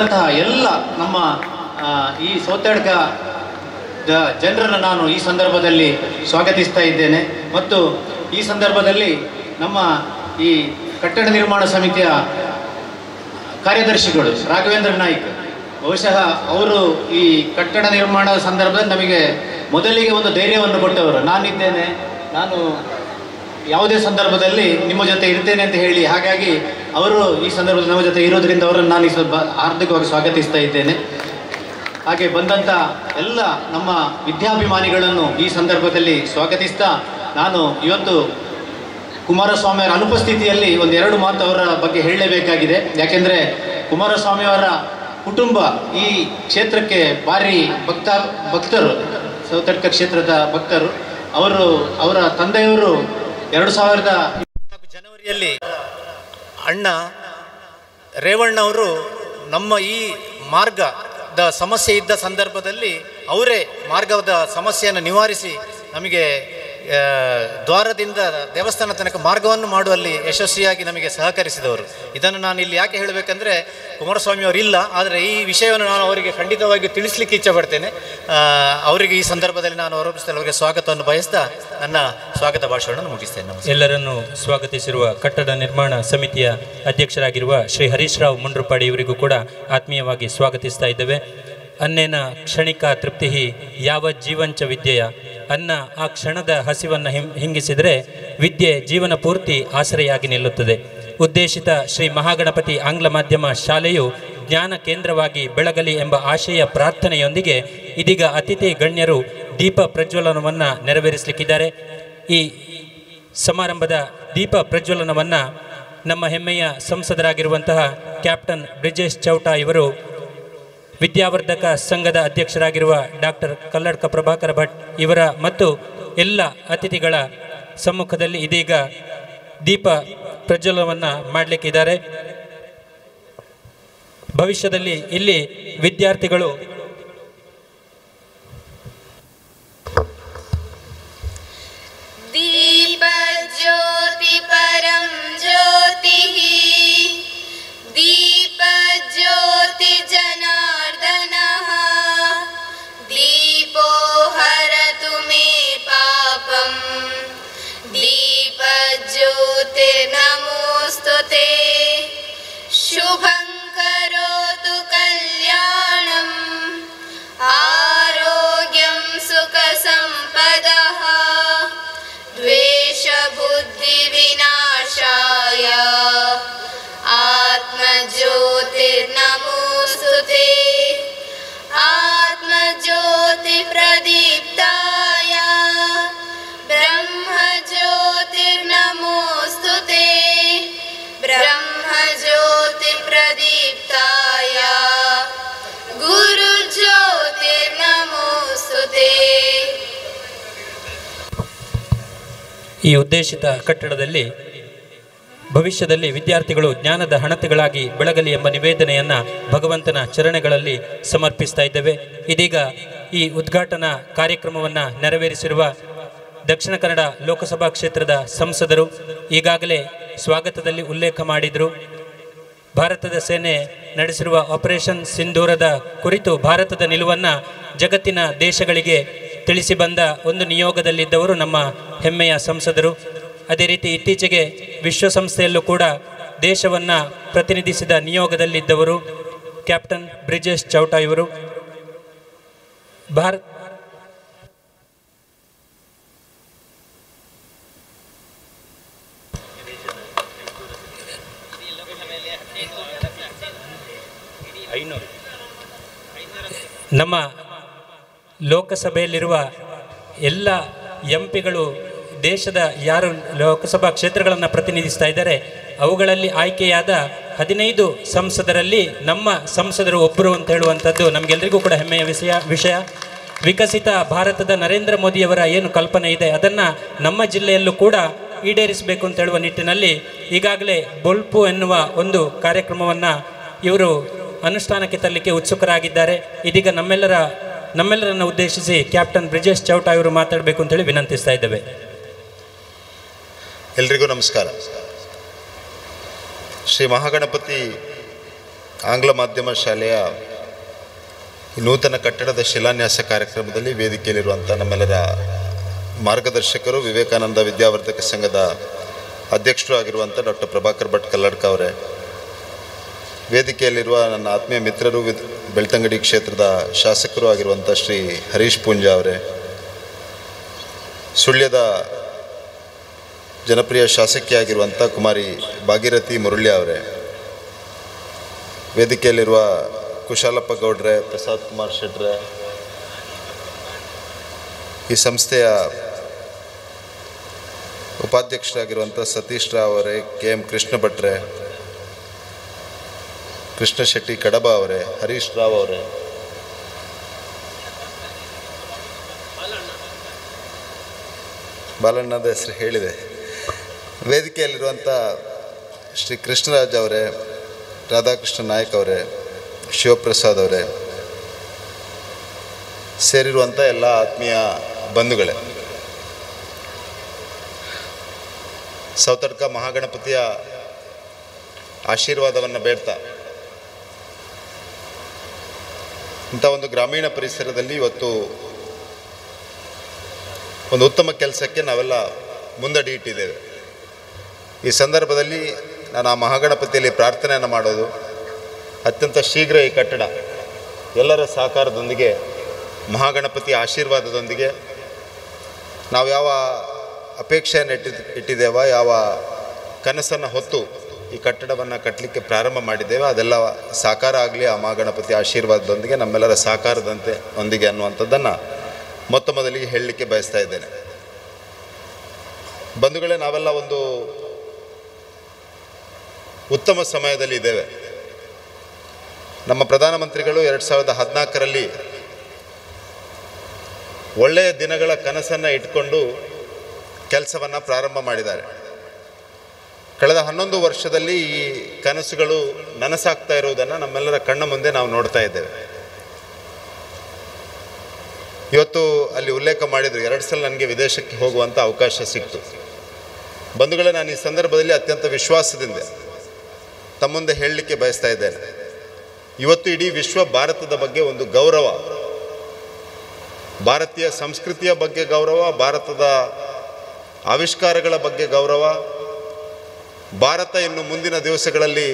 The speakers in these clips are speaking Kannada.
ಅಂತಹ ಎಲ್ಲ ನಮ್ಮ ಈ ಸೌತಡ್ಕ ಜನರನ್ನು ನಾನು ಈ ಸಂದರ್ಭದಲ್ಲಿ ಸ್ವಾಗತಿಸ್ತಾ ಇದ್ದೇನೆ. ಮತ್ತು ಈ ಸಂದರ್ಭದಲ್ಲಿ ನಮ್ಮ ಈ ಕಟ್ಟಡ ನಿರ್ಮಾಣ ಸಮಿತಿಯ ಕಾರ್ಯದರ್ಶಿಗಳು ರಾಘವೇಂದ್ರ ನಾಯ್ಕ್, ಬಹುಶಃ ಅವರು ಈ ಕಟ್ಟಡ ನಿರ್ಮಾಣದ ಸಂದರ್ಭದಲ್ಲಿ ನಮಗೆ ಮೊದಲಿಗೆ ಒಂದು ಧೈರ್ಯವನ್ನು ಕೊಟ್ಟವರು. ನಾನಿದ್ದೇನೆ, ನಾನು ಯಾವುದೇ ಸಂದರ್ಭದಲ್ಲಿ ನಿಮ್ಮ ಜೊತೆ ಇರ್ತೇನೆ ಅಂತ ಹೇಳಿ, ಹಾಗಾಗಿ ಅವರು ಈ ಸಂದರ್ಭದಲ್ಲಿ ನಮ್ಮ ಜೊತೆ ಇರೋದ್ರಿಂದ ಅವರನ್ನು ನಾನು ಸ್ವಲ್ಪ ಹಾರ್ದಿಕವಾಗಿ ಸ್ವಾಗತಿಸ್ತಾ ಇದ್ದೇನೆ. ಹಾಗೆ ಬಂದಂಥ ಎಲ್ಲ ನಮ್ಮ ವಿದ್ಯಾಭಿಮಾನಿಗಳನ್ನು ಈ ಸಂದರ್ಭದಲ್ಲಿ ಸ್ವಾಗತಿಸ್ತಾ, ನಾನು ಇವತ್ತು ಕುಮಾರಸ್ವಾಮಿಯವರ ಅನುಪಸ್ಥಿತಿಯಲ್ಲಿ ಒಂದೆರಡು ಮಾತು ಅವರ ಬಗ್ಗೆ ಹೇಳಲೇಬೇಕಾಗಿದೆ. ಯಾಕೆಂದರೆ ಕುಮಾರಸ್ವಾಮಿಯವರ ಕುಟುಂಬ ಈ ಕ್ಷೇತ್ರಕ್ಕೆ ಭಾರಿ ಭಕ್ತರು, ಸೌತಡ್ಕ ಕ್ಷೇತ್ರದ ಭಕ್ತರು. ಅವರ ತಂದೆಯವರು 2024 ಜನವರಿಯಲ್ಲಿ ಅಣ್ಣ ರೇವಣ್ಣವರು ನಮ್ಮ ಈ ಮಾರ್ಗದ ಸಮಸ್ಯೆ ಇದ್ದ ಸಂದರ್ಭದಲ್ಲಿ ಅವರೇ ಮಾರ್ಗದ ಸಮಸ್ಯೆಯನ್ನು ನಿವಾರಿಸಿ ನಮಗೆ ದ್ವಾರದಿಂದ ದೇವಸ್ಥಾನ ತನಕ ಮಾರ್ಗವನ್ನು ಮಾಡುವಲ್ಲಿ ಯಶಸ್ವಿಯಾಗಿ ನಮಗೆ ಸಹಕರಿಸಿದವರು. ಇದನ್ನು ನಾನು ಇಲ್ಲಿ ಯಾಕೆ ಹೇಳಬೇಕಂದ್ರೆ, ಕುಮಾರಸ್ವಾಮಿ ಅವರು ಇಲ್ಲ, ಆದರೆ ಈ ವಿಷಯವನ್ನು ನಾನು ಅವರಿಗೆ ಖಂಡಿತವಾಗಿ ತಿಳಿಸ್ಲಿಕ್ಕೆ ಇಚ್ಛೆಪಡ್ತೇನೆ. ಅವರಿಗೆ ಈ ಸಂದರ್ಭದಲ್ಲಿ ನಾನು ಅವರಿಗೆ ಸ್ವಾಗತವನ್ನು ಬಯಸ್ತಾ ನನ್ನ ಸ್ವಾಗತ ಭಾಷಣವನ್ನು ಮುಗಿಸ್ತೇನೆ. ಎಲ್ಲರನ್ನೂ ಸ್ವಾಗತಿಸಿರುವ ಕಟ್ಟಡ ನಿರ್ಮಾಣ ಸಮಿತಿಯ ಅಧ್ಯಕ್ಷರಾಗಿರುವ ಶ್ರೀ ಹರೀಶ್ ರಾವ್ ಮುಂಡ್ರುಪಾಡಿ ಇವರಿಗೂ ಕೂಡ ಆತ್ಮೀಯವಾಗಿ ಸ್ವಾಗತಿಸ್ತಾ ಇದ್ದೇವೆ. ಅನ್ನೇನ ಕ್ಷಣಿಕ ತೃಪ್ತಿ ಯಾವ ಜೀವಂಚ ವಿದ್ಯೆಯ, ಅನ್ನ ಆ ಕ್ಷಣದ ಹಸಿವನ್ನು ಹಿಂಗಿಸಿದರೆ ವಿದ್ಯೆ ಜೀವನ ಪೂರ್ತಿ ಆಸರೆಯಾಗಿ ನಿಲ್ಲುತ್ತದೆ. ಉದ್ದೇಶಿತ ಶ್ರೀ ಮಹಾಗಣಪತಿ ಆಂಗ್ಲ ಮಾಧ್ಯಮ ಶಾಲೆಯು ಜ್ಞಾನ ಕೇಂದ್ರವಾಗಿ ಬೆಳಗಲಿ ಎಂಬ ಆಶಯ ಪ್ರಾರ್ಥನೆಯೊಂದಿಗೆ ಇದೀಗ ಅತಿಥಿ ಗಣ್ಯರು ದೀಪ ಪ್ರಜ್ವಲನವನ್ನು ನೆರವೇರಿಸಲಿಕ್ಕಿದ್ದಾರೆ. ಈ ಸಮಾರಂಭದ ದೀಪ ಪ್ರಜ್ವಲನವನ್ನು ನಮ್ಮ ಹೆಮ್ಮೆಯ ಸಂಸದರಾಗಿರುವಂತಹ ಕ್ಯಾಪ್ಟನ್ ಬ್ರಿಜೇಶ್ ಚೌಟಾ ಇವರು, ವಿದ್ಯಾವರ್ಧಕ ಸಂಘದ ಅಧ್ಯಕ್ಷರಾಗಿರುವ ಡಾಕ್ಟರ್ ಕಲ್ಲಡ್ಕ ಪ್ರಭಾಕರ ಭಟ್ ಇವರ ಮತ್ತು ಎಲ್ಲ ಅತಿಥಿಗಳ ಸಮ್ಮುಖದಲ್ಲಿ ಇದೀಗ ದೀಪ ಪ್ರಜ್ವಲನವನ್ನು ಮಾಡಲಿಕ್ಕಿದ್ದಾರೆ. ಭವಿಷ್ಯದಲ್ಲಿ ಇಲ್ಲಿ ವಿದ್ಯಾರ್ಥಿಗಳು ದೀಪ ಜ್ಯೋತಿ ಪರಂ ಜ್ಯೋತಿ ದೀಪ ಜ್ಯೋತಿ ಜನಾರ್ದನಃ ದೀಪೋ ಹರತು ಮೇ ಪಾಪಂ ದೀಪ ಜ್ಯೋತಿ ನಮೋಸ್ತುತೆ ಶುಭಂ ಕರೋತು ಕಲ್ಯಾಣಂ ಆರೋಗ್ಯಂ ಸುಖ ಸಂಪದಃ ದ್ವೇಷ ಬುದ್ಧಿ ವಿನಾಶಾಯ ಆತ್ಮಜ್ಯೋತಿರ್ನಮೋಸ್ತುತೆ ಆತ್ಮಜ್ಯೋತಿ ಪ್ರದೀಪ್ತಾಯ ಬ್ರಹ್ಮಜ್ಯೋತಿರ್ನಮೋಸ್ತುತೆ ಬ್ರಹ್ಮಜ್ಯೋತಿ ಪ್ರದೀಪ್ತಾಯ ಗುರುಜ್ಯೋತಿರ್ನಮೋಸ್ತುತೆ. ಈ ಉದ್ದೇಶಿತ ಕಟ್ಟಡದಲ್ಲಿ ಭವಿಷ್ಯದಲ್ಲಿ ವಿದ್ಯಾರ್ಥಿಗಳು ಜ್ಞಾನದ ಹಣತೆಗಳಾಗಿ ಬೆಳಗಲಿ ಎಂಬ ನಿವೇದನೆಯನ್ನು ಭಗವಂತನ ಚರಣಗಳಲ್ಲಿ ಸಮರ್ಪಿಸ್ತಾ ಇದ್ದೇವೆ. ಇದೀಗ ಈ ಉದ್ಘಾಟನಾ ಕಾರ್ಯಕ್ರಮವನ್ನು ನೆರವೇರಿಸಿರುವ ದಕ್ಷಿಣ ಕನ್ನಡ ಲೋಕಸಭಾ ಕ್ಷೇತ್ರದ ಸಂಸದರು ಈಗಾಗಲೇ ಸ್ವಾಗತದಲ್ಲಿ ಉಲ್ಲೇಖ ಮಾಡಿದರು. ಭಾರತದ ಸೇನೆ ನಡೆಸಿರುವ ಆಪರೇಷನ್ ಸಿಂಧೂರದ ಕುರಿತು ಭಾರತದ ನಿಲುವನ್ನು ಜಗತ್ತಿನ ದೇಶಗಳಿಗೆ ತಿಳಿಸಿ ಬಂದ ಒಂದು ನಿಯೋಗದಲ್ಲಿದ್ದವರು ನಮ್ಮ ಹೆಮ್ಮೆಯ ಸಂಸದರು. ಅದೇ ರೀತಿ ಇತ್ತೀಚೆಗೆ ವಿಶ್ವಸಂಸ್ಥೆಯಲ್ಲೂ ಕೂಡ ದೇಶವನ್ನು ಪ್ರತಿನಿಧಿಸಿದ ನಿಯೋಗದಲ್ಲಿದ್ದವರು ಕ್ಯಾಪ್ಟನ್ ಬ್ರಿಜೇಶ್ ಚೌಟಾ ಇವರು. ನಮ್ಮ ಲೋಕಸಭೆಯಲ್ಲಿರುವ ಎಲ್ಲ ಎಂಪಿಗಳು ದೇಶದ ಯಾರು ಲೋಕಸಭಾ ಕ್ಷೇತ್ರಗಳನ್ನು ಪ್ರತಿನಿಧಿಸ್ತಾ ಇದ್ದಾರೆ ಅವುಗಳಲ್ಲಿ ಆಯ್ಕೆಯಾದ 15 ಸಂಸದರಲ್ಲಿ ನಮ್ಮ ಸಂಸದರು ಒಬ್ಬರು ಅಂತ ಹೇಳುವಂಥದ್ದು ನಮಗೆಲ್ಲರಿಗೂ ಕೂಡ ಹೆಮ್ಮೆಯ ವಿಷಯ. ವಿಕಸಿತ ಭಾರತದ ನರೇಂದ್ರ ಮೋದಿಯವರ ಏನು ಕಲ್ಪನೆ ಇದೆ ಅದನ್ನು ನಮ್ಮ ಜಿಲ್ಲೆಯಲ್ಲೂ ಕೂಡ ಈಡೇರಿಸಬೇಕು ಅಂತ ಹೇಳುವ ನಿಟ್ಟಿನಲ್ಲಿ ಈಗಾಗಲೇ ಬೊಲ್ಪು ಎನ್ನುವ ಒಂದು ಕಾರ್ಯಕ್ರಮವನ್ನು ಇವರು ಅನುಷ್ಠಾನಕ್ಕೆ ತರಲಿಕ್ಕೆ ಉತ್ಸುಕರಾಗಿದ್ದಾರೆ. ಇದೀಗ ನಮ್ಮೆಲ್ಲರನ್ನು ಉದ್ದೇಶಿಸಿ ಕ್ಯಾಪ್ಟನ್ ಬ್ರಿಜೇಶ್ ಚೌಟಾ ಇವರು ಮಾತಾಡಬೇಕು ಅಂತೇಳಿ ವಿನಂತಿಸ್ತಾ ಇದ್ದೇವೆ. ಎಲ್ರಿಗೂ ನಮಸ್ಕಾರ. ಶ್ರೀ ಮಹಾಗಣಪತಿ ಆಂಗ್ಲ ಮಾಧ್ಯಮ ಶಾಲೆಯ ನೂತನ ಕಟ್ಟಡದ ಶಿಲಾನ್ಯಾಸ ಕಾರ್ಯಕ್ರಮದಲ್ಲಿ ವೇದಿಕೆಯಲ್ಲಿರುವಂಥ ನಮ್ಮೆಲ್ಲರ ಮಾರ್ಗದರ್ಶಕರು, ವಿವೇಕಾನಂದ ವಿದ್ಯಾವರ್ಧಕ ಸಂಘದ ಅಧ್ಯಕ್ಷರು ಆಗಿರುವಂಥ ಡಾಕ್ಟರ್ ಪ್ರಭಾಕರ್ ಭಟ್ ಕಲ್ಲಡ್ಕ ಅವರೇ, ವೇದಿಕೆಯಲ್ಲಿರುವ ನನ್ನ ಆತ್ಮೀಯ ಮಿತ್ರರು, ಬೆಳ್ತಂಗಡಿ ಕ್ಷೇತ್ರದ ಶಾಸಕರು ಆಗಿರುವಂಥ ಶ್ರೀ ಹರೀಶ್ ಪೂಂಜಾ ಅವರೇ, ಸುಳ್ಯದ ಜನಪ್ರಿಯ ಶಾಸಕಿಯಾಗಿರುವಂಥ ಕುಮಾರಿ ಭಾಗೀರಥಿ ಮುರುಳ್ಯ ಅವರೇ, ವೇದಿಕೆಯಲ್ಲಿರುವ ಕುಶಾಲಪ್ಪ ಗೌಡ್ರೆ, ಪ್ರಸಾದ್ ಕುಮಾರ್ ಶೆಟ್ರೆ, ಈ ಸಂಸ್ಥೆಯ ಉಪಾಧ್ಯಕ್ಷರಾಗಿರುವಂಥ ಸತೀಶ್ ರಾವ್ ಅವರೇ, KM ಕೃಷ್ಣ ಭಟ್ರೆ, ಕೃಷ್ಣ ಶೆಟ್ಟಿ ಕಡಬ ಅವರೇ, ಹರೀಶ್ ರಾವ್ ಅವರೇ, ಬಾಲಣ್ಣದ ಹೆಸರು ಹೇಳಿದೆ, ವೇದಿಕೆಯಲ್ಲಿರುವಂಥ ಶ್ರೀ ಕೃಷ್ಣರಾಜ್ ಅವರೇ, ರಾಧಾಕೃಷ್ಣ ನಾಯಕ್ ಅವರೇ, ಶಿವಪ್ರಸಾದ್ ಅವರೇ, ಸೇರಿರುವಂಥ ಎಲ್ಲ ಆತ್ಮೀಯ ಬಂಧುಗಳೇ, ಸೌತಡ್ಕ ಮಹಾಗಣಪತಿಯ ಆಶೀರ್ವಾದವನ್ನು ಬೇಡ್ತಾ ಇಂಥ ಒಂದು ಗ್ರಾಮೀಣ ಪರಿಸರದಲ್ಲಿ ಇವತ್ತು ಒಂದು ಉತ್ತಮ ಕೆಲಸಕ್ಕೆ ನಾವೆಲ್ಲ ಮುಂದಡಿ ಇಟ್ಟಿದ್ದೇವೆ. ಈ ಸಂದರ್ಭದಲ್ಲಿ ನಾನು ಆ ಮಹಾಗಣಪತಿಯಲ್ಲಿ ಪ್ರಾರ್ಥನೆಯನ್ನು ಮಾಡೋದು, ಅತ್ಯಂತ ಶೀಘ್ರ ಈ ಕಟ್ಟಡ ಎಲ್ಲರ ಸಹಕಾರದೊಂದಿಗೆ, ಮಹಾಗಣಪತಿಯ ಆಶೀರ್ವಾದದೊಂದಿಗೆ ನಾವು ಯಾವ ಅಪೇಕ್ಷೆಯನ್ನು ಇಟ್ಟಿದ್ದೇವೆ, ಯಾವ ಕನಸನ್ನು ಹೊತ್ತು ಈ ಕಟ್ಟಡವನ್ನು ಕಟ್ಟಲಿಕ್ಕೆ ಪ್ರಾರಂಭ ಮಾಡಿದ್ದೇವೆ, ಅದೆಲ್ಲ ಸಾಕಾರ ಆಗಲಿ ಆ ಮಹಾಗಣಪತಿ ಆಶೀರ್ವಾದದೊಂದಿಗೆ, ನಮ್ಮೆಲ್ಲರ ಸಹಕಾರದಂತೆ ಒಂದಿಗೆ ಅನ್ನುವಂಥದ್ದನ್ನು ಮೊತ್ತ ಮೊದಲಿಗೆ ಹೇಳಲಿಕ್ಕೆ ಬಯಸ್ತಾ ಇದ್ದೇನೆ. ಬಂಧುಗಳೇ, ನಾವೆಲ್ಲ ಒಂದು ಉತ್ತಮ ಸಮಯದಲ್ಲಿ ಇದ್ದೇವೆ. ನಮ್ಮ ಪ್ರಧಾನಮಂತ್ರಿಗಳು 2014ರಲ್ಲಿ ಒಳ್ಳೆಯ ದಿನಗಳ ಕನಸನ್ನು ಇಟ್ಕೊಂಡು ಕೆಲಸವನ್ನು ಪ್ರಾರಂಭ ಮಾಡಿದ್ದಾರೆ. ಕಳೆದ 11 ವರ್ಷದಲ್ಲಿ ಈ ಕನಸುಗಳು ನನಸಾಗ್ತಾ ಇರುವುದನ್ನು ನಮ್ಮೆಲ್ಲರ ಕಣ್ಣ ಮುಂದೆ ನಾವು ನೋಡ್ತಾ ಇದ್ದೇವೆ. ಇವತ್ತು ಅಲ್ಲಿ ಉಲ್ಲೇಖ ಮಾಡಿದರು, 2 ಸಲ ನನಗೆ ವಿದೇಶಕ್ಕೆ ಹೋಗುವಂಥ ಅವಕಾಶ ಸಿಕ್ತು. ಬಂಧುಗಳೇ, ನಾನು ಈ ಸಂದರ್ಭದಲ್ಲಿ ಅತ್ಯಂತ ವಿಶ್ವಾಸದಿಂದ ತಮ್ಮ ಮುಂದೆ ಹೇಳಲಿಕ್ಕೆ ಬಯಸ್ತಾ ಇದ್ದೇನೆ. ಇವತ್ತು ಇಡೀ ವಿಶ್ವ ಭಾರತದ ಬಗ್ಗೆ ಒಂದು ಗೌರವ, ಭಾರತೀಯ ಸಂಸ್ಕೃತಿಯ ಬಗ್ಗೆ ಗೌರವ, ಭಾರತದ ಆವಿಷ್ಕಾರಗಳ ಬಗ್ಗೆ ಗೌರವ, ಭಾರತ ಇನ್ನು ಮುಂದಿನ ದಿವಸಗಳಲ್ಲಿ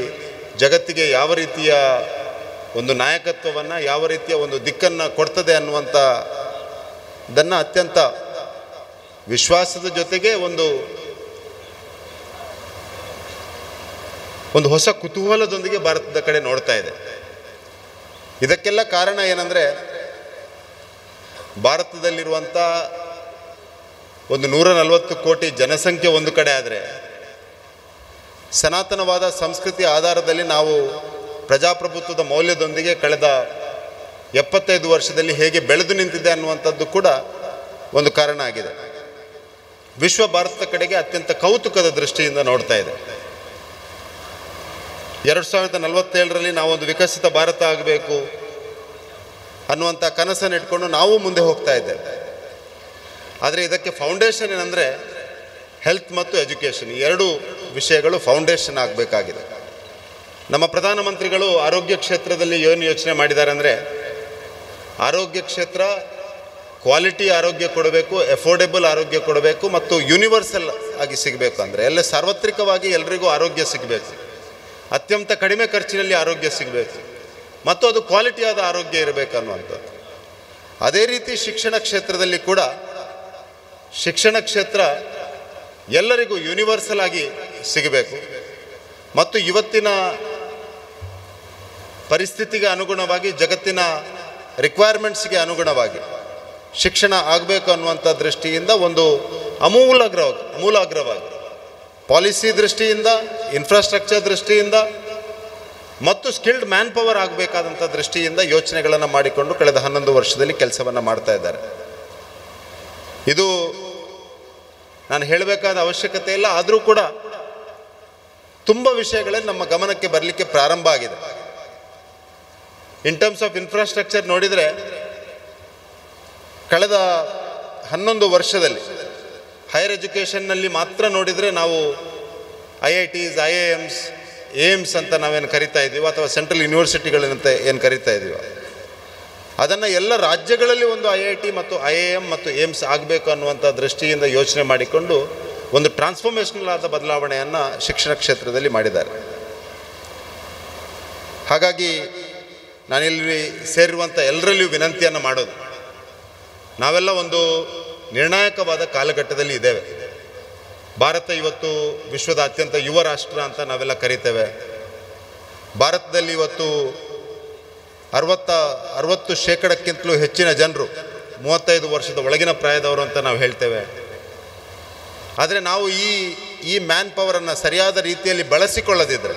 ಜಗತ್ತಿಗೆ ಯಾವ ರೀತಿಯ ಒಂದು ನಾಯಕತ್ವವನ್ನು, ಯಾವ ರೀತಿಯ ಒಂದು ದಿಕ್ಕನ್ನು ಕೊಡ್ತದೆ ಅನ್ನುವಂಥದ್ದನ್ನು ಅತ್ಯಂತ ವಿಶ್ವಾಸದ ಜೊತೆಗೆ ಒಂದು ಹೊಸ ಕುತೂಹಲದೊಂದಿಗೆ ಭಾರತದ ಕಡೆ ನೋಡ್ತಾ ಇದೆ. ಇದಕ್ಕೆಲ್ಲ ಕಾರಣ ಏನಂದರೆ, ಭಾರತದಲ್ಲಿರುವಂಥ ಒಂದು 140 ಕೋಟಿ ಜನಸಂಖ್ಯೆ ಒಂದು ಕಡೆ ಆದರೆ, ಸನಾತನವಾದ ಸಂಸ್ಕೃತಿ ಆಧಾರದಲ್ಲಿ ನಾವು ಪ್ರಜಾಪ್ರಭುತ್ವದ ಮೌಲ್ಯದೊಂದಿಗೆ ಕಳೆದ 75 ವರ್ಷದಲ್ಲಿ ಹೇಗೆ ಬೆಳೆದು ನಿಂತಿದೆ ಅನ್ನುವಂಥದ್ದು ಕೂಡ ಒಂದು ಕಾರಣ ಆಗಿದೆ. ವಿಶ್ವ ಭಾರತದ ಕಡೆಗೆ ಅತ್ಯಂತ ಕೌತುಕದ ದೃಷ್ಟಿಯಿಂದ ನೋಡ್ತಾ ಇದೆ. 2047ರಲ್ಲಿ ನಾವೊಂದು ವಿಕಸಿತ ಭಾರತ ಆಗಬೇಕು ಅನ್ನುವಂಥ ಕನಸನ್ನು ಇಟ್ಕೊಂಡು ನಾವು ಮುಂದೆ ಹೋಗ್ತಾ ಇದ್ದೇವೆ. ಆದರೆ ಇದಕ್ಕೆ ಫೌಂಡೇಶನ್ ಏನಂದರೆ ಹೆಲ್ತ್ ಮತ್ತು ಎಜುಕೇಷನ್, ಈ 2 ವಿಷಯಗಳು ಫೌಂಡೇಶನ್ ಆಗಬೇಕಾಗಿದೆ. ನಮ್ಮ ಪ್ರಧಾನಮಂತ್ರಿಗಳು ಆರೋಗ್ಯ ಕ್ಷೇತ್ರದಲ್ಲಿ ಏನು ಯೋಚನೆ ಮಾಡಿದ್ದಾರೆ ಅಂದರೆ, ಆರೋಗ್ಯ ಕ್ಷೇತ್ರ ಕ್ವಾಲಿಟಿ ಆರೋಗ್ಯ ಕೊಡಬೇಕು, ಎಫೋರ್ಡೆಬಲ್ ಆರೋಗ್ಯ ಕೊಡಬೇಕು ಮತ್ತು ಯೂನಿವರ್ಸಲ್ ಆಗಿ ಸಿಗಬೇಕು. ಅಂದರೆ ಎಲ್ಲ ಸಾರ್ವತ್ರಿಕವಾಗಿ ಎಲ್ರಿಗೂ ಆರೋಗ್ಯ ಸಿಗಬೇಕು, ಅತ್ಯಂತ ಕಡಿಮೆ ಖರ್ಚಿನಲ್ಲಿ ಆರೋಗ್ಯ ಸಿಗಬೇಕು ಮತ್ತು ಅದು ಕ್ವಾಲಿಟಿಯಾದ ಆರೋಗ್ಯ ಇರಬೇಕು ಅನ್ನುವಂಥದ್ದು. ಅದೇ ರೀತಿ ಶಿಕ್ಷಣ ಕ್ಷೇತ್ರದಲ್ಲಿ ಕೂಡ ಶಿಕ್ಷಣ ಕ್ಷೇತ್ರ ಎಲ್ಲರಿಗೂ ಯೂನಿವರ್ಸಲ್ ಆಗಿ ಸಿಗಬೇಕು ಮತ್ತು ಇವತ್ತಿನ ಪರಿಸ್ಥಿತಿಗೆ ಅನುಗುಣವಾಗಿ, ಜಗತ್ತಿನ ರಿಕ್ವೈರ್ಮೆಂಟ್ಸ್ಗೆ ಅನುಗುಣವಾಗಿ ಶಿಕ್ಷಣ ಆಗಬೇಕು ಅನ್ನುವಂಥ ದೃಷ್ಟಿಯಿಂದ ಒಂದು ಅಮೂಲಾಗ್ರವಾಗಿ ಪಾಲಿಸಿ ದೃಷ್ಟಿಯಿಂದ, ಇನ್ಫ್ರಾಸ್ಟ್ರಕ್ಚರ್ ದೃಷ್ಟಿಯಿಂದ ಮತ್ತು ಸ್ಕಿಲ್ಡ್ ಮ್ಯಾನ್ ಪವರ್ ಆಗಬೇಕಾದಂಥ ದೃಷ್ಟಿಯಿಂದ ಯೋಚನೆಗಳನ್ನು ಮಾಡಿಕೊಂಡು ಕಳೆದ 11 ವರ್ಷದಲ್ಲಿ ಕೆಲಸವನ್ನು ಮಾಡ್ತಾ ಇದ್ದಾರೆ. ಇದು ನಾನು ಹೇಳಬೇಕಾದ ಅವಶ್ಯಕತೆ ಇಲ್ಲ, ಆದರೂ ಕೂಡ ತುಂಬ ವಿಷಯಗಳಲ್ಲಿ ನಮ್ಮ ಗಮನಕ್ಕೆ ಬರಲಿಕ್ಕೆ ಪ್ರಾರಂಭ ಆಗಿದೆ. ಇನ್ ಟರ್ಮ್ಸ್ ಆಫ್ ಇನ್ಫ್ರಾಸ್ಟ್ರಕ್ಚರ್ ನೋಡಿದರೆ ಕಳೆದ 11 ವರ್ಷದಲ್ಲಿ ಹೈಯರ್ ಎಜುಕೇಷನ್ನಲ್ಲಿ ಮಾತ್ರ ನೋಡಿದರೆ ನಾವು IITs, IIMs ಏಮ್ಸ್ ಅಂತ ನಾವೇನು ಕರಿತಾ ಇದ್ದೀವೋ ಅಥವಾ ಸೆಂಟ್ರಲ್ ಯೂನಿವರ್ಸಿಟಿಗಳಂತ ಏನು ಕರಿತಾ ಇದ್ದೀವೋ ಅದನ್ನು ಎಲ್ಲ ರಾಜ್ಯಗಳಲ್ಲಿ ಒಂದು IIT ಮತ್ತು IIM ಮತ್ತು ಏಮ್ಸ್ ಆಗಬೇಕು ಅನ್ನುವಂಥ ದೃಷ್ಟಿಯಿಂದ ಯೋಚನೆ ಮಾಡಿಕೊಂಡು ಒಂದು ಟ್ರಾನ್ಸ್ಫಾರ್ಮೇಷನಲ್ ಆದ ಬದಲಾವಣೆಯನ್ನು ಶಿಕ್ಷಣ ಕ್ಷೇತ್ರದಲ್ಲಿ ಮಾಡಿದ್ದಾರೆ. ಹಾಗಾಗಿ ನಾನಿಲ್ಲಿ ಸೇರಿರುವಂಥ ಎಲ್ಲರಲ್ಲಿಯೂ ವಿನಂತಿಯನ್ನು ಮಾಡೋದು, ನಾವೆಲ್ಲ ಒಂದು ನಿರ್ಣಾಯಕವಾದ ಕಾಲಘಟ್ಟದಲ್ಲಿ ಇದ್ದೇವೆ. ಭಾರತ ಇವತ್ತು ವಿಶ್ವದ ಅತ್ಯಂತ ಯುವ ರಾಷ್ಟ್ರ ಅಂತ ನಾವೆಲ್ಲ ಕರಿತೇವೆ. ಭಾರತದಲ್ಲಿ ಇವತ್ತು 60% ಹೆಚ್ಚಿನ ಜನರು 35 ವರ್ಷದ ಒಳಗಿನ ಪ್ರಾಯದವರು ಅಂತ ನಾವು ಹೇಳ್ತೇವೆ. ಆದರೆ ನಾವು ಈ ಮ್ಯಾನ್ ಪವರನ್ನು ಸರಿಯಾದ ರೀತಿಯಲ್ಲಿ ಬಳಸಿಕೊಳ್ಳದಿದ್ದರೆ,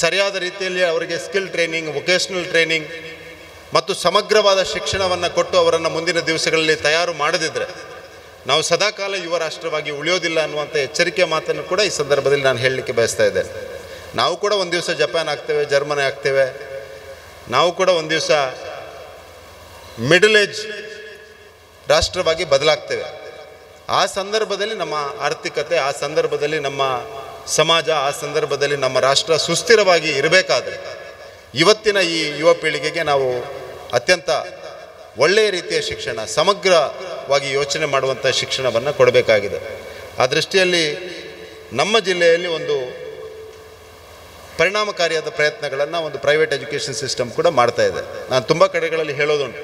ಸರಿಯಾದ ರೀತಿಯಲ್ಲಿ ಅವರಿಗೆ ಸ್ಕಿಲ್ ಟ್ರೈನಿಂಗ್, ವೊಕೇಶ್ನಲ್ ಟ್ರೈನಿಂಗ್ ಮತ್ತು ಸಮಗ್ರವಾದ ಶಿಕ್ಷಣವನ್ನು ಕೊಟ್ಟು ಅವರನ್ನು ಮುಂದಿನ ದಿವಸಗಳಲ್ಲಿ ತಯಾರು ಮಾಡದಿದ್ದರೆ ನಾವು ಸದಾಕಾಲ ಯುವ ರಾಷ್ಟ್ರವಾಗಿ ಉಳಿಯೋದಿಲ್ಲ ಅನ್ನುವಂಥ ಎಚ್ಚರಿಕೆ ಮಾತನ್ನು ಕೂಡ ಈ ಸಂದರ್ಭದಲ್ಲಿ ನಾನು ಹೇಳಲಿಕ್ಕೆ ಬಯಸ್ತಾ ಇದ್ದೇನೆ. ನಾವು ಕೂಡ ಒಂದು ದಿವಸ ಜಪಾನ್ ಆಗ್ತೇವೆ, ಜರ್ಮನಿ ಆಗ್ತೇವೆ, ನಾವು ಕೂಡ ಒಂದು ದಿವಸ ಮಿಡಲ್ ಏಜ್ ರಾಷ್ಟ್ರವಾಗಿ ಬದಲಾಗ್ತೇವೆ. ಆ ಸಂದರ್ಭದಲ್ಲಿ ನಮ್ಮ ಆರ್ಥಿಕತೆ, ಆ ಸಂದರ್ಭದಲ್ಲಿ ನಮ್ಮ ಸಮಾಜ, ಆ ಸಂದರ್ಭದಲ್ಲಿ ನಮ್ಮ ರಾಷ್ಟ್ರ ಸುಸ್ಥಿರವಾಗಿ ಇರಬೇಕಾದ್ರೆ ಇವತ್ತಿನ ಈ ಯುವ ಪೀಳಿಗೆಗೆ ನಾವು ಅತ್ಯಂತ ಒಳ್ಳೆಯ ರೀತಿಯ ಶಿಕ್ಷಣ, ಸಮಗ್ರವಾಗಿ ಯೋಚನೆ ಮಾಡುವಂಥ ಶಿಕ್ಷಣವನ್ನು ಕೊಡಬೇಕಾಗಿದೆ. ಆ ದೃಷ್ಟಿಯಲ್ಲಿ ನಮ್ಮ ಜಿಲ್ಲೆಯಲ್ಲಿ ಒಂದು ಪರಿಣಾಮಕಾರಿಯಾದ ಪ್ರಯತ್ನಗಳನ್ನು ಒಂದು ಪ್ರೈವೇಟ್ ಎಜುಕೇಷನ್ ಸಿಸ್ಟಮ್ ಕೂಡ ಮಾಡ್ತಾ ಇದೆ. ನಾನು ತುಂಬ ಕಡೆಗಳಲ್ಲಿ ಹೇಳೋದುಂಟು,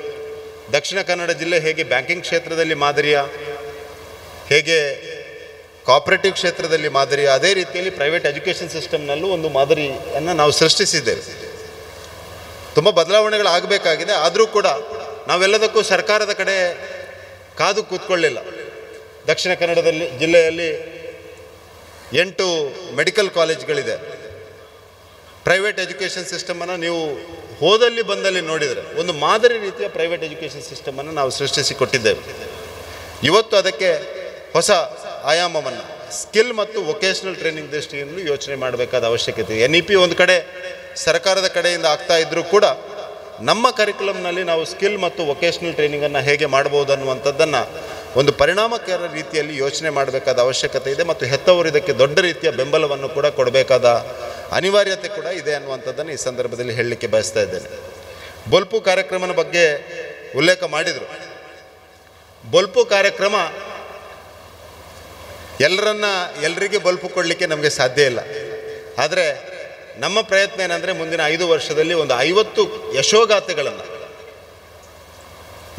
ದಕ್ಷಿಣ ಕನ್ನಡ ಜಿಲ್ಲೆ ಹೇಗೆ ಬ್ಯಾಂಕಿಂಗ್ ಕ್ಷೇತ್ರದಲ್ಲಿ ಮಾದರಿಯ, ಹೇಗೆ ಕೋಆಪರೇಟಿವ್ ಕ್ಷೇತ್ರದಲ್ಲಿ ಮಾದರಿ, ಅದೇ ರೀತಿಯಲ್ಲಿ ಪ್ರೈವೇಟ್ ಎಜುಕೇಷನ್ ಸಿಸ್ಟಮ್ನಲ್ಲೂ ಒಂದು ಮಾದರಿಯನ್ನು ನಾವು ಸೃಷ್ಟಿಸಿದ್ದೇವೆ. ತುಂಬ ಬದಲಾವಣೆಗಳಾಗಬೇಕಾಗಿದೆ. ಆದರೂ ಕೂಡ ನಾವೆಲ್ಲದಕ್ಕೂ ಸರ್ಕಾರದ ಕಡೆ ಕಾದು ಕೂತ್ಕೊಳ್ಳಿಲ್ಲ. ದಕ್ಷಿಣ ಕನ್ನಡದಲ್ಲಿ ಜಿಲ್ಲೆಯಲ್ಲಿ 8 ಮೆಡಿಕಲ್ ಕಾಲೇಜ್ಗಳಿದೆ. ಪ್ರೈವೇಟ್ ಎಜುಕೇಷನ್ ಸಿಸ್ಟಮನ್ನು ನೀವು ಹೋದಲ್ಲಿ ಬಂದಲ್ಲಿ ನೋಡಿದರೆ ಒಂದು ಮಾದರಿ ರೀತಿಯ ಪ್ರೈವೇಟ್ ಎಜುಕೇಷನ್ ಸಿಸ್ಟಮನ್ನು ನಾವು ಸೃಷ್ಟಿಸಿ ಕೊಟ್ಟಿದ್ದೇವೆ. ಇವತ್ತು ಅದಕ್ಕೆ ಹೊಸ ಆಯಾಮವನ್ನು ಸ್ಕಿಲ್ ಮತ್ತು ವೊಕೇಶ್ನಲ್ ಟ್ರೈನಿಂಗ್ ದೃಷ್ಟಿಯಿಂದಲೂ ಯೋಚನೆ ಮಾಡಬೇಕಾದ ಅವಶ್ಯಕತೆ ಇದೆ. NEP ಒಂದು ಕಡೆ ಸರ್ಕಾರದ ಕಡೆಯಿಂದ ಆಗ್ತಾ ಇದ್ದರೂ ಕೂಡ ನಮ್ಮ ಕರಿಕ್ಯುಲಮ್ನಲ್ಲಿ ನಾವು ಸ್ಕಿಲ್ ಮತ್ತು ವೊಕೇಶ್ನಲ್ ಟ್ರೈನಿಂಗನ್ನು ಹೇಗೆ ಮಾಡ್ಬೋದು ಅನ್ನುವಂಥದ್ದನ್ನು ಒಂದು ಪರಿಣಾಮಕಾರಿ ರೀತಿಯಲ್ಲಿ ಯೋಚನೆ ಮಾಡಬೇಕಾದ ಅವಶ್ಯಕತೆ ಇದೆ. ಮತ್ತು ಹೆತ್ತವರು ಇದಕ್ಕೆ ದೊಡ್ಡ ರೀತಿಯ ಬೆಂಬಲವನ್ನು ಕೂಡ ಕೊಡಬೇಕಾದ ಅನಿವಾರ್ಯತೆ ಕೂಡ ಇದೆ ಅನ್ನುವಂಥದ್ದನ್ನು ಈ ಸಂದರ್ಭದಲ್ಲಿ ಹೇಳಲಿಕ್ಕೆ ಬಯಸ್ತಾ ಇದ್ದೇನೆ. ಬೊಲ್ಪು ಕಾರ್ಯಕ್ರಮದ ಬಗ್ಗೆ ಉಲ್ಲೇಖ ಮಾಡಿದರು. ಬೊಲ್ಪು ಕಾರ್ಯಕ್ರಮ ಎಲ್ಲರಿಗೆ ಬಲ್ಪು ಕೊಡಲಿಕ್ಕೆ ನಮಗೆ ಸಾಧ್ಯ ಇಲ್ಲ. ಆದರೆ ನಮ್ಮ ಪ್ರಯತ್ನ ಏನಂದರೆ ಮುಂದಿನ 5 ವರ್ಷದಲ್ಲಿ ಒಂದು 50 ಯಶೋಗಾಥೆಗಳನ್ನು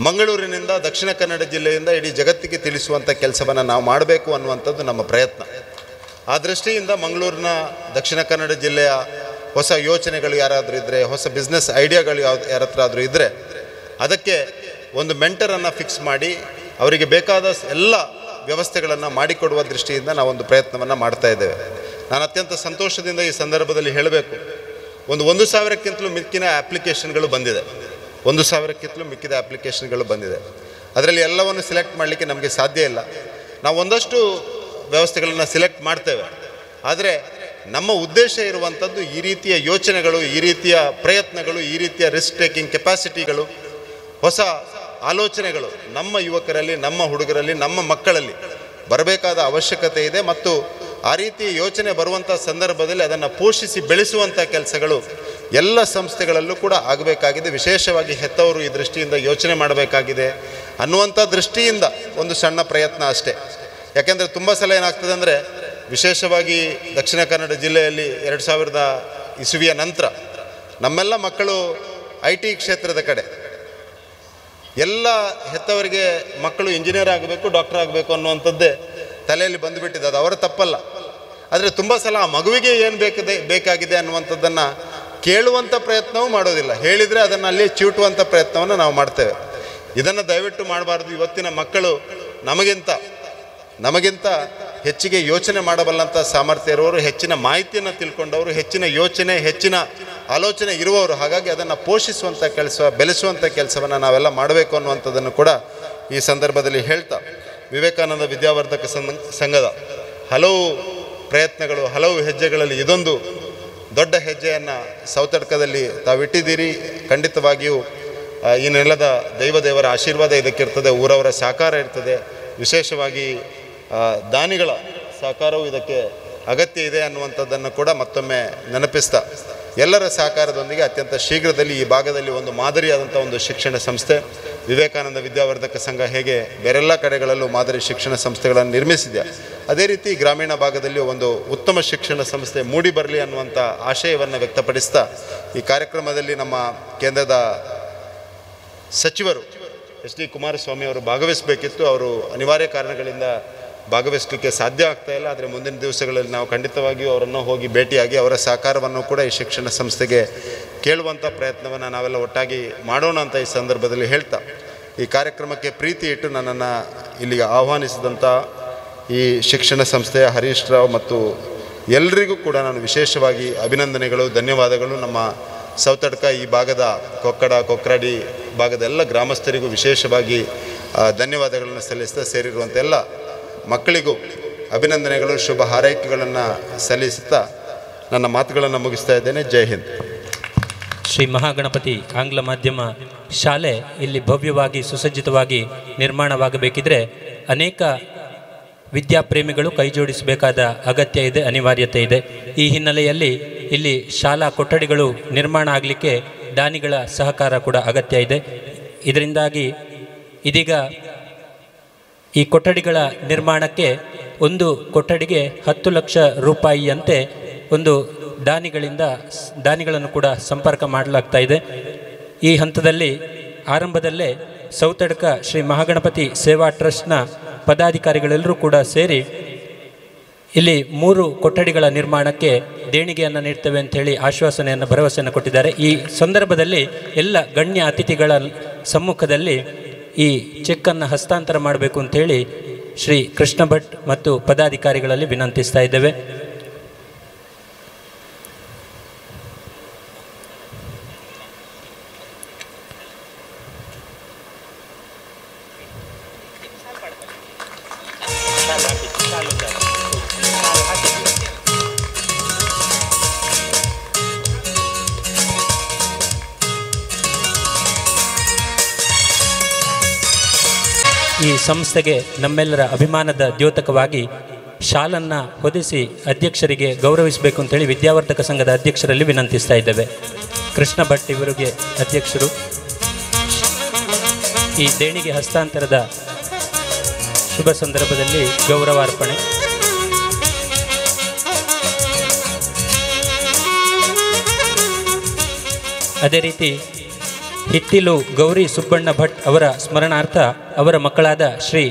ಮಂಗಳೂರಿನಿಂದ, ದಕ್ಷಿಣ ಕನ್ನಡ ಜಿಲ್ಲೆಯಿಂದ ಇಡೀ ಜಗತ್ತಿಗೆ ತಿಳಿಸುವಂಥ ಕೆಲಸವನ್ನು ನಾವು ಮಾಡಬೇಕು ಅನ್ನುವಂಥದ್ದು ನಮ್ಮ ಪ್ರಯತ್ನ. ಆ ದೃಷ್ಟಿಯಿಂದ ಮಂಗಳೂರಿನ, ದಕ್ಷಿಣ ಕನ್ನಡ ಜಿಲ್ಲೆಯ ಹೊಸ ಯೋಚನೆಗಳು ಯಾರಾದರೂ ಇದ್ದರೆ, ಹೊಸ ಬಿಸ್ನೆಸ್ ಐಡಿಯಾಗಳು ಯಾರ ಹತ್ರ ಆದರೂ ಇದ್ದರೆ ಅದಕ್ಕೆ ಒಂದು ಮೆಂಟರನ್ನು ಫಿಕ್ಸ್ ಮಾಡಿ ಅವರಿಗೆ ಬೇಕಾದ ಎಲ್ಲ ವ್ಯವಸ್ಥೆಗಳನ್ನು ಮಾಡಿಕೊಡುವ ದೃಷ್ಟಿಯಿಂದ ನಾವೊಂದು ಪ್ರಯತ್ನವನ್ನು ಮಾಡ್ತಾ ಇದ್ದೇವೆ. ನಾನು ಅತ್ಯಂತ ಸಂತೋಷದಿಂದ ಈ ಸಂದರ್ಭದಲ್ಲಿ ಹೇಳಬೇಕು, 1,000ಕ್ಕಿಂತಲೂ ಮಿಕ್ಕಿನ ಅಪ್ಲಿಕೇಶನ್ಗಳು ಬಂದಿದೆ. 1,000ಕ್ಕಿಂತಲೂ ಮಿಕ್ಕಿದ ಅಪ್ಲಿಕೇಶನ್ಗಳು ಬಂದಿದೆ. ಅದರಲ್ಲಿ ಎಲ್ಲವನ್ನು ಸಿಲೆಕ್ಟ್ ಮಾಡಲಿಕ್ಕೆ ನಮಗೆ ಸಾಧ್ಯ ಇಲ್ಲ. ನಾವು ಒಂದಷ್ಟು ವ್ಯವಸ್ಥೆಗಳನ್ನು ಸಿಲೆಕ್ಟ್ ಮಾಡ್ತೇವೆ. ಆದರೆ ನಮ್ಮ ಉದ್ದೇಶ ಇರುವಂಥದ್ದು ಈ ರೀತಿಯ ಯೋಚನೆಗಳು, ಈ ರೀತಿಯ ಪ್ರಯತ್ನಗಳು, ಈ ರೀತಿಯ ರಿಸ್ಕ್ ಟೇಕಿಂಗ್ ಕೆಪಾಸಿಟಿಗಳು, ಹೊಸ ಆಲೋಚನೆಗಳು ನಮ್ಮ ಯುವಕರಲ್ಲಿ, ನಮ್ಮ ಹುಡುಗರಲ್ಲಿ, ನಮ್ಮ ಮಕ್ಕಳಲ್ಲಿ ಬರಬೇಕಾದ ಅವಶ್ಯಕತೆ ಇದೆ. ಮತ್ತು ಆ ರೀತಿ ಯೋಚನೆ ಬರುವಂಥ ಸಂದರ್ಭದಲ್ಲಿ ಅದನ್ನು ಪೋಷಿಸಿ ಬೆಳೆಸುವಂಥ ಕೆಲಸಗಳು ಎಲ್ಲ ಸಂಸ್ಥೆಗಳಲ್ಲೂ ಕೂಡ ಆಗಬೇಕಾಗಿದೆ. ವಿಶೇಷವಾಗಿ ಹೆತ್ತವರು ಈ ದೃಷ್ಟಿಯಿಂದ ಯೋಚನೆ ಮಾಡಬೇಕಾಗಿದೆ ಅನ್ನುವಂಥ ದೃಷ್ಟಿಯಿಂದ ಒಂದು ಸಣ್ಣ ಪ್ರಯತ್ನ ಅಷ್ಟೇ. ಯಾಕೆಂದರೆ ತುಂಬ ಸಲ ಏನಾಗ್ತದೆ ಅಂದರೆ, ವಿಶೇಷವಾಗಿ ದಕ್ಷಿಣ ಕನ್ನಡ ಜಿಲ್ಲೆಯಲ್ಲಿ 2000 ಇಸವಿಯ ನಂತರ ನಮ್ಮೆಲ್ಲ ಮಕ್ಕಳು IT ಕ್ಷೇತ್ರದ ಕಡೆ, ಎಲ್ಲ ಹೆತ್ತವರಿಗೆ ಮಕ್ಕಳು ಇಂಜಿನಿಯರ್ ಆಗಬೇಕು, ಡಾಕ್ಟರ್ ಆಗಬೇಕು ಅನ್ನುವಂಥದ್ದೇ ತಲೆಯಲ್ಲಿ ಬಂದುಬಿಟ್ಟಿದೆ. ಅದು ಅವರ ತಪ್ಪಲ್ಲ. ಆದರೆ ತುಂಬ ಸಲ ಆ ಮಗುವಿಗೆ ಏನು ಬೇಕಾಗಿದೆ ಅನ್ನುವಂಥದ್ದನ್ನು ಕೇಳುವಂಥ ಪ್ರಯತ್ನವೂ ಮಾಡೋದಿಲ್ಲ. ಹೇಳಿದರೆ ಅದನ್ನು ಅಲ್ಲಿ ಚಿವುಟುವಂಥ ಪ್ರಯತ್ನವನ್ನು ನಾವು ಮಾಡ್ತೇವೆ. ಇದನ್ನು ದಯವಿಟ್ಟು ಮಾಡಬಾರ್ದು. ಇವತ್ತಿನ ಮಕ್ಕಳು ನಮಗಿಂತ ಹೆಚ್ಚಿಗೆ ಯೋಚನೆ ಮಾಡಬಲ್ಲಂಥ ಸಾಮರ್ಥ್ಯ ಇರುವವರು, ಹೆಚ್ಚಿನ ಮಾಹಿತಿಯನ್ನು ತಿಳ್ಕೊಂಡವರು, ಹೆಚ್ಚಿನ ಯೋಚನೆ, ಹೆಚ್ಚಿನ ಆಲೋಚನೆ ಇರುವವರು. ಹಾಗಾಗಿ ಅದನ್ನು ಪೋಷಿಸುವಂಥ ಕೆಲಸ, ಬೆಳೆಸುವಂಥ ಕೆಲಸವನ್ನು ನಾವೆಲ್ಲ ಮಾಡಬೇಕು ಅನ್ನುವಂಥದ್ದನ್ನು ಕೂಡ ಈ ಸಂದರ್ಭದಲ್ಲಿ ಹೇಳ್ತಾ, ವಿವೇಕಾನಂದ ವಿದ್ಯಾವರ್ಧಕ ಸಂಘದ ಹಲವು ಪ್ರಯತ್ನಗಳು, ಹಲವು ಹೆಜ್ಜೆಗಳಲ್ಲಿ ಇದೊಂದು ದೊಡ್ಡ ಹೆಜ್ಜೆಯನ್ನು ಸೌತಡ್ಕದಲ್ಲಿ ತಾವಿಟ್ಟಿದ್ದೀರಿ. ಖಂಡಿತವಾಗಿಯೂ ಈ ನೆಲದ ದೈವದೇವರ ಆಶೀರ್ವಾದ ಇದಕ್ಕಿರ್ತದೆ, ಊರವರ ಸಹಕಾರ ಇರ್ತದೆ. ವಿಶೇಷವಾಗಿ ದಾನಿಗಳ ಸಹಕಾರವೂ ಇದಕ್ಕೆ ಅಗತ್ಯ ಇದೆ ಅನ್ನುವಂಥದ್ದನ್ನು ಕೂಡ ಮತ್ತೊಮ್ಮೆ ನೆನಪಿಸ್ತಾ ಎಲ್ಲರ ಸಹಕಾರದೊಂದಿಗೆ ಅತ್ಯಂತ ಶೀಘ್ರದಲ್ಲಿ ಈ ಭಾಗದಲ್ಲಿ ಒಂದು ಮಾದರಿಯಾದಂಥ ಒಂದು ಶಿಕ್ಷಣ ಸಂಸ್ಥೆ ವಿವೇಕಾನಂದ ವಿದ್ಯಾವರ್ಧಕ ಸಂಘ ಹೇಗೆ ಬೇರೆಲ್ಲ ಕಡೆಗಳಲ್ಲೂ ಮಾದರಿ ಶಿಕ್ಷಣ ಸಂಸ್ಥೆಗಳನ್ನು ನಿರ್ಮಿಸಿದೆ, ಅದೇ ರೀತಿ ಗ್ರಾಮೀಣ ಭಾಗದಲ್ಲಿ ಒಂದು ಉತ್ತಮ ಶಿಕ್ಷಣ ಸಂಸ್ಥೆ ಮೂಡಿ ಬರಲಿ ಅನ್ನುವಂಥ ಆಶಯವನ್ನು ವ್ಯಕ್ತಪಡಿಸ್ತಾ ಈ ಕಾರ್ಯಕ್ರಮದಲ್ಲಿ ನಮ್ಮ ಕೇಂದ್ರದ ಸಚಿವರು ಎಚ್ ಡಿ ಕುಮಾರಸ್ವಾಮಿ ಅವರು ಭಾಗವಹಿಸಬೇಕಿತ್ತು. ಅವರು ಅನಿವಾರ್ಯ ಕಾರಣಗಳಿಂದ ಭಾಗವಹಿಸಲಿಕ್ಕೆ ಸಾಧ್ಯ ಆಗ್ತಾ ಇಲ್ಲ. ಆದರೆ ಮುಂದಿನ ದಿವಸಗಳಲ್ಲಿ ನಾವು ಖಂಡಿತವಾಗಿಯೂ ಅವರನ್ನು ಹೋಗಿ ಭೇಟಿಯಾಗಿ ಅವರ ಸಹಕಾರವನ್ನು ಕೂಡ ಈ ಶಿಕ್ಷಣ ಸಂಸ್ಥೆಗೆ ಕೇಳುವಂಥ ಪ್ರಯತ್ನವನ್ನು ನಾವೆಲ್ಲ ಒಟ್ಟಾಗಿ ಮಾಡೋಣ ಅಂತ ಈ ಸಂದರ್ಭದಲ್ಲಿ ಹೇಳ್ತಾ ಈ ಕಾರ್ಯಕ್ರಮಕ್ಕೆ ಪ್ರೀತಿ ಇಟ್ಟು ನನ್ನನ್ನು ಇಲ್ಲಿಗೆ ಆಹ್ವಾನಿಸಿದಂಥ ಈ ಶಿಕ್ಷಣ ಸಂಸ್ಥೆಯ ಹರೀಶ್ ರಾವ್ ಮತ್ತು ಎಲ್ಲರಿಗೂ ಕೂಡ ನಾನು ವಿಶೇಷವಾಗಿ ಅಭಿನಂದನೆಗಳು, ಧನ್ಯವಾದಗಳು. ನಮ್ಮ ಸೌತಡ್ಕ ಈ ಭಾಗದ ಕೊಕ್ಕಡಿ ಭಾಗದ ಎಲ್ಲ ಗ್ರಾಮಸ್ಥರಿಗೂ ವಿಶೇಷವಾಗಿ ಧನ್ಯವಾದಗಳನ್ನು ಸಲ್ಲಿಸ್ತಾ ಸೇರಿರುವಂಥ ಎಲ್ಲ ಮಕ್ಕಳಿಗೂ ಅಭಿನಂದನೆಗಳು, ಶುಭ ಹಾರೈಕೆಗಳನ್ನು ಸಲ್ಲಿಸುತ್ತಾ ನನ್ನ ಮಾತುಗಳನ್ನು ಮುಗಿಸ್ತಾ ಇದ್ದೇನೆ. ಜೈ ಹಿಂದ್. ಶ್ರೀ ಮಹಾಗಣಪತಿ ಆಂಗ್ಲ ಮಾಧ್ಯಮ ಶಾಲೆ ಇಲ್ಲಿ ಭವ್ಯವಾಗಿ ಸುಸಜ್ಜಿತವಾಗಿ ನಿರ್ಮಾಣವಾಗಬೇಕಿದ್ರೆ ಅನೇಕ ವಿದ್ಯಾಪ್ರೇಮಿಗಳು ಕೈಜೋಡಿಸಬೇಕಾದ ಅಗತ್ಯ ಇದೆ, ಅನಿವಾರ್ಯತೆ ಇದೆ. ಈ ಹಿನ್ನೆಲೆಯಲ್ಲಿ ಇಲ್ಲಿ ಶಾಲಾ ಕೊಠಡಿಗಳು ನಿರ್ಮಾಣ ಆಗಲಿಕ್ಕೆ ದಾನಿಗಳ ಸಹಕಾರ ಕೂಡ ಅಗತ್ಯ ಇದೆ. ಇದರಿಂದಾಗಿ ಇದೀಗ ಈ ಕೊಠಡಿಗಳ ನಿರ್ಮಾಣಕ್ಕೆ ಒಂದು ಕೊಠಡಿಗೆ 10 ಲಕ್ಷ ರೂಪಾಯಿಯಂತೆ ಒಂದು ದಾನಿಗಳನ್ನು ಕೂಡ ಸಂಪರ್ಕ ಮಾಡಲಾಗ್ತಾ ಇದೆ. ಈ ಹಂತದಲ್ಲಿ ಆರಂಭದಲ್ಲೇ ಸೌತಡ್ಕ ಶ್ರೀ ಮಹಾಗಣಪತಿ ಸೇವಾ ಟ್ರಸ್ಟ್ನ ಪದಾಧಿಕಾರಿಗಳೆಲ್ಲರೂ ಕೂಡ ಸೇರಿ ಇಲ್ಲಿ 3 ಕೊಠಡಿಗಳ ನಿರ್ಮಾಣಕ್ಕೆ ದೇಣಿಗೆಯನ್ನು ನೀಡ್ತೇವೆ ಅಂಥೇಳಿ ಭರವಸೆಯನ್ನು ಕೊಟ್ಟಿದ್ದಾರೆ. ಈ ಸಂದರ್ಭದಲ್ಲಿ ಎಲ್ಲ ಗಣ್ಯ ಅತಿಥಿಗಳ ಸಮ್ಮುಖದಲ್ಲಿ ಈ ಚೆಕ್ಕನ್ನು ಹಸ್ತಾಂತರ ಮಾಡಬೇಕು ಅಂಥೇಳಿ ಶ್ರೀ ಕೃಷ್ಣ ಭಟ್ ಮತ್ತು ಪದಾಧಿಕಾರಿಗಳಲ್ಲಿ ವಿನಂತಿಸ್ತಾ ಇದ್ದೇವೆ. ಈ ಸಂಸ್ಥೆಗೆ ನಮ್ಮೆಲ್ಲರ ಅಭಿಮಾನದ ದ್ಯೋತಕವಾಗಿ ಶಾಲನ್ನು ಹೊದಿಸಿ ಅಧ್ಯಕ್ಷರಿಗೆ ಗೌರವಿಸಬೇಕು ಅಂತೇಳಿ ವಿದ್ಯಾವರ್ಧಕ ಸಂಘದ ಅಧ್ಯಕ್ಷರಲ್ಲಿ ವಿನಂತಿಸ್ತಾ ಇದ್ದೇವೆ. ಕೃಷ್ಣ ಭಟ್ ಇವರಿಗೆ ಅಧ್ಯಕ್ಷರು. ಈ ದೇಣಿಗೆ ಹಸ್ತಾಂತರದ ಶುಭ ಸಂದರ್ಭದಲ್ಲಿ ಗೌರವಾರ್ಪಣೆ. ಅದೇ ರೀತಿ ಹಿತ್ತಿಲು ಗೌರಿ ಸುಬ್ಬಣ್ಣ ಭಟ್ ಅವರ ಸ್ಮರಣಾರ್ಥ ಅವರ ಮಕ್ಕಳಾದ ಶ್ರೀ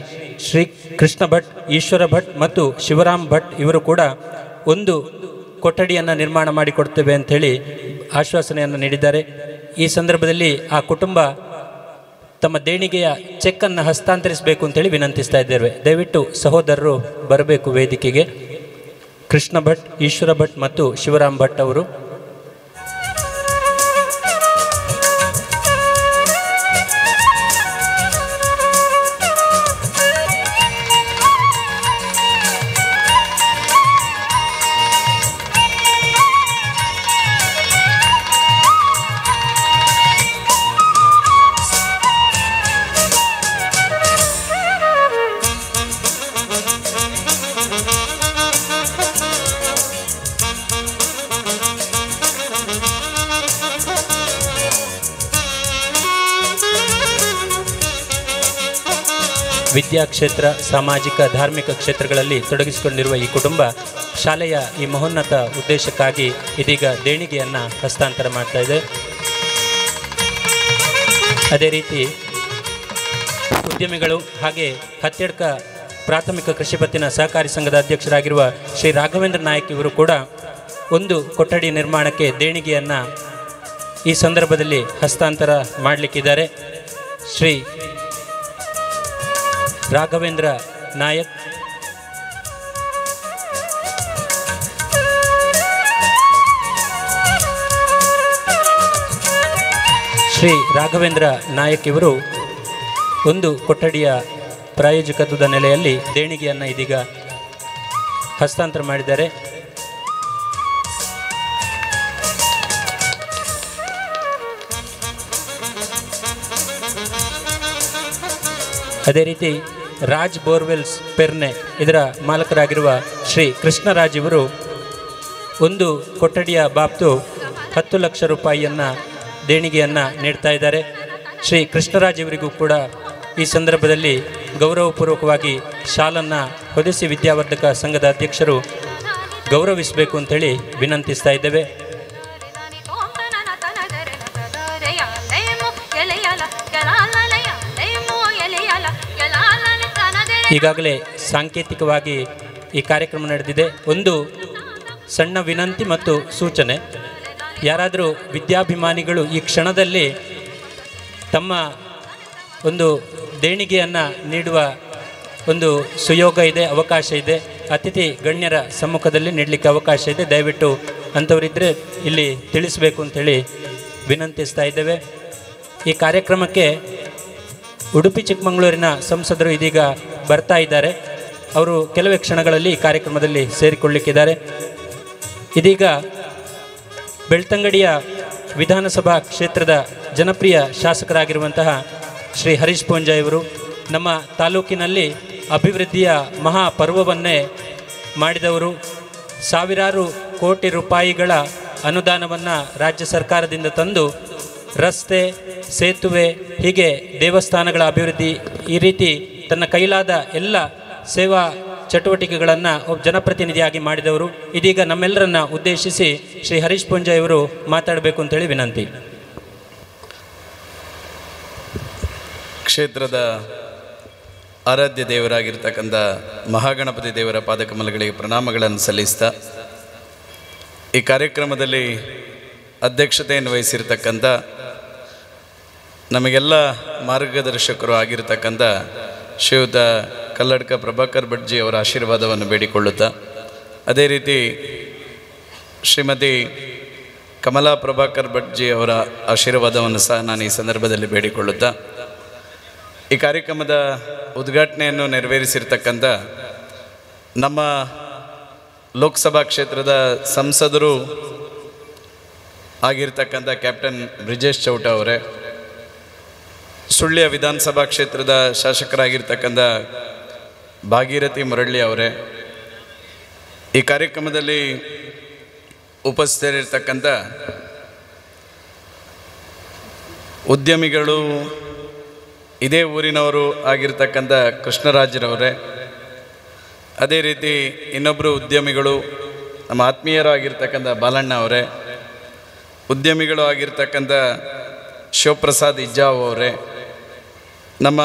ಕೃಷ್ಣ ಭಟ್, ಈಶ್ವರ ಭಟ್ ಮತ್ತು ಶಿವರಾಮ್ ಭಟ್ ಇವರು ಕೂಡ ಒಂದು ಕೊಠಡಿಯನ್ನು ನಿರ್ಮಾಣ ಮಾಡಿಕೊಡ್ತೇವೆ ಅಂಥೇಳಿ ಆಶ್ವಾಸನೆಯನ್ನು ನೀಡಿದ್ದಾರೆ. ಈ ಸಂದರ್ಭದಲ್ಲಿ ಆ ಕುಟುಂಬ ತಮ್ಮ ದೇಣಿಗೆಯ ಚೆಕ್ಕನ್ನು ಹಸ್ತಾಂತರಿಸಬೇಕು ಅಂತೇಳಿ ವಿನಂತಿಸ್ತಾ ಇದ್ದೇವೆ. ದಯವಿಟ್ಟು ಸಹೋದರರು ಬರಬೇಕು ವೇದಿಕೆಗೆ. ಕೃಷ್ಣ ಭಟ್, ಈಶ್ವರ ಭಟ್ ಮತ್ತು ಶಿವರಾಮ್ ಭಟ್ ಅವರು. ವಿದ್ಯಾ ಕ್ಷೇತ್ರ, ಸಾಮಾಜಿಕ, ಧಾರ್ಮಿಕ ಕ್ಷೇತ್ರಗಳಲ್ಲಿ ತೊಡಗಿಸಿಕೊಂಡಿರುವ ಈ ಕುಟುಂಬ ಶಾಲೆಯ ಈ ಮಹೋನ್ನತ ಉದ್ದೇಶಕ್ಕಾಗಿ ಇದೀಗ ದೇಣಿಗೆಯನ್ನು ಹಸ್ತಾಂತರ ಮಾಡ್ತಾ ಇದೆ. ಅದೇ ರೀತಿ ಉದ್ಯಮಿಗಳು ಹಾಗೆ ಹತ್ಯಡ್ಕ ಪ್ರಾಥಮಿಕ ಕೃಷಿ ಪತ್ತಿನ ಸಹಕಾರಿ ಸಂಘದ ಅಧ್ಯಕ್ಷರಾಗಿರುವ ಶ್ರೀ ರಾಘವೇಂದ್ರ ನಾಯಕ್ ಇವರು ಕೂಡ ಒಂದು ಕೊಠಡಿ ನಿರ್ಮಾಣಕ್ಕೆ ದೇಣಿಗೆಯನ್ನು ಈ ಸಂದರ್ಭದಲ್ಲಿ ಹಸ್ತಾಂತರ ಮಾಡಲಿಕ್ಕಿದ್ದಾರೆ. ಶ್ರೀ ರಾಘವೇಂದ್ರ ನಾಯಕ್, ಇವರು ಒಂದು ಕೊಠಡಿಯ ಪ್ರಾಯೋಜಕತ್ವದ ನೆಲೆಯಲ್ಲಿ ದೇಣಿಗೆಯನ್ನು ಇದೀಗ ಹಸ್ತಾಂತರ ಮಾಡಿದ್ದಾರೆ. ಅದೇ ರೀತಿ ರಾಜ್ ಬೋರ್ವೆಲ್ಸ್ ಪೆರ್ನೆ ಇದರ ಮಾಲಕರಾಗಿರುವ ಶ್ರೀ ಕೃಷ್ಣರಾಜ್ ಇವರು ಒಂದು ಕೊಠಡಿಯ ಬಾಬ್ತು 10 ಲಕ್ಷ ರೂಪಾಯಿಯನ್ನು ದೇಣಿಗೆಯನ್ನು ನೀಡ್ತಾ ಇದ್ದಾರೆ. ಶ್ರೀ ಕೃಷ್ಣರಾಜ್ ಇವರಿಗೂ ಕೂಡ ಈ ಸಂದರ್ಭದಲ್ಲಿ ಗೌರವಪೂರ್ವಕವಾಗಿ ಶಾಲನ್ನು ಹೊದಿಸಿ ವಿದ್ಯಾವರ್ಧಕ ಸಂಘದ ಅಧ್ಯಕ್ಷರು ಗೌರವಿಸಬೇಕು ಅಂತೇಳಿ ವಿನಂತಿಸ್ತಾ ಇದ್ದೇವೆ. ಈಗಾಗಲೇ ಸಾಂಕೇತಿಕವಾಗಿ ಈ ಕಾರ್ಯಕ್ರಮ ನಡೆದಿದೆ. ಒಂದು ಸಣ್ಣ ವಿನಂತಿ ಮತ್ತು ಸೂಚನೆ, ಯಾರಾದರೂ ವಿದ್ಯಾಭಿಮಾನಿಗಳು ಈ ಕ್ಷಣದಲ್ಲಿ ತಮ್ಮ ಒಂದು ದೇಣಿಗೆಯನ್ನು ನೀಡುವ ಒಂದು ಸುಯೋಗ ಇದೆ, ಅವಕಾಶ ಇದೆ. ಅತಿಥಿ ಗಣ್ಯರ ಸಮ್ಮುಖದಲ್ಲಿ ನೀಡಲಿಕ್ಕೆ ಅವಕಾಶ ಇದೆ. ದಯವಿಟ್ಟು ಅಂಥವರಿದ್ದರೆ ಇಲ್ಲಿ ತಿಳಿಸಬೇಕು ಅಂಥೇಳಿ ವಿನಂತಿಸ್ತಾ ಇದ್ದೇವೆ. ಈ ಕಾರ್ಯಕ್ರಮಕ್ಕೆ ಉಡುಪಿ ಚಿಕ್ಕಮಗಳೂರಿನ ಸಂಸದರು ಇದೀಗ ಬರ್ತಾ ಇದ್ದಾರೆ. ಅವರು ಕೆಲವೇ ಕ್ಷಣಗಳಲ್ಲಿ ಈ ಕಾರ್ಯಕ್ರಮದಲ್ಲಿ ಸೇರಿಕೊಳ್ಳಲಿಕ್ಕಿದ್ದಾರೆ. ಇದೀಗ ಬೆಳ್ತಂಗಡಿಯ ವಿಧಾನಸಭಾ ಕ್ಷೇತ್ರದ ಜನಪ್ರಿಯ ಶಾಸಕರಾಗಿರುವಂತಹ ಶ್ರೀ ಹರೀಶ್ ಪೂಂಜಾ ಇವರು ನಮ್ಮ ತಾಲೂಕಿನಲ್ಲಿ ಅಭಿವೃದ್ಧಿಯ ಮಹಾಪರ್ವವನ್ನೇ ಮಾಡಿದವರು. ಸಾವಿರಾರು ಕೋಟಿ ರೂಪಾಯಿಗಳ ಅನುದಾನವನ್ನು ರಾಜ್ಯ ಸರ್ಕಾರದಿಂದ ತಂದು ರಸ್ತೆ, ಸೇತುವೆ, ಹೀಗೆ ದೇವಸ್ಥಾನಗಳ ಅಭಿವೃದ್ಧಿ, ಈ ರೀತಿ ತನ್ನ ಕೈಲಾದ ಎಲ್ಲ ಸೇವಾ ಚಟುವಟಿಕೆಗಳನ್ನು ಜನಪ್ರತಿನಿಧಿಯಾಗಿ ಮಾಡಿದವರು. ಇದೀಗ ನಮ್ಮೆಲ್ಲರನ್ನ ಉದ್ದೇಶಿಸಿ ಶ್ರೀ ಹರೀಶ್ ಪೂಂಜಾ ಇವರು ಮಾತಾಡಬೇಕು ಅಂತೇಳಿ ವಿನಂತಿ. ಕ್ಷೇತ್ರದ ಆರಾಧ್ಯ ದೇವರಾಗಿರ್ತಕ್ಕಂಥ ಮಹಾಗಣಪತಿ ದೇವರ ಪಾದಕಮಲಗಳಿಗೆ ಪ್ರಣಾಮಗಳನ್ನು ಸಲ್ಲಿಸ್ತಾ, ಈ ಕಾರ್ಯಕ್ರಮದಲ್ಲಿ ಅಧ್ಯಕ್ಷತೆಯನ್ನು ವಹಿಸಿರ್ತಕ್ಕಂಥ ನಮಗೆಲ್ಲ ಮಾರ್ಗದರ್ಶಕರು ಆಗಿರ್ತಕ್ಕಂಥ ಶ್ರೀಯುತ ಕಲ್ಲಡ್ಕ ಪ್ರಭಾಕರ್ ಭಟ್ಜಿ ಅವರ ಆಶೀರ್ವಾದವನ್ನು ಬೇಡಿಕೊಳ್ಳುತ್ತಾ, ಅದೇ ರೀತಿ ಶ್ರೀಮತಿ ಕಮಲಾ ಪ್ರಭಾಕರ್ ಭಟ್ಜಿ ಅವರ ಆಶೀರ್ವಾದವನ್ನು ಸಹ ನಾನು ಈ ಸಂದರ್ಭದಲ್ಲಿ ಬೇಡಿಕೊಳ್ಳುತ್ತಾ, ಈ ಕಾರ್ಯಕ್ರಮದ ಉದ್ಘಾಟನೆಯನ್ನು ನೆರವೇರಿಸಿರ್ತಕ್ಕಂಥ ನಮ್ಮ ಲೋಕಸಭಾ ಕ್ಷೇತ್ರದ ಸಂಸದರು ಆಗಿರ್ತಕ್ಕಂಥ ಕ್ಯಾಪ್ಟನ್ ಬ್ರಿಜೇಶ್ ಚೌಟ ಅವರೇ, ಸುಳ್ಯ ವಿಧಾನಸಭಾ ಕ್ಷೇತ್ರದ ಶಾಸಕರಾಗಿರ್ತಕ್ಕಂಥ ಭಾಗೀರಥಿ ಮುರಳ್ಳಿ ಅವರೇ, ಈ ಕಾರ್ಯಕ್ರಮದಲ್ಲಿ ಉಪಸ್ಥಿತರಿರ್ತಕ್ಕಂಥ ಉದ್ಯಮಿಗಳು, ಇದೇ ಊರಿನವರು ಆಗಿರ್ತಕ್ಕಂಥ ಕೃಷ್ಣರಾಜರವರೇ, ಅದೇ ರೀತಿ ಇನ್ನೊಬ್ಬರು ಉದ್ಯಮಿಗಳು ನಮ್ಮ ಆತ್ಮೀಯರು ಆಗಿರ್ತಕ್ಕಂಥ ಬಾಲಣ್ಣ ಅವರೇ, ಉದ್ಯಮಿಗಳು ಆಗಿರ್ತಕ್ಕಂಥ ಶಿವಪ್ರಸಾದ್ ಇಜ್ಜಾವ್ ಅವರೇ, ನಮ್ಮ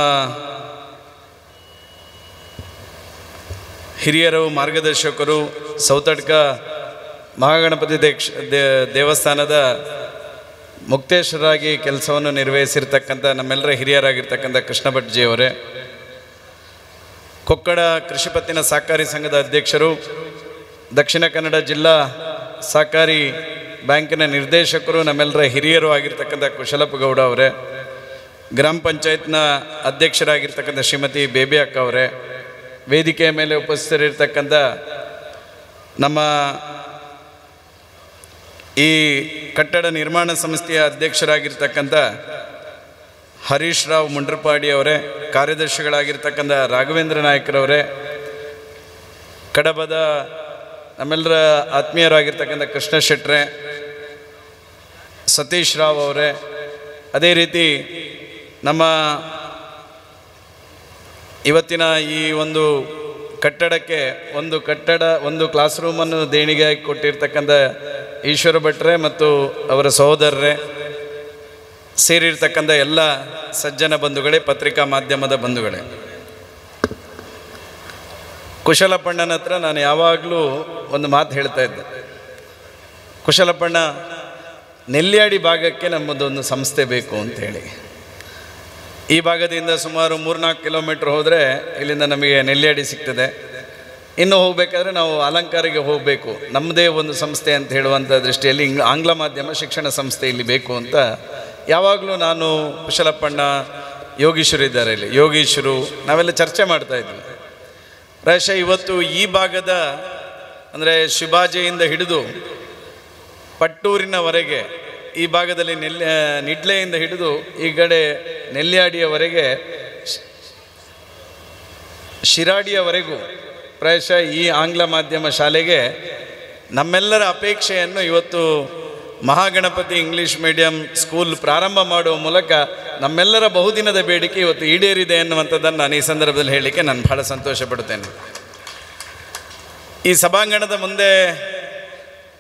ಹಿರಿಯರು ಮಾರ್ಗದರ್ಶಕರು, ಸೌತಡ್ಕ ಮಹಾಗಣಪತಿ ದೇವಸ್ಥಾನದ ಮುಕ್ತೇಶ್ವರಾಗಿ ಕೆಲಸವನ್ನು ನಿರ್ವಹಿಸಿರ್ತಕ್ಕಂಥ ನಮ್ಮೆಲ್ಲರ ಹಿರಿಯರಾಗಿರ್ತಕ್ಕಂಥ ಕೃಷ್ಣ ಭಟ್ಜಿ ಅವರೇ, ಕೊಕ್ಕಡ ಕೃಷಿ ಪತ್ತಿನ ಸಹಕಾರಿ ಸಂಘದ ಅಧ್ಯಕ್ಷರು, ದಕ್ಷಿಣ ಕನ್ನಡ ಜಿಲ್ಲಾ ಸಹಕಾರಿ ಬ್ಯಾಂಕಿನ ನಿರ್ದೇಶಕರು, ನಮ್ಮೆಲ್ಲರ ಹಿರಿಯರು ಆಗಿರ್ತಕ್ಕಂಥ ಕುಶಲಪ್ಪ ಗೌಡ ಅವರೇ, ಗ್ರಾಮ ಪಂಚಾಯತ್ನ ಅಧ್ಯಕ್ಷರಾಗಿರ್ತಕ್ಕಂಥ ಶ್ರೀಮತಿ ಬೇಬಿ ಅಕ್ಕ ಅವರೇ, ವೇದಿಕೆಯ ಮೇಲೆ ಉಪಸ್ಥಿತರಿರ್ತಕ್ಕಂಥ ನಮ್ಮ ಈ ಕಟ್ಟಡ ನಿರ್ಮಾಣ ಸಂಸ್ಥೆಯ ಅಧ್ಯಕ್ಷರಾಗಿರ್ತಕ್ಕಂಥ ಹರೀಶ್ ರಾವ್ ಮುಂಡ್ರಪಾಡಿ ಅವರೇ, ಕಾರ್ಯದರ್ಶಿಗಳಾಗಿರ್ತಕ್ಕಂಥ ರಾಘವೇಂದ್ರ ನಾಯಕರವರೇ, ಕಡಬದ ನಮ್ಮೆಲ್ಲರ ಆತ್ಮೀಯರಾಗಿರ್ತಕ್ಕಂಥ ಕೃಷ್ಣ ಶೆಟ್ರೆ, ಸತೀಶ್ ರಾವ್ ಅವರೇ, ಅದೇ ರೀತಿ ನಮ್ಮ ಇವತ್ತಿನ ಈ ಒಂದು ಕಟ್ಟಡಕ್ಕೆ ಒಂದು ಕ್ಲಾಸ್ ರೂಮನ್ನು ದೇಣಿಗೆಯಾಗಿ ಕೊಟ್ಟಿರ್ತಕ್ಕಂಥ ಈಶ್ವರ ಭಟ್ರೆ ಮತ್ತು ಅವರ ಸಹೋದರರೇ, ಸೇರಿರ್ತಕ್ಕಂಥ ಎಲ್ಲ ಸಜ್ಜನ ಬಂಧುಗಳೇ, ಪತ್ರಿಕಾ ಮಾಧ್ಯಮದ ಬಂಧುಗಳೇ, ಕುಶಲಪ್ಪಣ್ಣನ ಹತ್ರ ನಾನು ಯಾವಾಗಲೂ ಒಂದು ಮಾತು ಹೇಳ್ತಾ ಇದ್ದೆ. ಕುಶಲಪ್ಪಣ್ಣ, ನೆಲ್ಯಾಡಿ ಭಾಗಕ್ಕೆ ನಮ್ಮದೊಂದು ಸಂಸ್ಥೆ ಬೇಕು ಅಂಥೇಳಿ. ಈ ಭಾಗದಿಂದ ಸುಮಾರು 3-4 ಕಿಲೋಮೀಟ್ರ್ ಹೋದರೆ ಇಲ್ಲಿಂದ ನಮಗೆ ನೆಲ್ಯಾಡಿ ಸಿಗ್ತದೆ. ಇನ್ನು ಹೋಗಬೇಕಾದ್ರೆ ನಾವು ಅಲಂಕಾರಿಗೆ ಹೋಗಬೇಕು, ನಮ್ಮದೇ ಒಂದು ಸಂಸ್ಥೆ ಅಂತ ಹೇಳುವಂಥ ದೃಷ್ಟಿಯಲ್ಲಿ ಆಂಗ್ಲ ಮಾಧ್ಯಮ ಶಿಕ್ಷಣ ಸಂಸ್ಥೆ ಇಲ್ಲಿ ಬೇಕು ಅಂತ ಯಾವಾಗಲೂ ನಾನು, ಕುಶಲಪ್ಪಣ್ಣ, ಯೋಗೀಶ್ವರು ಇದ್ದಾರೆ ಇಲ್ಲಿ, ಯೋಗೀಶ್ವರು, ನಾವೆಲ್ಲ ಚರ್ಚೆ ಮಾಡ್ತಾಯಿದ್ವಿ. ಪ್ರಾಯಶಃ ಇವತ್ತು ಈ ಭಾಗದ ಅಂದರೆ ಶಿವಾಜಿಯಿಂದ ಹಿಡಿದು ಪಟ್ಟೂರಿನವರೆಗೆ, ಈ ಭಾಗದಲ್ಲಿ ನಿಡ್ಲೆಯಿಂದ ಹಿಡಿದು ಈ ಕಡೆ ನೆಲ್ಯಾಡಿಯವರೆಗೆ ಶಿರಾಡಿಯವರೆಗೂ ಪ್ರಾಯಶಃ ಈ ಆಂಗ್ಲ ಮಾಧ್ಯಮ ಶಾಲೆಗೆ ನಮ್ಮೆಲ್ಲರ ಅಪೇಕ್ಷೆಯನ್ನು ಇವತ್ತು ಮಹಾಗಣಪತಿ ಇಂಗ್ಲೀಷ್ ಮೀಡಿಯಂ ಸ್ಕೂಲ್ ಪ್ರಾರಂಭ ಮಾಡುವ ಮೂಲಕ ನಮ್ಮೆಲ್ಲರ ಬಹುದಿನದ ಬೇಡಿಕೆ ಇವತ್ತು ಈಡೇರಿದೆ ಎನ್ನುವಂಥದ್ದನ್ನು ನಾನು ಈ ಸಂದರ್ಭದಲ್ಲಿ ಹೇಳಲಿಕ್ಕೆ ನಾನು ಬಹಳ ಸಂತೋಷ ಪಡ್ತೇನೆ. ಈ ಸಭಾಂಗಣದ ಮುಂದೆ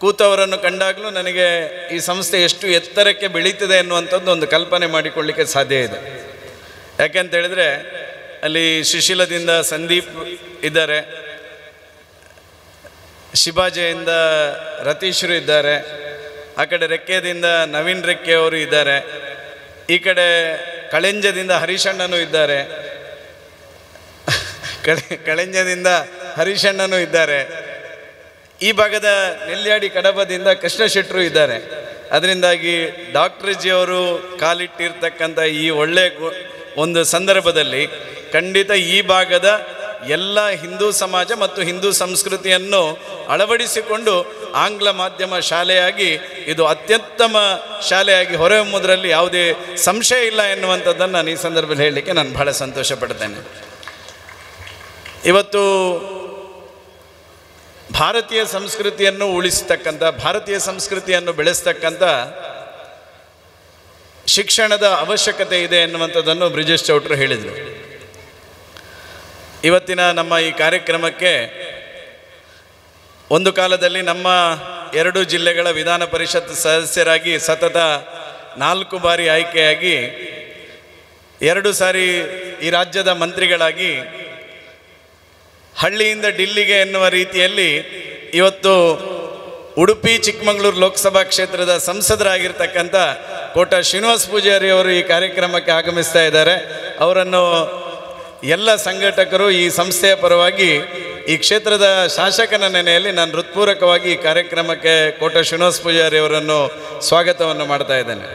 ಕೂತವರನ್ನು ಕಂಡಾಗಲೂ ನನಗೆ ಈ ಸಂಸ್ಥೆ ಎಷ್ಟು ಎತ್ತರಕ್ಕೆ ಬೆಳೀತಿದೆ ಎನ್ನುವಂಥದ್ದು ಒಂದು ಕಲ್ಪನೆ ಮಾಡಿಕೊಳ್ಳಲಿಕ್ಕೆ ಸಾಧ್ಯ ಇದೆ. ಯಾಕೆಂತ ಹೇಳಿದರೆ ಅಲ್ಲಿ ಸುಶೀಲದಿಂದ ಸಂದೀಪ್ ಇದ್ದಾರೆ, ಶಿವಾಜಿಯಿಂದ ರತೀಶ್ರು ಇದ್ದಾರೆ, ಆ ಕಡೆ ರೆಕ್ಕೆದಿಂದ ನವೀನ್ ರೆಕ್ಕೆ ಅವರು ಇದ್ದಾರೆ, ಈ ಕಡೆ ಕಳೆಂಜದಿಂದ ಹರೀಶಣ್ಣನೂ ಇದ್ದಾರೆ, ಕಳೆಂಜದಿಂದ ಹರೀಶಣ್ಣನೂ ಇದ್ದಾರೆ, ಈ ಭಾಗದ ನೆಲ್ಯಾಡಿ ಕಡಬದಿಂದ ಕೃಷ್ಣ ಶೆಟ್ಟರು ಇದ್ದಾರೆ. ಅದರಿಂದಾಗಿ ಡಾಕ್ಟರ್ ಜಿ ಅವರು ಕಾಲಿಟ್ಟಿರ್ತಕ್ಕಂಥ ಈ ಒಳ್ಳೆಯ ಒಂದು ಸಂದರ್ಭದಲ್ಲಿ ಖಂಡಿತ ಈ ಭಾಗದ ಎಲ್ಲ ಹಿಂದೂ ಸಮಾಜ ಮತ್ತು ಹಿಂದೂ ಸಂಸ್ಕೃತಿಯನ್ನು ಅಳವಡಿಸಿಕೊಂಡು ಆಂಗ್ಲ ಮಾಧ್ಯಮ ಶಾಲೆಯಾಗಿ ಇದು ಅತ್ಯುತ್ತಮ ಶಾಲೆಯಾಗಿ ಹೊರಹೊಮ್ಮುವುದರಲ್ಲಿ ಯಾವುದೇ ಸಂಶಯ ಇಲ್ಲ ಎನ್ನುವಂಥದ್ದನ್ನು ನಾನು ಈ ಸಂದರ್ಭದಲ್ಲಿ ಹೇಳಲಿಕ್ಕೆ ನಾನು ಬಹಳ ಸಂತೋಷ ಪಡ್ತೇನೆ. ಇವತ್ತು ಭಾರತೀಯ ಸಂಸ್ಕೃತಿಯನ್ನು ಉಳಿಸ್ತಕ್ಕಂಥ, ಭಾರತೀಯ ಸಂಸ್ಕೃತಿಯನ್ನು ಬೆಳೆಸ್ತಕ್ಕಂಥ ಶಿಕ್ಷಣದ ಅವಶ್ಯಕತೆ ಇದೆ ಎನ್ನುವಂಥದ್ದನ್ನು ಬ್ರಿಜೇಶ್ ಚೌಟ್ರು ಹೇಳಿದರು. ಇವತ್ತಿನ ನಮ್ಮ ಈ ಕಾರ್ಯಕ್ರಮಕ್ಕೆ ಒಂದು ಕಾಲದಲ್ಲಿ ನಮ್ಮ 2 ಜಿಲ್ಲೆಗಳ ವಿಧಾನ ಪರಿಷತ್ ಸದಸ್ಯರಾಗಿ ಸತತ 4 ಬಾರಿ ಆಯ್ಕೆಯಾಗಿ 2 ಸಾರಿ ಈ ರಾಜ್ಯದ ಮಂತ್ರಿಗಳಾಗಿ ಹಳ್ಳಿಯಿಂದ ಡಿಲ್ಲಿಗೆ ಎನ್ನುವ ರೀತಿಯಲ್ಲಿ ಇವತ್ತು ಉಡುಪಿ ಚಿಕ್ಕಮಗಳೂರು ಲೋಕಸಭಾ ಕ್ಷೇತ್ರದ ಸಂಸದರಾಗಿರ್ತಕ್ಕಂಥ ಕೋಟ ಶ್ರೀನಿವಾಸ ಪೂಜಾರಿ ಅವರು ಈ ಕಾರ್ಯಕ್ರಮಕ್ಕೆ ಆಗಮಿಸ್ತಾ ಇದ್ದಾರೆ. ಅವರನ್ನು ಎಲ್ಲ ಸಂಘಟಕರು ಈ ಸಂಸ್ಥೆಯ ಪರವಾಗಿ ಈ ಕ್ಷೇತ್ರದ ಶಾಸಕನ ನೆನೆಯಲ್ಲಿ ನಾನು ಹೃತ್ಪೂರ್ವಕವಾಗಿ ಈ ಕಾರ್ಯಕ್ರಮಕ್ಕೆ ಕೋಟ ಶ್ರೀನಿವಾಸ ಪೂಜಾರಿ ಅವರನ್ನು ಸ್ವಾಗತವನ್ನು ಮಾಡ್ತಾ ಇದ್ದೇನೆ.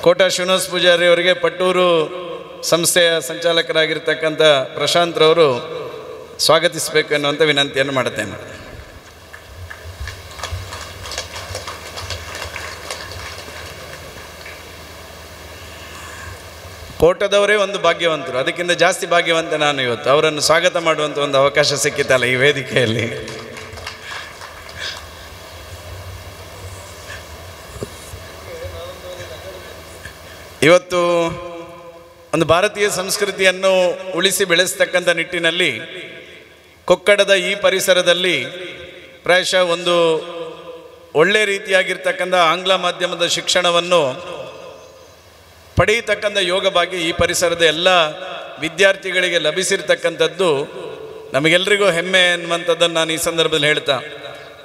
ಕೋಟ ಶ್ರೀನಿವಾಸ ಪೂಜಾರಿ ಅವರಿಗೆ ಪಟ್ಟೂರು ಸಂಸ್ಥೆಯ ಸಂಚಾಲಕರಾಗಿರ್ತಕ್ಕಂಥ ಪ್ರಶಾಂತ್ರವರು ಸ್ವಾಗತಿಸಬೇಕು ಎನ್ನುವಂಥ ವಿನಂತಿಯನ್ನು ಮಾಡುತ್ತೇನೆ. ಕೋಟದವರೇ ಒಂದು ಭಾಗ್ಯವಂತರು, ಅದಕ್ಕಿಂತ ಜಾಸ್ತಿ ಭಾಗ್ಯವಂತ ನಾನು ಇವತ್ತು ಅವರನ್ನು ಸ್ವಾಗತ ಮಾಡುವಂಥ ಒಂದು ಅವಕಾಶ ಸಿಕ್ಕಿತಲ್ಲ ಈ ವೇದಿಕೆಯಲ್ಲಿ. ಇವತ್ತು ಒಂದು ಭಾರತೀಯ ಸಂಸ್ಕೃತಿಯನ್ನು ಉಳಿಸಿ ಬೆಳೆಸ್ತಕ್ಕಂಥ ನಿಟ್ಟಿನಲ್ಲಿ ಕೊಕ್ಕಡದ ಈ ಪರಿಸರದಲ್ಲಿ ಪ್ರಾಯಶಃ ಒಂದು ಒಳ್ಳೆ ರೀತಿಯಾಗಿರ್ತಕ್ಕಂಥ ಆಂಗ್ಲ ಮಾಧ್ಯಮದ ಶಿಕ್ಷಣವನ್ನು ಪಡೆಯತಕ್ಕಂಥ ಯೋಗ ಭಾಗ್ಯ ಈ ಪರಿಸರದ ಎಲ್ಲ ವಿದ್ಯಾರ್ಥಿಗಳಿಗೆ ಲಭಿಸಿರ್ತಕ್ಕಂಥದ್ದು ನಮಗೆಲ್ಲರಿಗೂ ಹೆಮ್ಮೆ ಎನ್ನುವಂಥದ್ದನ್ನು ನಾನು ಈ ಸಂದರ್ಭದಲ್ಲಿ ಹೇಳ್ತಾ,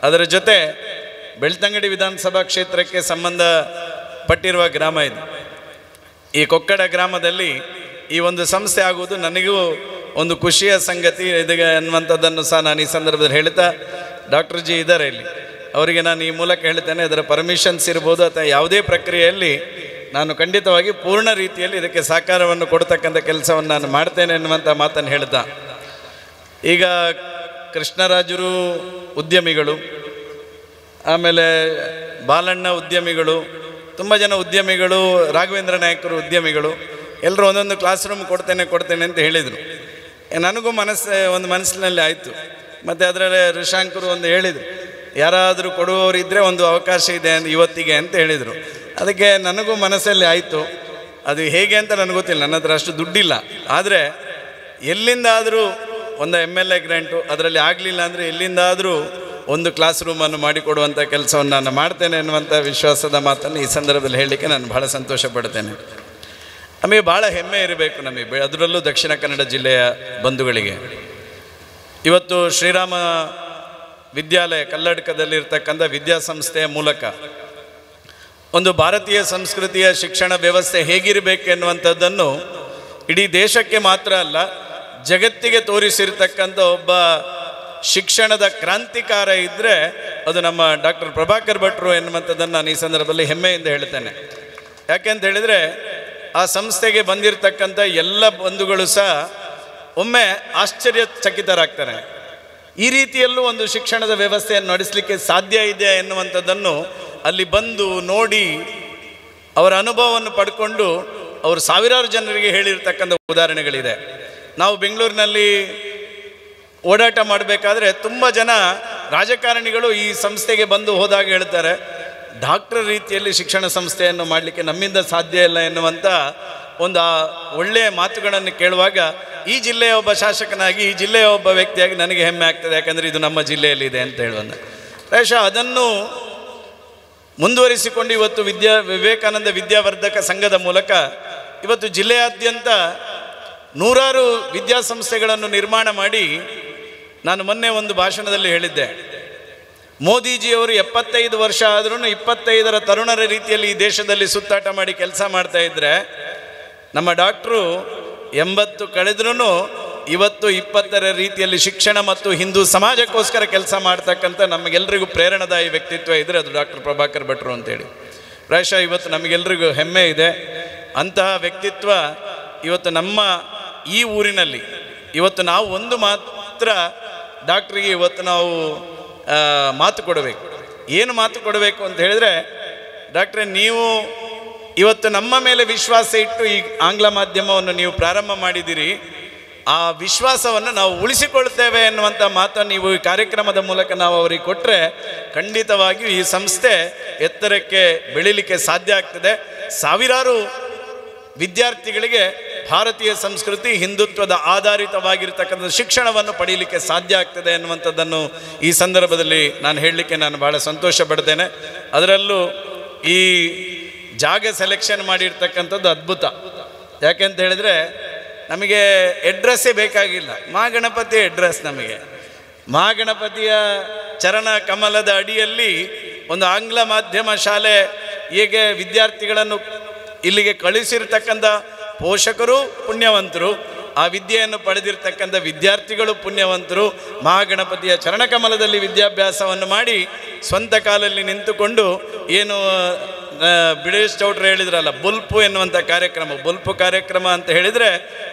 ಅದರ ಜೊತೆ ಬೆಳ್ತಂಗಡಿ ವಿಧಾನಸಭಾ ಕ್ಷೇತ್ರಕ್ಕೆ ಸಂಬಂಧಪಟ್ಟಿರುವ ಗ್ರಾಮ ಇದು. ಈ ಕೊಕ್ಕಡ ಗ್ರಾಮದಲ್ಲಿ ಈ ಒಂದು ಸಂಸ್ಥೆ ಆಗುವುದು ನನಗೂ ಒಂದು ಖುಷಿಯ ಸಂಗತಿ ಇದೆ ಅನ್ನುವಂಥದ್ದನ್ನು ಸಹ ನಾನು ಈ ಸಂದರ್ಭದಲ್ಲಿ ಹೇಳ್ತಾ, ಡಾಕ್ಟರ್ ಜಿ ಇದ್ದಾರೆ ಇಲ್ಲಿ, ಅವರಿಗೆ ನಾನು ಈ ಮೂಲಕ ಹೇಳ್ತೇನೆ, ಅದರ ಪರ್ಮಿಷನ್ಸ್ ಇರ್ಬೋದು ಅಥವಾ ಯಾವುದೇ ಪ್ರಕ್ರಿಯೆಯಲ್ಲಿ ನಾನು ಖಂಡಿತವಾಗಿ ಪೂರ್ಣ ರೀತಿಯಲ್ಲಿ ಇದಕ್ಕೆ ಸಹಕಾರವನ್ನು ಕೊಡ್ತಕ್ಕಂಥ ಕೆಲಸವನ್ನು ನಾನು ಮಾಡ್ತೇನೆ ಎನ್ನುವಂಥ ಮಾತನ್ನು ಹೇಳ್ತಾ, ಈಗ ಕೃಷ್ಣರಾಜರು ಉದ್ಯಮಿಗಳು, ಆಮೇಲೆ ಬಾಲಣ್ಣ ಉದ್ಯಮಿಗಳು, ತುಂಬ ಜನ ಉದ್ಯಮಿಗಳು, ರಾಘವೇಂದ್ರ ನಾಯಕರು ಉದ್ಯಮಿಗಳು, ಎಲ್ಲರೂ ಒಂದೊಂದು ಕ್ಲಾಸ್ ರೂಮ್ ಕೊಡ್ತೇನೆ ಅಂತ ಹೇಳಿದರು. ನನಗೂ ಒಂದು ಮನಸ್ಸಿನಲ್ಲಿ ಆಯಿತು. ಮತ್ತು ಅದರಲ್ಲಿ ಋಷಾಂಕರು ಒಂದು ಹೇಳಿದರು, ಯಾರಾದರೂ ಕೊಡುವವರಿದ್ದರೆ ಒಂದು ಅವಕಾಶ ಇದೆ ಇವತ್ತಿಗೆ ಅಂತ ಹೇಳಿದರು. ಅದಕ್ಕೆ ನನಗೂ ಮನಸ್ಸಲ್ಲಿ ಆಯಿತು. ಅದು ಹೇಗೆ ಅಂತ ನನಗೆ ಗೊತ್ತಿಲ್ಲ, ನನ್ನ ಹತ್ರ ಅಷ್ಟು ದುಡ್ಡಿಲ್ಲ. ಆದರೆ ಎಲ್ಲಿಂದಾದರೂ ಒಂದು MLA ಗ್ರ್ಯಾಂಟು ಅದರಲ್ಲಿ ಆಗಲಿಲ್ಲ ಅಂದರೆ ಎಲ್ಲಿಂದಾದರೂ ಒಂದು ಕ್ಲಾಸ್ ರೂಮನ್ನು ಮಾಡಿಕೊಡುವಂಥ ಕೆಲಸವನ್ನು ನಾನು ಮಾಡ್ತೇನೆ ಎನ್ನುವಂಥ ವಿಶ್ವಾಸದ ಮಾತನ್ನು ಈ ಸಂದರ್ಭದಲ್ಲಿ ಹೇಳಲಿಕ್ಕೆ ನಾನು ಬಹಳ ಸಂತೋಷ ಪಡ್ತೇನೆ. ನಮಗೆ ಭಾಳ ಹೆಮ್ಮೆ ಇರಬೇಕು ನಮಗೆ, ಅದರಲ್ಲೂ ದಕ್ಷಿಣ ಕನ್ನಡ ಜಿಲ್ಲೆಯ ಬಂಧುಗಳಿಗೆ. ಇವತ್ತು ಶ್ರೀರಾಮ ವಿದ್ಯಾಲಯ ಕಲ್ಲಡ್ಕದಲ್ಲಿರ್ತಕ್ಕಂಥ ವಿದ್ಯಾಸಂಸ್ಥೆಯ ಮೂಲಕ ಒಂದು ಭಾರತೀಯ ಸಂಸ್ಕೃತಿಯ ಶಿಕ್ಷಣ ವ್ಯವಸ್ಥೆ ಹೇಗಿರಬೇಕು ಎನ್ನುವಂಥದ್ದನ್ನು ಇಡೀ ದೇಶಕ್ಕೆ ಮಾತ್ರ ಅಲ್ಲ ಜಗತ್ತಿಗೆ ತೋರಿಸಿರ್ತಕ್ಕಂಥ ಒಬ್ಬ ಶಿಕ್ಷಣದ ಕ್ರಾಂತಿಕಾರ ಇದ್ದರೆ ಅದು ನಮ್ಮ ಡಾಕ್ಟರ್ ಪ್ರಭಾಕರ್ ಭಟ್ರು ಎನ್ನುವಂಥದ್ದನ್ನು ನಾನು ಈ ಸಂದರ್ಭದಲ್ಲಿ ಹೆಮ್ಮೆಯಿಂದ ಹೇಳ್ತೇನೆ. ಯಾಕೆಂತ ಹೇಳಿದರೆ ಆ ಸಂಸ್ಥೆಗೆ ಬಂದಿರತಕ್ಕಂಥ ಎಲ್ಲ ಬಂಧುಗಳು ಸಹ ಒಮ್ಮೆ ಆಶ್ಚರ್ಯಚಕಿತರಾಗ್ತಾರೆ. ಈ ರೀತಿಯಲ್ಲೂ ಒಂದು ಶಿಕ್ಷಣದ ವ್ಯವಸ್ಥೆಯನ್ನು ನಡೆಸಲಿಕ್ಕೆ ಸಾಧ್ಯ ಇದೆ ಎನ್ನುವಂಥದ್ದನ್ನು ಅಲ್ಲಿ ಬಂದು ನೋಡಿ ಅವರ ಅನುಭವವನ್ನು ಪಡ್ಕೊಂಡು ಅವರು ಸಾವಿರಾರು ಜನರಿಗೆ ಹೇಳಿರ್ತಕ್ಕಂಥ ಉದಾಹರಣೆಗಳಿದೆ. ನಾವು ಬೆಂಗಳೂರಿನಲ್ಲಿ ಓಡಾಟ ಮಾಡಬೇಕಾದ್ರೆ ತುಂಬ ಜನ ರಾಜಕಾರಣಿಗಳು ಈ ಸಂಸ್ಥೆಗೆ ಬಂದು ಹೋದಾಗ ಹೇಳ್ತಾರೆ, ಡಾಕ್ಟರ್ ರೀತಿಯಲ್ಲಿ ಶಿಕ್ಷಣ ಸಂಸ್ಥೆಯನ್ನು ಮಾಡಲಿಕ್ಕೆ ನಮ್ಮಿಂದ ಸಾಧ್ಯ ಇಲ್ಲ ಎನ್ನುವಂಥ ಒಂದು ಒಳ್ಳೆಯ ಮಾತುಗಳನ್ನು ಕೇಳುವಾಗ ಈ ಜಿಲ್ಲೆಯ ಒಬ್ಬ ಶಾಸಕನಾಗಿ, ಈ ಜಿಲ್ಲೆಯ ಒಬ್ಬ ವ್ಯಕ್ತಿಯಾಗಿ ನನಗೆ ಹೆಮ್ಮೆ ಆಗ್ತದೆ, ಯಾಕಂದರೆ ಇದು ನಮ್ಮ ಜಿಲ್ಲೆಯಲ್ಲಿದೆ ಅಂತ ಹೇಳುವಂಥ ಪ್ರಾಯಶಃ ಅದನ್ನು ಮುಂದುವರಿಸಿಕೊಂಡು ಇವತ್ತು ವಿವೇಕಾನಂದ ವಿದ್ಯಾವರ್ಧಕ ಸಂಘದ ಮೂಲಕ ಇವತ್ತು ಜಿಲ್ಲೆಯಾದ್ಯಂತ ನೂರಾರು ವಿದ್ಯಾಸಂಸ್ಥೆಗಳನ್ನು ನಿರ್ಮಾಣ ಮಾಡಿ, ನಾನು ಮೊನ್ನೆ ಒಂದು ಭಾಷಣದಲ್ಲಿ ಹೇಳಿದ್ದೆ, ಮೋದಿಜಿಯವರು 75 ವರ್ಷ ಆದ್ರೂ 25ರ ತರುಣರ ರೀತಿಯಲ್ಲಿ ಈ ದೇಶದಲ್ಲಿ ಸುತ್ತಾಟ ಮಾಡಿ ಕೆಲಸ ಮಾಡ್ತಾ ಇದ್ದರೆ, ನಮ್ಮ ಡಾಕ್ಟ್ರು 80 ಕಳೆದ್ರೂ ಇವತ್ತು 20ರ ರೀತಿಯಲ್ಲಿ ಶಿಕ್ಷಣ ಮತ್ತು ಹಿಂದೂ ಸಮಾಜಕ್ಕೋಸ್ಕರ ಕೆಲಸ ಮಾಡ್ತಕ್ಕಂಥ ನಮಗೆಲ್ಲರಿಗೂ ಪ್ರೇರಣಾದಾಯಿ ವ್ಯಕ್ತಿತ್ವ ಇದ್ದರೆ ಅದು ಡಾಕ್ಟರ್ ಪ್ರಭಾಕರ್ ಭಟ್ರು ಅಂತೇಳಿ. ಪ್ರಾಯಶಃ ಇವತ್ತು ನಮಗೆಲ್ಲರಿಗೂ ಹೆಮ್ಮೆ ಇದೆ. ಅಂತಹ ವ್ಯಕ್ತಿತ್ವ ಇವತ್ತು ನಮ್ಮ ಈ ಊರಿನಲ್ಲಿ ಇವತ್ತು ನಾವು ಒಂದು ಮಾತ್ರ ಡಾಕ್ಟ್ರಿಗೆ ಇವತ್ತು ನಾವು ಮಾತು ಕೊಡಬೇಕು. ಏನು ಮಾತು ಕೊಡಬೇಕು ಅಂತ ಹೇಳಿದ್ರೆ, ಡಾಕ್ಟ್ರೇ ನೀವು ಇವತ್ತು ನಮ್ಮ ಮೇಲೆ ವಿಶ್ವಾಸ ಇಟ್ಟು ಈ ಆಂಗ್ಲ ಮಾಧ್ಯಮವನ್ನು ನೀವು ಪ್ರಾರಂಭ ಮಾಡಿದ್ದೀರಿ, ಆ ವಿಶ್ವಾಸವನ್ನು ನಾವು ಉಳಿಸಿಕೊಳ್ತೇವೆ ಎನ್ನುವಂಥ ಮಾತನ್ನು ನೀವು ಈ ಕಾರ್ಯಕ್ರಮದ ಮೂಲಕ ನಾವು ಅವರಿಗೆ ಕೊಟ್ಟರೆ ಖಂಡಿತವಾಗಿಯೂ ಈ ಸಂಸ್ಥೆ ಎತ್ತರಕ್ಕೆ ಬೆಳೀಲಿಕ್ಕೆ ಸಾಧ್ಯ ಆಗ್ತದೆ. ಸಾವಿರಾರು ವಿದ್ಯಾರ್ಥಿಗಳಿಗೆ ಭಾರತೀಯ ಸಂಸ್ಕೃತಿ ಹಿಂದುತ್ವದ ಆಧಾರಿತವಾಗಿರ್ತಕ್ಕಂಥ ಶಿಕ್ಷಣವನ್ನು ಪಡೀಲಿಕ್ಕೆ ಸಾಧ್ಯ ಆಗ್ತದೆ ಎನ್ನುವಂಥದ್ದನ್ನು ಈ ಸಂದರ್ಭದಲ್ಲಿ ನಾನು ಹೇಳಲಿಕ್ಕೆ ನಾನು ಭಾಳ ಸಂತೋಷ ಪಡ್ತೇನೆ. ಅದರಲ್ಲೂ ಈ ಜಾಗ ಸೆಲೆಕ್ಷನ್ ಮಾಡಿರ್ತಕ್ಕಂಥದ್ದು ಅದ್ಭುತ. ಯಾಕೆಂತ ಹೇಳಿದರೆ ನಮಗೆ ಅಡ್ರೆಸ್ಸೇ ಬೇಕಾಗಿಲ್ಲ, ಮಹಾಗಣಪತಿ ಅಡ್ರೆಸ್ ನಮಗೆ. ಮಹಾಗಣಪತಿಯ ಚರಣ ಕಮಲದ ಅಡಿಯಲ್ಲಿ ಒಂದು ಆಂಗ್ಲ ಮಾಧ್ಯಮ ಶಾಲೆ ಹೇಗೆ ವಿದ್ಯಾರ್ಥಿಗಳನ್ನು ಇಲ್ಲಿಗೆ ಕಳಿಸಿರ್ತಕ್ಕಂಥ ಪೋಷಕರು ಪುಣ್ಯವಂತರು, ಆ ವಿದ್ಯೆಯನ್ನು ಪಡೆದಿರ್ತಕ್ಕಂಥ ವಿದ್ಯಾರ್ಥಿಗಳು ಪುಣ್ಯವಂತರು. ಮಹಾಗಣಪತಿಯ ಚರಣಕಮಲದಲ್ಲಿ ವಿದ್ಯಾಭ್ಯಾಸವನ್ನು ಮಾಡಿ ಸ್ವಂತ ಕಾಲಲ್ಲಿ ನಿಂತುಕೊಂಡು ಏನು ಬಿಡೇಶ್ ಚೌಟ್ರು ಹೇಳಿದ್ರಲ್ಲ, ಬುಲ್ಪು ಎನ್ನುವಂಥ ಕಾರ್ಯಕ್ರಮ, ಬುಲ್ಪು ಕಾರ್ಯಕ್ರಮ ಅಂತ ಹೇಳಿದರೆ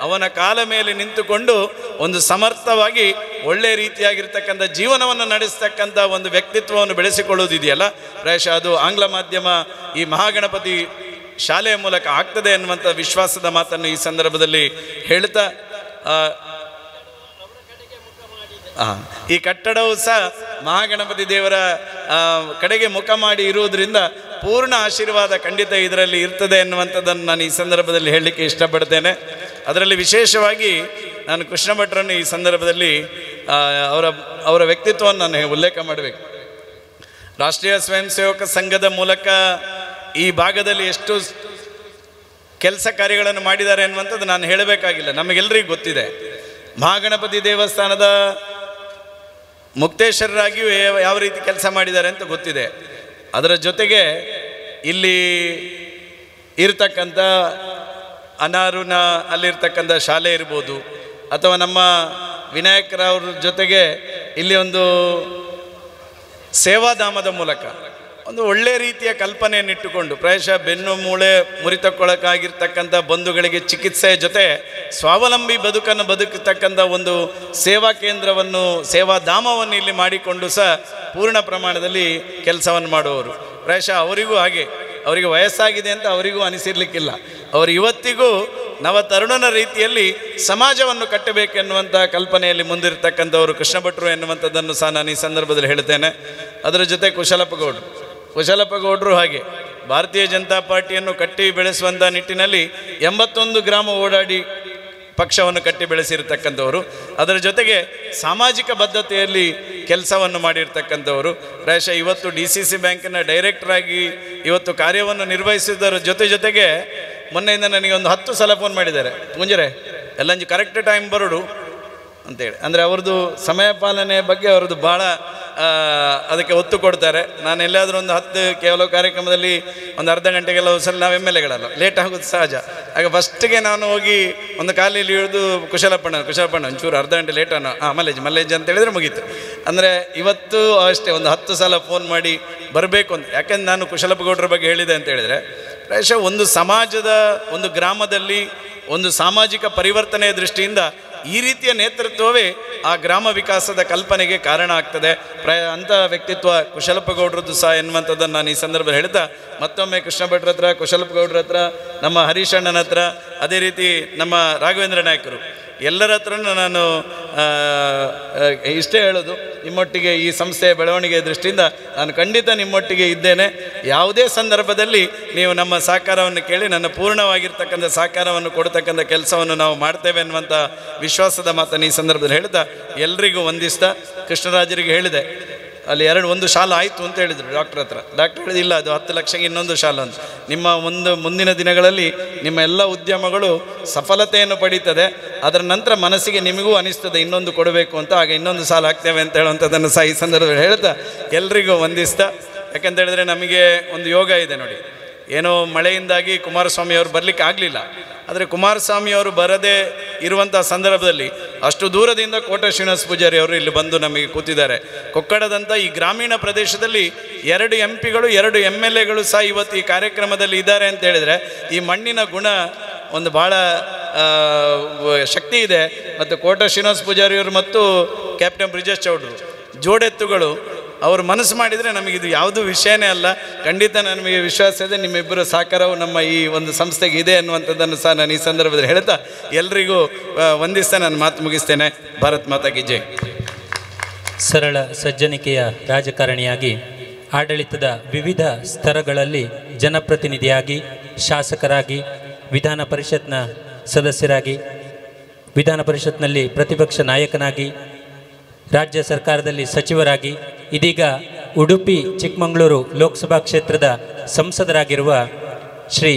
ಅವನ ಕಾಲ ಮೇಲೆ ನಿಂತುಕೊಂಡು ಒಂದು ಸಮರ್ಥವಾಗಿ ಒಳ್ಳೆಯ ರೀತಿಯಾಗಿರ್ತಕ್ಕಂಥ ಜೀವನವನ್ನು ನಡೆಸ್ತಕ್ಕಂಥ ಒಂದು ವ್ಯಕ್ತಿತ್ವವನ್ನು ಬೆಳೆಸಿಕೊಳ್ಳೋದಿದೆಯಲ್ಲ, ಪ್ರಾಯಶಃ ಅದು ಆಂಗ್ಲ ಮಾಧ್ಯಮ ಈ ಮಹಾಗಣಪತಿ ಶಾಲೆಯ ಮೂಲಕ ಆಗ್ತದೆ ಎನ್ನುವಂಥ ವಿಶ್ವಾಸದ ಮಾತನ್ನು ಈ ಸಂದರ್ಭದಲ್ಲಿ ಹೇಳ್ತಾ, ಈ ಕಟ್ಟಡವು ಸಹ ಮಹಾಗಣಪತಿ ದೇವರ ಕಡೆಗೆ ಮುಖ ಮಾಡಿ ಇರುವುದರಿಂದ ಪೂರ್ಣ ಆಶೀರ್ವಾದ ಖಂಡಿತ ಇದರಲ್ಲಿ ಇರ್ತದೆ ಎನ್ನುವಂಥದ್ದನ್ನು ನಾನು ಈ ಸಂದರ್ಭದಲ್ಲಿ ಹೇಳಲಿಕ್ಕೆ ಇಷ್ಟಪಡ್ತೇನೆ. ಅದರಲ್ಲಿ ವಿಶೇಷವಾಗಿ ನಾನು ಕೃಷ್ಣ ಭಟ್ರನ್ನು ಈ ಸಂದರ್ಭದಲ್ಲಿ ಅವರ ವ್ಯಕ್ತಿತ್ವವನ್ನು ನಾನು ಉಲ್ಲೇಖ ಮಾಡಬೇಕು. ರಾಷ್ಟ್ರೀಯ ಸ್ವಯಂ ಸೇವಕ ಸಂಘದ ಮೂಲಕ ಈ ಭಾಗದಲ್ಲಿ ಎಷ್ಟು ಕೆಲಸ ಕಾರ್ಯಗಳನ್ನು ಮಾಡಿದ್ದಾರೆ ಎನ್ನುವಂಥದ್ದು ನಾನು ಹೇಳಬೇಕಾಗಿಲ್ಲ, ನಮಗೆಲ್ಲರಿಗೂ ಗೊತ್ತಿದೆ. ಮಹಾಗಣಪತಿ ದೇವಸ್ಥಾನದ ಮುಕ್ತೇಶ್ವರರಾಗಿಯೂ ಯಾವ ರೀತಿ ಕೆಲಸ ಮಾಡಿದ್ದಾರೆ ಅಂತ ಗೊತ್ತಿದೆ. ಅದರ ಜೊತೆಗೆ ಇಲ್ಲಿ ಇರ್ತಕ್ಕಂಥ ಅನಾರುನ ಅಲ್ಲಿರ್ತಕ್ಕಂಥ ಶಾಲೆ ಇರ್ಬೋದು, ಅಥವಾ ನಮ್ಮ ವಿನಾಯಕರವ್ರ ಜೊತೆಗೆ ಇಲ್ಲಿ ಒಂದು ಸೇವಾಧಾಮದ ಮೂಲಕ ಒಂದು ಒಳ್ಳೆಯ ರೀತಿಯ ಕಲ್ಪನೆಯನ್ನಿಟ್ಟುಕೊಂಡು ಪ್ರಾಯಶಃ ಬೆನ್ನು ಮೂಳೆ ಮುರಿತಕ್ಕೊಳಕಾಗಿರ್ತಕ್ಕಂಥ ಬಂಧುಗಳಿಗೆ ಚಿಕಿತ್ಸೆಯ ಜೊತೆ ಸ್ವಾವಲಂಬಿ ಬದುಕನ್ನು ಬದುಕತಕ್ಕಂಥ ಒಂದು ಸೇವಾ ಕೇಂದ್ರವನ್ನು, ಸೇವಾಧಾಮವನ್ನು ಇಲ್ಲಿ ಮಾಡಿಕೊಂಡು ಸಹ ಪೂರ್ಣ ಪ್ರಮಾಣದಲ್ಲಿ ಕೆಲಸವನ್ನು ಮಾಡುವವರು. ಪ್ರಾಯಶಃ ಅವರಿಗೂ ಹಾಗೆ, ಅವರಿಗೆ ವಯಸ್ಸಾಗಿದೆ ಅಂತ ಅವರಿಗೂ ಅನಿಸಿರ್ಲಿಕ್ಕಿಲ್ಲ. ಅವರು ಇವತ್ತಿಗೂ ನವ ತರುಣನ ರೀತಿಯಲ್ಲಿ ಸಮಾಜವನ್ನು ಕಟ್ಟಬೇಕೆನ್ನುವಂಥ ಕಲ್ಪನೆಯಲ್ಲಿ ಮುಂದಿರ್ತಕ್ಕಂಥವರು ಕೃಷ್ಣ ಭಟ್ರು ಎನ್ನುವಂಥದ್ದನ್ನು ಸಹ ನಾನು ಈ ಸಂದರ್ಭದಲ್ಲಿ ಹೇಳ್ತೇನೆ. ಅದರ ಜೊತೆ ಕುಶಲಪ್ಪ ಗೌಡರು ಹಾಗೆ ಭಾರತೀಯ ಜನತಾ ಪಾರ್ಟಿಯನ್ನು ಕಟ್ಟಿ ಬೆಳೆಸುವಂಥ ನಿಟ್ಟಿನಲ್ಲಿ 81 ಗ್ರಾಮ ಓಡಾಡಿ ಪಕ್ಷವನ್ನು ಕಟ್ಟಿ ಬೆಳೆಸಿರ್ತಕ್ಕಂಥವರು. ಅದರ ಜೊತೆಗೆ ಸಾಮಾಜಿಕ ಬದ್ಧತೆಯಲ್ಲಿ ಕೆಲಸವನ್ನು ಮಾಡಿರ್ತಕ್ಕಂಥವರು. ಪ್ರಾಯಶಃ ಇವತ್ತು DCC ಬ್ಯಾಂಕಿನ ಡೈರೆಕ್ಟರಾಗಿ ಇವತ್ತು ಕಾರ್ಯವನ್ನು ನಿರ್ವಹಿಸಿದರ ಜೊತೆಗೆ ಮೊನ್ನೆಯಿಂದ ನನಗೆ ಒಂದು 10 ಸಲ ಫೋನ್ ಮಾಡಿದ್ದಾರೆ, ಮುಂಜಾನೆ ಎಲ್ಲಂಜು ಕರೆಕ್ಟ್ ಟೈಮ್ ಬರೋಡು ಅಂತೇಳಿ. ಅಂದರೆ ಅವ್ರದ್ದು ಸಮಯ ಪಾಲನೆ ಬಗ್ಗೆ ಅವ್ರದ್ದು ಭಾಳ ಅದಕ್ಕೆ ಒತ್ತು ಕೊಡ್ತಾರೆ. ನಾನು ಎಲ್ಲಾದರೂ ಒಂದು 10 ಕೇವಲ ಕಾರ್ಯಕ್ರಮದಲ್ಲಿ ಒಂದು ಅರ್ಧ ಗಂಟೆಗೆಲ್ಲ ಸಲ ನಾವು MLAಗಳಲ್ಲ, ಲೇಟ್ ಆಗೋದು ಸಹಜ. ಆಗ ಫಸ್ಟಿಗೆ ನಾನು ಹೋಗಿ ಒಂದು ಕಾಲಲ್ಲಿ ಇಳಿದು ಕುಶಲಪ್ಪಣ್ಣ ಒಂಚೂರು ಅರ್ಧ ಗಂಟೆ ಲೇಟನ್ನು ಮಲ್ಲೇಜ್ ಅಂತ ಹೇಳಿದರೆ ಮುಗೀತು. ಅಂದರೆ ಇವತ್ತು ಅಷ್ಟೇ ಒಂದು 10 ಸಲ ಫೋನ್ ಮಾಡಿ ಬರಬೇಕು ಅಂತ. ಯಾಕೆಂದ್ರೆ ನಾನು ಕುಶಲಪ್ಪ ಗೌಡ್ರ ಬಗ್ಗೆ ಹೇಳಿದೆ ಅಂತ ಹೇಳಿದರೆ, ಪ್ರಾಯಶಃ ಒಂದು ಸಮಾಜದ ಒಂದು ಗ್ರಾಮದಲ್ಲಿ ಒಂದು ಸಾಮಾಜಿಕ ಪರಿವರ್ತನೆಯ ದೃಷ್ಟಿಯಿಂದ ಈ ರೀತಿಯ ನೇತೃತ್ವವೇ ಆ ಗ್ರಾಮ ವಿಕಾಸದ ಕಲ್ಪನೆಗೆ ಕಾರಣ ಆಗ್ತದೆ. ಅಂಥ ವ್ಯಕ್ತಿತ್ವ ಕುಶಲಪ್ಪ ಗೌಡ್ರದ್ದು ಸಹ ಎನ್ನುವಂಥದ್ದನ್ನು ನಾನು ಈ ಸಂದರ್ಭದಲ್ಲಿ ಹೇಳ್ತಾ, ಮತ್ತೊಮ್ಮೆ ಕೃಷ್ಣ ಭಟ್ರ ಹತ್ರ, ಕುಶಲಪ್ಪ ಗೌಡ್ರ ಹತ್ರ, ನಮ್ಮ ಹರೀಶ್ ಅಣ್ಣನ ಹತ್ರ, ಅದೇ ರೀತಿ ನಮ್ಮ ರಾಘವೇಂದ್ರ ನಾಯಕರು ಎಲ್ಲರ ಹತ್ರನೂ ನಾನು ಇಷ್ಟೇ ಹೇಳೋದು, ನಿಮ್ಮೊಟ್ಟಿಗೆ ಈ ಸಂಸ್ಥೆಯ ಬೆಳವಣಿಗೆ ದೃಷ್ಟಿಯಿಂದ ನಾನು ಖಂಡಿತ ನಿಮ್ಮೊಟ್ಟಿಗೆ ಇದ್ದೇನೆ. ಯಾವುದೇ ಸಂದರ್ಭದಲ್ಲಿ ನೀವು ನಮ್ಮ ಸಹಕಾರವನ್ನು ಕೇಳಿ ನನ್ನ ಪೂರ್ಣವಾಗಿರ್ತಕ್ಕಂಥ ಸಹಕಾರವನ್ನು ಕೊಡ್ತಕ್ಕಂಥ ಕೆಲಸವನ್ನು ನಾವು ಮಾಡ್ತೇವೆ ಅನ್ನುವಂಥ ವಿಶ್ವಾಸದ ಮಾತನ್ನು ಈ ಸಂದರ್ಭದಲ್ಲಿ ಹೇಳ್ತಾ ಎಲ್ರಿಗೂ ವಂದಿಸ್ತಾ, ಕೃಷ್ಣರಾಜರಿಗೆ ಹೇಳಿದೆ ಅಲ್ಲಿ ಒಂದು ಶಾಲೆ ಆಯಿತು ಅಂತ ಹೇಳಿದರು ಡಾಕ್ಟ್ರ್ ಹತ್ರ. ಡಾಕ್ಟ್ರ್ ಹೇಳಿದ ಇಲ್ಲ, ಅದು 10 ಲಕ್ಷಕ್ಕೆ ಇನ್ನೊಂದು ಶಾಲೆ ಅಂತ. ನಿಮ್ಮ ಮುಂದಿನ ದಿನಗಳಲ್ಲಿ ನಿಮ್ಮ ಎಲ್ಲ ಉದ್ಯಮಗಳು ಸಫಲತೆಯನ್ನು ಪಡೀತದೆ, ಅದರ ನಂತರ ಮನಸ್ಸಿಗೆ ನಿಮಗೂ ಅನಿಸ್ತದೆ ಇನ್ನೊಂದು ಕೊಡಬೇಕು ಅಂತ, ಆಗ ಇನ್ನೊಂದು ಸಾಲ ಹಾಕ್ತೇವೆ ಅಂತ ಹೇಳುವಂಥದ್ದನ್ನು ಸಹ ಈ ಸಂದರ್ಭದಲ್ಲಿ ಹೇಳ್ತಾ ಎಲ್ರಿಗೂ ವಂದಿಸ್ತಾ, ಯಾಕಂತ ಹೇಳಿದ್ರೆ ನಮಗೆ ಒಂದು ಯೋಗ ಇದೆ ನೋಡಿ, ಏನೋ ಮಳೆಯಿಂದಾಗಿ ಕುಮಾರಸ್ವಾಮಿಯವರು ಬರಲಿಕ್ಕೆ ಆಗಲಿಲ್ಲ, ಆದರೆ ಕುಮಾರಸ್ವಾಮಿಯವರು ಬರದೇ ಇರುವಂಥ ಸಂದರ್ಭದಲ್ಲಿ ಅಷ್ಟು ದೂರದಿಂದ ಕೋಟ ಶ್ರೀನಿವಾಸ ಪೂಜಾರಿ ಅವರು ಇಲ್ಲಿ ಬಂದು ನಮಗೆ ಕೂತಿದ್ದಾರೆ. ಕೊಕ್ಕಡದಂಥ ಈ ಗ್ರಾಮೀಣ ಪ್ರದೇಶದಲ್ಲಿ 2 MP ಗಳು 2 MLAಗಳು ಸಹ ಇವತ್ತು ಈ ಕಾರ್ಯಕ್ರಮದಲ್ಲಿ ಇದ್ದಾರೆ ಅಂತ ಹೇಳಿದರೆ ಈ ಮಣ್ಣಿನ ಗುಣ ಒಂದು ಭಾಳ ಶಕ್ತಿ ಇದೆ. ಮತ್ತು ಕೋಟ ಶ್ರೀನಿವಾಸ ಪೂಜಾರಿಯವರು ಮತ್ತು ಕ್ಯಾಪ್ಟನ್ ಬ್ರಿಜೇಶ್ ಚೌಡ್ರು ಜೋಡೆತ್ತುಗಳು, ಅವರು ಮನಸ್ಸು ಮಾಡಿದರೆ ನಮಗಿದು ಯಾವುದೂ ವಿಷಯನೇ ಅಲ್ಲ. ಖಂಡಿತ ನಮಗೆ ವಿಶ್ವಾಸ ಇದೆ ನಿಮ್ಮಿಬ್ಬರ ಸಹಕಾರವು ನಮ್ಮ ಈ ಒಂದು ಸಂಸ್ಥೆಗೆ ಇದೆ ಅನ್ನುವಂಥದ್ದನ್ನು ಸಹ ನಾನು ಈ ಸಂದರ್ಭದಲ್ಲಿ ಹೇಳ್ತಾ ಎಲ್ರಿಗೂ ವಂದಿಸ್ತಾ ನಾನು ಮಾತು ಮುಗಿಸ್ತೇನೆ. ಭಾರತ್ ಮಾತಾ ಕಿ ಜೈ. ಸರಳ ಸಜ್ಜನಿಕೆಯ ರಾಜಕಾರಣಿಯಾಗಿ ಆಡಳಿತದ ವಿವಿಧ ಸ್ತರಗಳಲ್ಲಿ ಜನಪ್ರತಿನಿಧಿಯಾಗಿ, ಶಾಸಕರಾಗಿ, ವಿಧಾನ ಪರಿಷತ್ನ ಸದಸ್ಯರಾಗಿ, ವಿಧಾನ ಪರಿಷತ್ನಲ್ಲಿ ಪ್ರತಿಪಕ್ಷ ನಾಯಕನಾಗಿ, ರಾಜ್ಯ ಸರ್ಕಾರದಲ್ಲಿ ಸಚಿವರಾಗಿ, ಇದೀಗ ಉಡುಪಿ ಚಿಕ್ಕಮಗಳೂರು ಲೋಕಸಭಾ ಕ್ಷೇತ್ರದ ಸಂಸದರಾಗಿರುವ ಶ್ರೀ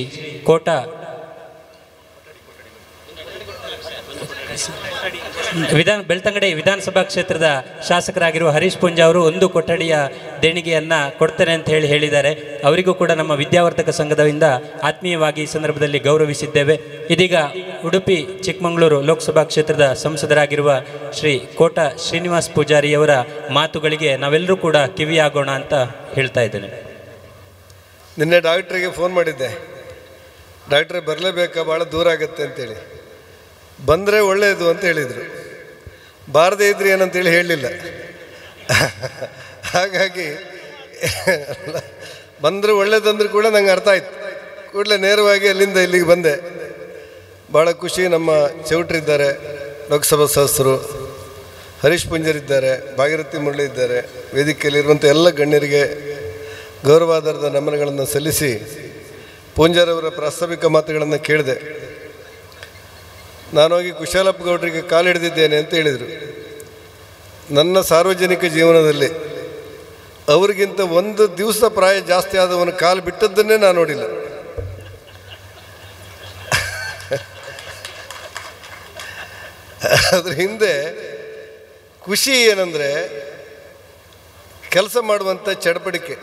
ಬೆಳ್ತಂಗಡಿ ವಿಧಾನಸಭಾ ಕ್ಷೇತ್ರದ ಶಾಸಕರಾಗಿರುವ ಹರೀಶ್ ಪುಂಜ ಅವರು 1 ಕೊಠಡಿಯ ದೇಣಿಗೆಯನ್ನು ಕೊಡ್ತೇನೆ ಅಂತ ಹೇಳಿದ್ದಾರೆ. ಅವರಿಗೂ ಕೂಡ ನಮ್ಮ ವಿದ್ಯಾವರ್ಧಕ ಸಂಘದಿಂದ ಆತ್ಮೀಯವಾಗಿ ಈ ಸಂದರ್ಭದಲ್ಲಿ ಗೌರವಿಸಿದ್ದೇವೆ. ಇದೀಗ ಉಡುಪಿ ಚಿಕ್ಕಮಗಳೂರು ಲೋಕಸಭಾ ಕ್ಷೇತ್ರದ ಸಂಸದರಾಗಿರುವ ಶ್ರೀ ಕೋಟ ಶ್ರೀನಿವಾಸ ಪೂಜಾರಿಯವರ ಮಾತುಗಳಿಗೆ ನಾವೆಲ್ಲರೂ ಕೂಡ ಕಿವಿಯಾಗೋಣ ಅಂತ ಹೇಳ್ತಾ ಇದ್ದೇನೆ. ನಿನ್ನೆ ಡಾಕ್ಟ್ರಿಗೆ ಫೋನ್ ಮಾಡಿದ್ದೆ, ಡಾಕ್ಟ್ರೇ ಬರಲೇಬೇಕಾ, ಭಾಳ ದೂರ ಆಗುತ್ತೆ ಅಂತೇಳಿ. ಬಂದರೆ ಒಳ್ಳೆಯದು ಅಂತ ಹೇಳಿದರು, ಬಾರದೇ ಇದ್ರಿ ಏನಂತೇಳಿ ಹೇಳಲಿಲ್ಲ. ಹಾಗಾಗಿ ಬಂದರೆ ಒಳ್ಳೇದಂದ್ರೂ ಕೂಡ ನಂಗೆ ಅರ್ಥ ಆಯ್ತು. ಕೂಡಲೇ ನೇರವಾಗಿ ಅಲ್ಲಿಂದ ಇಲ್ಲಿಗೆ ಬಂದೆ. ಭಾಳ ಖುಷಿ. ನಮ್ಮ ಚೌಟ್ರಿದ್ದಾರೆ, ಲೋಕಸಭಾ ಸದಸ್ಯರು ಹರೀಶ್ ಪುಂಜರಿದ್ದಾರೆ, ಭಾಗೀರಥಿ ಮುರಳಿ ಇದ್ದಾರೆ. ವೇದಿಕೆಯಲ್ಲಿರುವಂಥ ಎಲ್ಲ ಗಣ್ಯರಿಗೆ ಗೌರವಾಧಾರದ ನಮನಗಳನ್ನು ಸಲ್ಲಿಸಿ ಪೂಂಜಾರವರ ಪ್ರಾಸ್ತಾವಿಕ ಮಾತುಗಳನ್ನು ಕೇಳಿದೆ. ನಾನು ಹೋಗಿ ಕುಶಾಲಪ್ಪ ಗೌಡರಿಗೆ ಕಾಲು ಹಿಡಿದಿದ್ದೇನೆ ಅಂತ ಹೇಳಿದರು. ನನ್ನ ಸಾರ್ವಜನಿಕ ಜೀವನದಲ್ಲಿ ಅವರಿಗಿಂತ 1 ದಿವಸ ಪ್ರಾಯ ಜಾಸ್ತಿ ಆದವನು ಕಾಲು ಬಿಟ್ಟದ್ದನ್ನೇ ನಾನು ನೋಡಿಲ್ಲ. ಅದ್ರ ಹಿಂದೆ ಖುಷಿ ಏನಂದರೆ ಕೆಲಸ ಮಾಡುವಂಥ ಚಡಪಡಿಕೆ,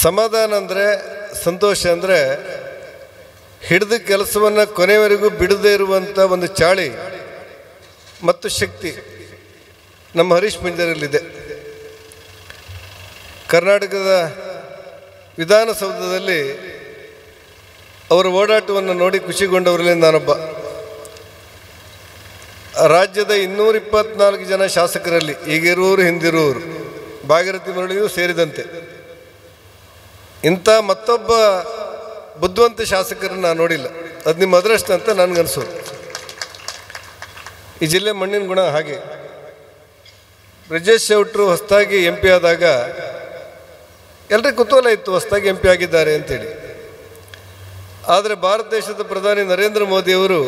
ಸಮಾಧಾನ ಅಂದರೆ, ಸಂತೋಷ ಅಂದರೆ ಹಿಡಿದ ಕೆಲಸವನ್ನು ಕೊನೆಯವರೆಗೂ ಬಿಡದೇ ಇರುವಂಥ ಒಂದು ಚಾಳಿ ಮತ್ತು ಶಕ್ತಿ ನಮ್ಮ ಹರೀಶ್ ಪುಂಜಾರಿಯಲ್ಲಿದೆ. ಕರ್ನಾಟಕದ ವಿಧಾನಸೌಧದಲ್ಲಿ ಅವರ ಓಡಾಟವನ್ನು ನೋಡಿ ಖುಷಿಗೊಂಡವರಲ್ಲಿ ನಾನೊಬ್ಬ. ರಾಜ್ಯದ 224 ಜನ ಶಾಸಕರಲ್ಲಿ ಈಗಿರುವವರು ಹಿಂದಿರುವವರು ಭಾಗೀರಥಿ ಮುರಳಿಯೂ ಸೇರಿದಂತೆ ಇಂಥ ಮತ್ತೊಬ್ಬ ಬುದ್ಧಿವಂತ ಶಾಸಕರನ್ನು ನಾನು ನೋಡಿಲ್ಲ. ಅದು ನಿಮ್ಮ ಅದೃಷ್ಟ ಅಂತ ನನಗನ್ಸೋದು. ಈ ಜಿಲ್ಲೆ ಮಣ್ಣಿನ ಗುಣ ಹಾಗೆ. ಬ್ರಿಜೇಶ್ ಚೌಟ್ರು ಹೊಸದಾಗಿ MP ಆದಾಗ ಎಲ್ಲರಿಗೂ ಕುತೂಹಲ ಇತ್ತು, ಹೊಸದಾಗಿ MP ಆಗಿದ್ದಾರೆ ಅಂತೇಳಿ. ಆದರೆ ಭಾರತ ದೇಶದ ಪ್ರಧಾನಿ ನರೇಂದ್ರ ಮೋದಿಯವರು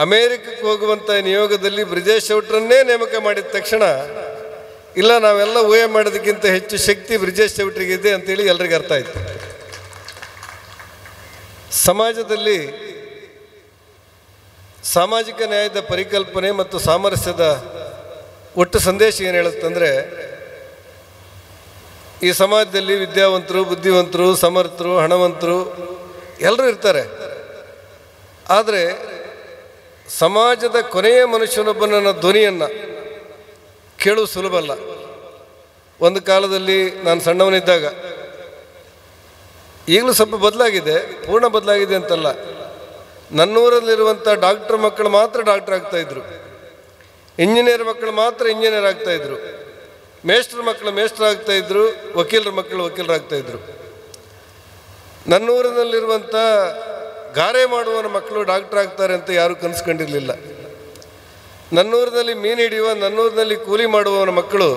ಅಮೇರಿಕಕ್ಕೆ ಹೋಗುವಂಥ ನಿಯೋಗದಲ್ಲಿ ಬ್ರಿಜೇಶ್ ಚೌಟ್ರನ್ನೇ ನೇಮಕ ಮಾಡಿದ ತಕ್ಷಣ ಇಲ್ಲ, ನಾವೆಲ್ಲ ಊಹೆ ಮಾಡೋದಕ್ಕಿಂತ ಹೆಚ್ಚು ಶಕ್ತಿ ಬ್ರಿಜೇಶ್ ಚೌಟ್ರಿಗಿದೆ ಅಂತೇಳಿ ಎಲ್ರಿಗೂ ಅರ್ಥ ಆಯಿತು. ಸಮಾಜದಲ್ಲಿ ಸಾಮಾಜಿಕ ನ್ಯಾಯದ ಪರಿಕಲ್ಪನೆ ಮತ್ತು ಸಾಮರಸ್ಯದ ಒಟ್ಟು ಸಂದೇಶ ಏನು ಹೇಳುತ್ತಂದರೆ, ಈ ಸಮಾಜದಲ್ಲಿ ವಿದ್ಯಾವಂತರು, ಬುದ್ಧಿವಂತರು, ಸಮರ್ಥರು, ಹಣವಂತರು ಎಲ್ಲರೂ ಇರ್ತಾರೆ. ಆದರೆ ಸಮಾಜದ ಕೊನೆಯ ಮನುಷ್ಯನೊಬ್ಬನ ಧ್ವನಿಯನ್ನು ಕೇಳುವುದು ಸುಲಭ ಅಲ್ಲ. ಒಂದು ಕಾಲದಲ್ಲಿ ನಾನು ಸಣ್ಣವನಿದ್ದಾಗ, ಈಗಲೂ ಸ್ವಲ್ಪ ಬದಲಾಗಿದೆ, ಪೂರ್ಣ ಬದಲಾಗಿದೆ ಅಂತಲ್ಲ, ನನ್ನೂರಲ್ಲಿರುವಂಥ ಡಾಕ್ಟ್ರ್ ಮಕ್ಕಳು ಮಾತ್ರ ಡಾಕ್ಟ್ರ್ ಆಗ್ತಾಯಿದ್ರು, ಇಂಜಿನಿಯರ್ ಮಕ್ಕಳು ಮಾತ್ರ ಇಂಜಿನಿಯರ್ ಆಗ್ತಾಯಿದ್ರು, ಮೇಸ್ಟ್ರ ಮಕ್ಕಳು ಮೇಸ್ಟ್ರ್ ಆಗ್ತಾಯಿದ್ರು, ವಕೀಲರ ಮಕ್ಕಳು ವಕೀಲರಾಗ್ತಾಯಿದ್ರು. ನನ್ನೂರಿನಲ್ಲಿರುವಂಥ ಗಾರೆ ಮಾಡುವವನ ಮಕ್ಕಳು ಡಾಕ್ಟ್ರ್ ಆಗ್ತಾರೆ ಅಂತ ಯಾರೂ ಕನಸ್ಕೊಂಡಿರಲಿಲ್ಲ. ನನ್ನೂರಿನಲ್ಲಿ ಮೀನು ಹಿಡಿಯುವ, ನನ್ನೂರಿನಲ್ಲಿ ಕೂಲಿ ಮಾಡುವವನ ಮಕ್ಕಳು,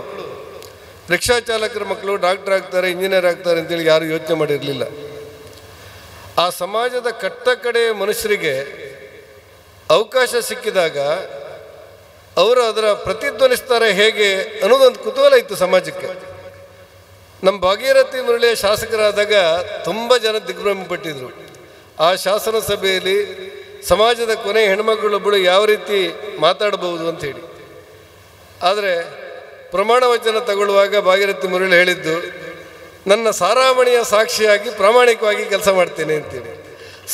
ರಿಕ್ಷಾ ಚಾಲಕರ ಮಕ್ಕಳು ಡಾಕ್ಟ್ರ್ ಆಗ್ತಾರೆ, ಇಂಜಿನಿಯರ್ ಆಗ್ತಾರೆ ಅಂತೇಳಿ ಯಾರೂ ಯೋಚನೆ ಮಾಡಿರಲಿಲ್ಲ. ಆ ಸಮಾಜದ ಕಟ್ಟ ಕಡೆಯ ಮನುಷ್ಯರಿಗೆ ಅವಕಾಶ ಸಿಕ್ಕಿದಾಗ ಅವರು ಅದರ ಪ್ರತಿಧ್ವನಿಸ್ತಾರೆ ಹೇಗೆ ಅನ್ನೋದೊಂದು ಕುತೂಹಲ ಇತ್ತು ಸಮಾಜಕ್ಕೆ. ನಮ್ಮ ಭಾಗೀರಥಿ ಮುರಳಿಯ ಶಾಸಕರಾದಾಗ ತುಂಬ ಜನ ದಿಗ್ಭ್ರಮೆ ಪಟ್ಟಿದ್ರು. ಆ ಶಾಸನ ಸಭೆಯಲ್ಲಿ ಸಮಾಜದ ಕೊನೆ ಹೆಣ್ಮಗಳೊಬ್ಬಳು ಯಾವ ರೀತಿ ಮಾತಾಡಬಹುದು ಅಂಥೇಳಿ. ಆದರೆ ಪ್ರಮಾಣ ವಚನ ತಗೊಳ್ಳುವಾಗ ಭಾಗೀರಥಿ ಮುರಳಿ ಹೇಳಿದ್ದು, ನನ್ನ ಸಾರಾಮಣಿಯ ಸಾಕ್ಷಿಯಾಗಿ ಪ್ರಾಮಾಣಿಕವಾಗಿ ಕೆಲಸ ಮಾಡ್ತೇನೆ ಅಂತೇಳಿ.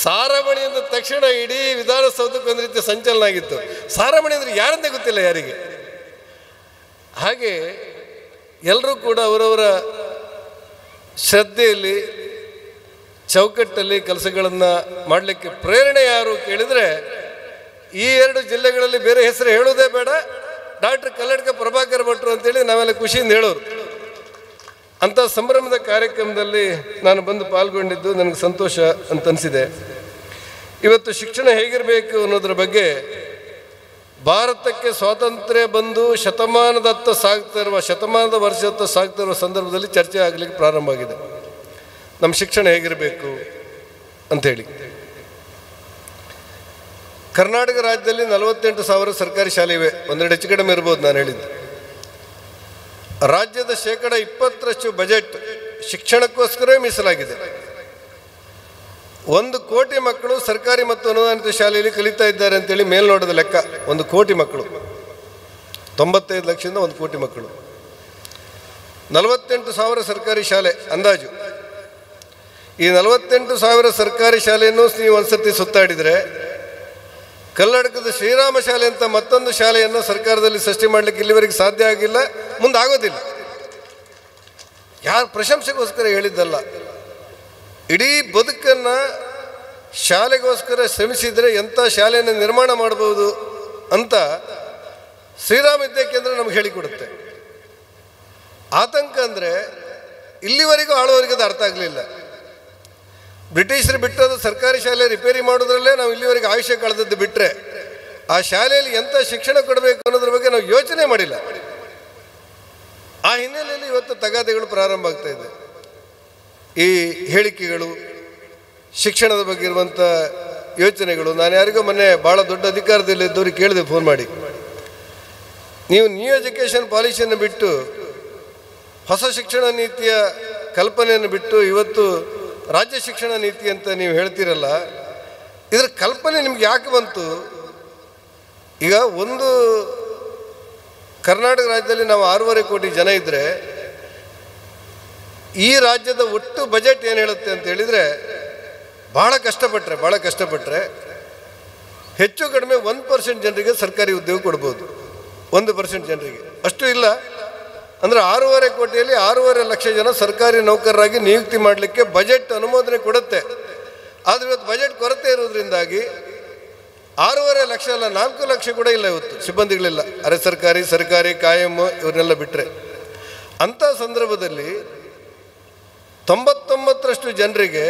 ಸಾರಾಮಣಿ ಅಂದ ತಕ್ಷಣ ಇಡೀ ವಿಧಾನಸೌಧಕ್ಕೆ ಒಂದು ರೀತಿಯ ಸಂಚಲನ ಆಗಿತ್ತು. ಸಾರಾಮಣಿ ಅಂದರೆ ಯಾರಂತ ಗೊತ್ತಿಲ್ಲ ಯಾರಿಗೆ. ಹಾಗೆ ಎಲ್ಲರೂ ಕೂಡ ಅವರವರ ಶ್ರದ್ಧೆಯಲ್ಲಿ ಚೌಕಟ್ಟಲ್ಲಿ ಕೆಲಸಗಳನ್ನು ಮಾಡಲಿಕ್ಕೆ ಪ್ರೇರಣೆ ಯಾರು ಕೇಳಿದರೆ, ಈ 2 ಜಿಲ್ಲೆಗಳಲ್ಲಿ ಬೇರೆ ಹೆಸರು ಹೇಳೋದೇ ಬೇಡ, ಡಾಕ್ಟರ್ ಕಲ್ಲಡ್ಕ ಪ್ರಭಾಕರ್ ಭಟ್ರು ಅಂತೇಳಿ ನಾವೆಲ್ಲ ಖುಷಿಯಿಂದ ಹೇಳೋರು. ಅಂಥ ಸಂಭ್ರಮದ ಕಾರ್ಯಕ್ರಮದಲ್ಲಿ ನಾನು ಬಂದು ಪಾಲ್ಗೊಂಡಿದ್ದು ನನಗೆ ಸಂತೋಷ ಅಂತ ಅನಿಸಿದೆ. ಇವತ್ತು ಶಿಕ್ಷಣ ಹೇಗಿರಬೇಕು ಅನ್ನೋದ್ರ ಬಗ್ಗೆ ಭಾರತಕ್ಕೆ ಸ್ವಾತಂತ್ರ್ಯ ಬಂದು ಶತಮಾನದ ವರ್ಷದತ್ತ ಸಾಗ್ತಾ ಇರುವ ಸಂದರ್ಭದಲ್ಲಿ ಚರ್ಚೆ ಆಗಲಿಕ್ಕೆ ಪ್ರಾರಂಭ ಆಗಿದೆ. ನಮ್ಮ ಶಿಕ್ಷಣ ಹೇಗಿರಬೇಕು ಅಂಥೇಳಿ. ಕರ್ನಾಟಕ ರಾಜ್ಯದಲ್ಲಿ 48,000 ಸರ್ಕಾರಿ ಶಾಲೆ ಇವೆ. ಒಂದೆರಡು ಹೆಚ್ಚು ಕಡಿಮೆ ಇರ್ಬೋದು ನಾನು ಹೇಳಿದ್ದು. ರಾಜ್ಯದ 20% ಬಜೆಟ್ ಶಿಕ್ಷಣಕ್ಕೋಸ್ಕರವೇ ಮೀಸಲಾಗಿದೆ. 1 ಕೋಟಿ ಮಕ್ಕಳು ಸರ್ಕಾರಿ ಮತ್ತು ಅನುದಾನಿತ ಶಾಲೆಯಲ್ಲಿ ಕಲಿತಾ ಇದ್ದಾರೆ ಅಂತೇಳಿ ಮೇಲ್ನೋಟದ ಲೆಕ್ಕ. 1 ಕೋಟಿ ಮಕ್ಕಳು, 95 ಲಕ್ಷದಿಂದ 1 ಕೋಟಿ ಮಕ್ಕಳು. 48,000 ಸರ್ಕಾರಿ ಶಾಲೆ ಅಂದಾಜು. ಈ 48,000 ಸರ್ಕಾರಿ ಶಾಲೆಯನ್ನು ನೀವು ಒಂದ್ಸತಿ ಸುತ್ತಾಡಿದರೆ, ಕಲ್ಲಡ್ಕದ ಶ್ರೀರಾಮ ಶಾಲೆ ಅಂತ ಮತ್ತೊಂದು ಶಾಲೆಯನ್ನು ಸರ್ಕಾರದಲ್ಲಿ ಸೃಷ್ಟಿ ಮಾಡಲಿಕ್ಕೆ ಇಲ್ಲಿವರೆಗೆ ಸಾಧ್ಯ ಆಗಿಲ್ಲ, ಮುಂದೆ ಆಗೋದಿಲ್ಲ. ಯಾರು ಪ್ರಶಂಸೆಗೋಸ್ಕರ ಹೇಳಿದ್ದಲ್ಲ, ಇಡೀ ಬದುಕನ್ನು ಶಾಲೆಗೋಸ್ಕರ ಶ್ರಮಿಸಿದರೆ ಎಂಥ ಶಾಲೆಯನ್ನು ನಿರ್ಮಾಣ ಮಾಡ್ಬೋದು ಅಂತ ಶ್ರೀರಾಮ ವಿದ್ಯಾ ಕೇಂದ್ರ ನಮ್ಗೆ ಹೇಳಿಕೊಡುತ್ತೆ. ಆತಂಕ ಅಂದರೆ ಇಲ್ಲಿವರೆಗೂ ಆಳುವವರಿಗೆ ಅದು ಅರ್ಥ ಆಗಲಿಲ್ಲ. ಬ್ರಿಟಿಷರು ಬಿಟ್ಟದ್ದು ಸರ್ಕಾರಿ ಶಾಲೆ ರಿಪೇರಿ ಮಾಡೋದ್ರಲ್ಲೇ ನಾವು ಇಲ್ಲಿವರೆಗೆ ಆಯುಷ್ಯ ಕಳೆದದ್ದು ಬಿಟ್ಟರೆ, ಆ ಶಾಲೆಯಲ್ಲಿ ಎಂಥ ಶಿಕ್ಷಣ ಕೊಡಬೇಕು ಅನ್ನೋದ್ರ ಬಗ್ಗೆ ನಾವು ಯೋಚನೆ ಮಾಡಿಲ್ಲ. ಆ ಹಿನ್ನೆಲೆಯಲ್ಲಿ ಇವತ್ತು ತಗಾದೆಗಳು ಪ್ರಾರಂಭ ಆಗ್ತಾ ಇದೆ. ಈ ಹೇಳಿಕೆಗಳು, ಶಿಕ್ಷಣದ ಬಗ್ಗೆ ಇರುವಂಥ ಯೋಚನೆಗಳು. ನಾನು ಯಾರಿಗೋ ಮೊನ್ನೆ ಭಾಳ ದೊಡ್ಡ ಅಧಿಕಾರದಲ್ಲಿದ್ದವ್ರಿಗೆ ಕೇಳಿದೆ ಫೋನ್ ಮಾಡಿ, ನೀವು ನ್ಯೂ ಎಜುಕೇಷನ್ ಪಾಲಿಸಿಯನ್ನು ಬಿಟ್ಟು ಹೊಸ ಶಿಕ್ಷಣ ನೀತಿಯ ಕಲ್ಪನೆಯನ್ನು ಬಿಟ್ಟು ಇವತ್ತು ರಾಜ್ಯ ಶಿಕ್ಷಣ ನೀತಿ ಅಂತ ನೀವು ಹೇಳ್ತೀರಲ್ಲ, ಇದರ ಕಲ್ಪನೆ ನಿಮ್ಗೆ ಯಾಕೆ ಬಂತು? ಈಗ ಒಂದು ಕರ್ನಾಟಕ ರಾಜ್ಯದಲ್ಲಿ ನಾವು 6.5 ಕೋಟಿ ಜನ ಇದ್ದರೆ, ಈ ರಾಜ್ಯದ ಒಟ್ಟು ಬಜೆಟ್ ಏನು ಹೇಳುತ್ತೆ ಅಂತ ಹೇಳಿದರೆ, ಭಾಳ ಕಷ್ಟಪಟ್ಟರೆ ಹೆಚ್ಚು ಕಡಿಮೆ 1% ಜನರಿಗೆ ಸರ್ಕಾರಿ ಉದ್ಯೋಗ ಕೊಡ್ಬೋದು. 1% ಜನರಿಗೆ, ಅಷ್ಟು ಇಲ್ಲ ಅಂದರೆ 6.5 ಕೋಟಿಯಲ್ಲಿ 6.5 ಲಕ್ಷ ಜನ ಸರ್ಕಾರಿ ನೌಕರರಾಗಿ ನಿಯುಕ್ತಿ ಮಾಡಲಿಕ್ಕೆ ಬಜೆಟ್ ಅನುಮೋದನೆ ಕೊಡುತ್ತೆ. ಆದರೆ ಇವತ್ತು ಬಜೆಟ್ ಕೊರತೆ ಇರೋದ್ರಿಂದಾಗಿ 6.5 ಲಕ್ಷ ಅಲ್ಲ, 4 ಲಕ್ಷ ಕೂಡ ಇಲ್ಲ ಇವತ್ತು ಸಿಬ್ಬಂದಿಗಳಿಲ್ಲ. ಅರೆ ಸರ್ಕಾರಿ, ಸರ್ಕಾರಿ, ಕಾಯಂ ಇವ್ರನ್ನೆಲ್ಲ ಬಿಟ್ಟರೆ. ಅಂಥ ಸಂದರ್ಭದಲ್ಲಿ 99% ಜನರಿಗೆ